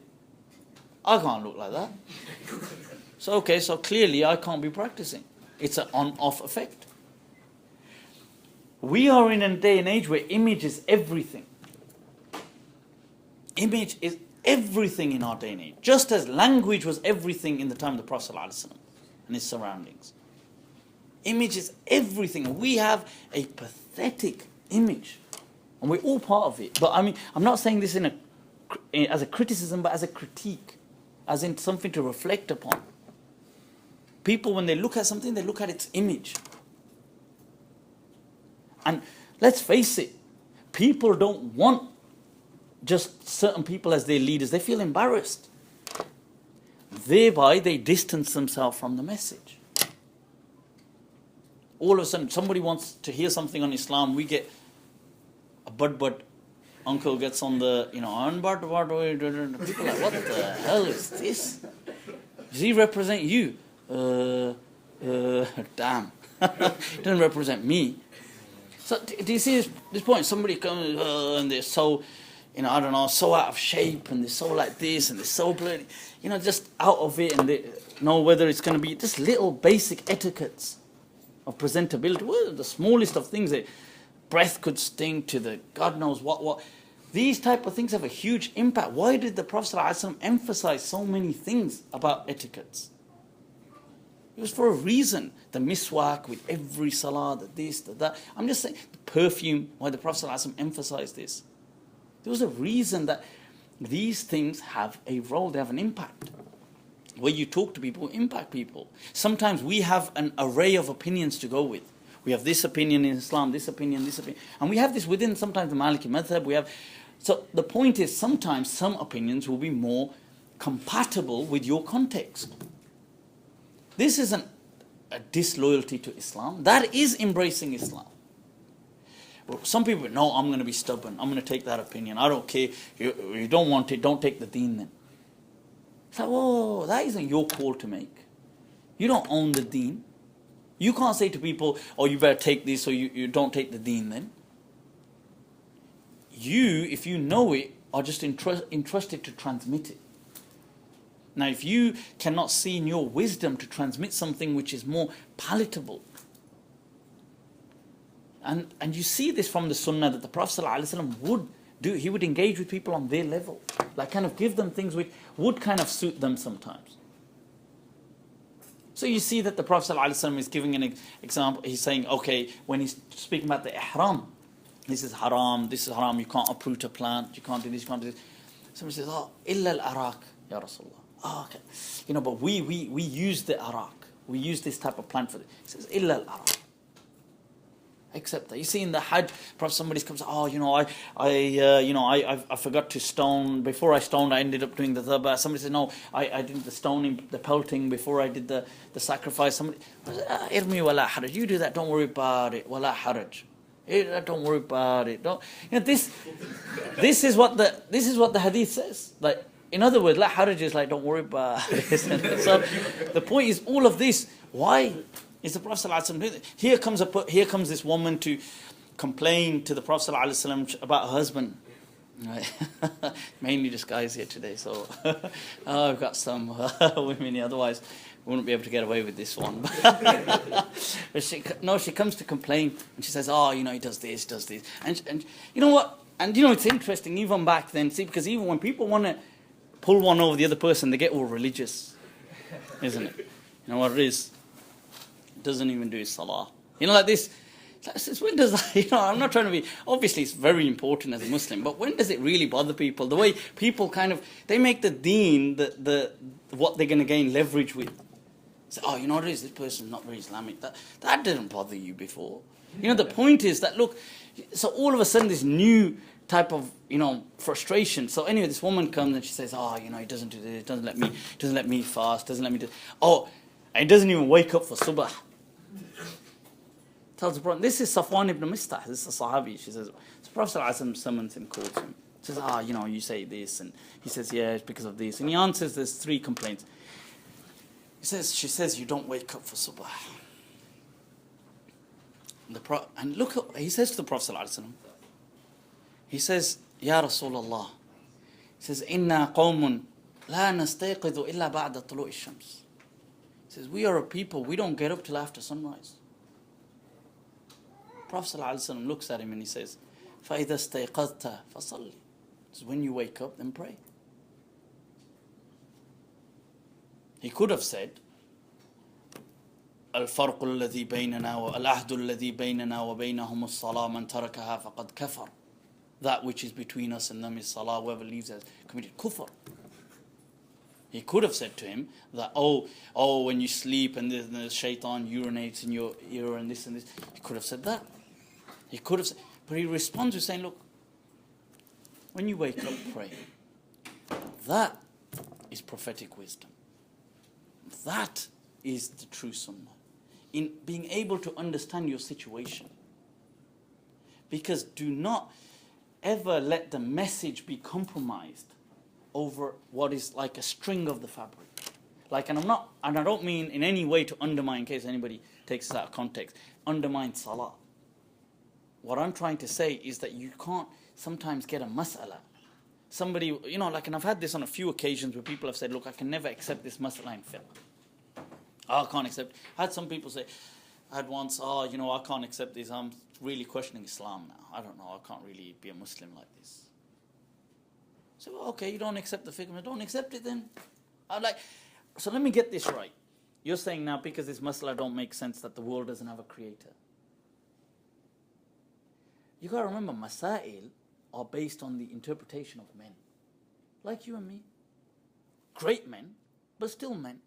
I can't look like that. So clearly I can't be practicing. It's an on-off effect. We are in a day and age where image is everything. Image is everything in our day and age. Just as language was everything in the time of the Prophet ﷺ and his surroundings. Image is everything. We have a pathetic image. And we're all part of it. But I'm not saying this as a criticism, but as a critique. As in something to reflect upon. People, when they look at something, they look at its image. And let's face it, people don't want just certain people as their leaders. They feel embarrassed. Thereby, they distance themselves from the message. All of a sudden, somebody wants to hear something on Islam, we get a bud uncle gets on the, people are like, what the hell is this? Does he represent you? Damn. It doesn't represent me. So do you see this point? Somebody comes and they're so, so out of shape, and they're so like this, and they're so bloody, just out of it, and they know whether it's going to be just little basic etiquettes of presentability. Well, the smallest of things, breath could stink to the God knows what. These type of things have a huge impact. Why did the Prophet ﷺ emphasize so many things about etiquettes? It was for a reason. The miswak with every salah, the this, the that. I'm just saying, the perfume, why the Prophet ﷺ emphasized this. There was a reason that these things have a role, they have an impact. Where you talk to people, impact people. Sometimes we have an array of opinions to go with. We have this opinion in Islam, this opinion. And we have this within sometimes the Maliki madhab. So the point is, sometimes some opinions will be more compatible with your context. This isn't a disloyalty to Islam. That is embracing Islam. Some people, no, I'm going to be stubborn. I'm going to take that opinion. I don't care. You don't want it, don't take the deen then. It's like, whoa, that isn't your call to make. You don't own the deen. You can't say to people, oh, you better take this or you don't take the deen then. You, if you know it, are just entrusted to transmit it. Now, if you cannot see in your wisdom to transmit something which is more palatable, and you see this from the sunnah that the Prophet ﷺ would do, he would engage with people on their level, like kind of give them things which would kind of suit them sometimes. So you see that the Prophet ﷺ is giving an example. He's saying, okay, when he's speaking about the ihram, this is haram, you can't uproot a plant, you can't do this, you can't do this. Somebody says, oh, illa al-arak, ya Rasulullah. Oh, okay. But we use the arak. We use this type of plant for this. He says, illa al-arak. Except that. You see in the Hajj, perhaps somebody comes, oh, I forgot to stone. Before I stoned, I ended up doing the dhabah. Somebody said, no, I did the stoning, the pelting before I did the sacrifice. Somebody, irmi wala haraj. You do that, don't worry about it. Wala haraj. Don't worry about it. This is what the hadith says. Like, in other words, la haraj is like, don't worry about it. So the point is, all of this, why is the Prophet ﷺ, here comes this woman to complain to the Prophet ﷺ about her husband. Right. Mainly just guys here today, so I've got some women here, otherwise we wouldn't be able to get away with this one. But she comes to complain, and she says, oh, he does this. And you know what? And it's interesting, even back then, see, because even when people want to pull one over the other person, they get all religious, isn't it? You know what it is? Doesn't even do his salah. Like this. When does that, I'm not trying to be, obviously it's very important as a Muslim, but when does it really bother people? The way people they make the deen what they're going to gain leverage with. Say, oh, you know what it is? This person's not very Islamic. That didn't bother you before. The point is that, look, so all of a sudden this new type of, frustration. So anyway, this woman comes and she says, oh, he doesn't do this, doesn't let me fast, doesn't let me do, oh, and he doesn't even wake up for subah. Tells the Prophet, this is Safwan ibn Mistah, this is a Sahabi. She says, the Prophet ﷺ summons him, calls him. She says, you say this. And he says, yeah, it's because of this. And he answers, there's 3 complaints. She says, you don't wake up for subah. And look, he says to the Prophet ﷺ, he says, Ya Rasulullah, he says, Inna qawmun la nastayqidu illa ba'da tulu'i shams. He says, we are a people, we don't get up till after sunrise. Prophet ﷺ looks at him and he says, فَإِذَا اسْتَيْقَظْتَ فَصَلِّ. When you wake up, then pray. He could have said, الفرق الذي بيننا والعهد الذي بيننا وبينهم الصلاة من تركها فقد كفر. That which is between us and them is salah. Whoever leaves has committed kufr. He could have said to him that, oh, when you sleep and the shaitan urinates in your ear and this and this. He could have said that. He could have said, but he responds with saying, look, when you wake up, pray. That is prophetic wisdom. That is the true sunnah. In being able to understand your situation. Because do not ever let the message be compromised over what is like a string of the fabric. And I don't mean in any way to undermine, in case anybody takes this out of context, undermine salah. What I'm trying to say is that you can't sometimes get a mas'ala. Somebody, and I've had this on a few occasions where people have said, look, I can never accept this mas'ala in fiqh. I can't accept. I had some people say, I had once, I can't accept this. I'm really questioning Islam now. I don't know, I can't really be a Muslim like this. So, well, okay, you don't accept the fiqh, don't accept it then. I'm like, so let me get this right. You're saying now because this masala don't make sense that the world doesn't have a creator. You got to remember, masail are based on the interpretation of men. Like you and me. Great men, but still men.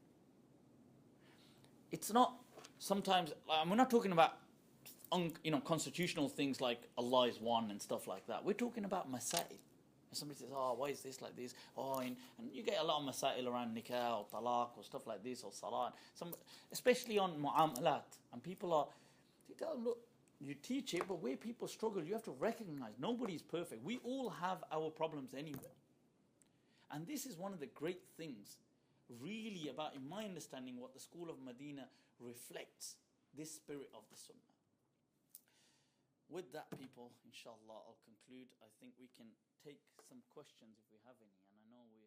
It's not sometimes, we're not talking about constitutional things like Allah is one and stuff like that. We're talking about masail. Somebody says, oh, why is this like this? Oh, and you get a lot of masail around nikah or talaq or stuff like this or salat. Especially on mu'amalat. And people they tell them, look, you teach it, but where people struggle, you have to recognize nobody's perfect. We all have our problems anyway. And this is one of the great things, really, about, in my understanding, what the school of Medina reflects, this spirit of the Sunnah. With that, people, inshallah, I'll conclude. I think we can take some questions if we have any, and I know we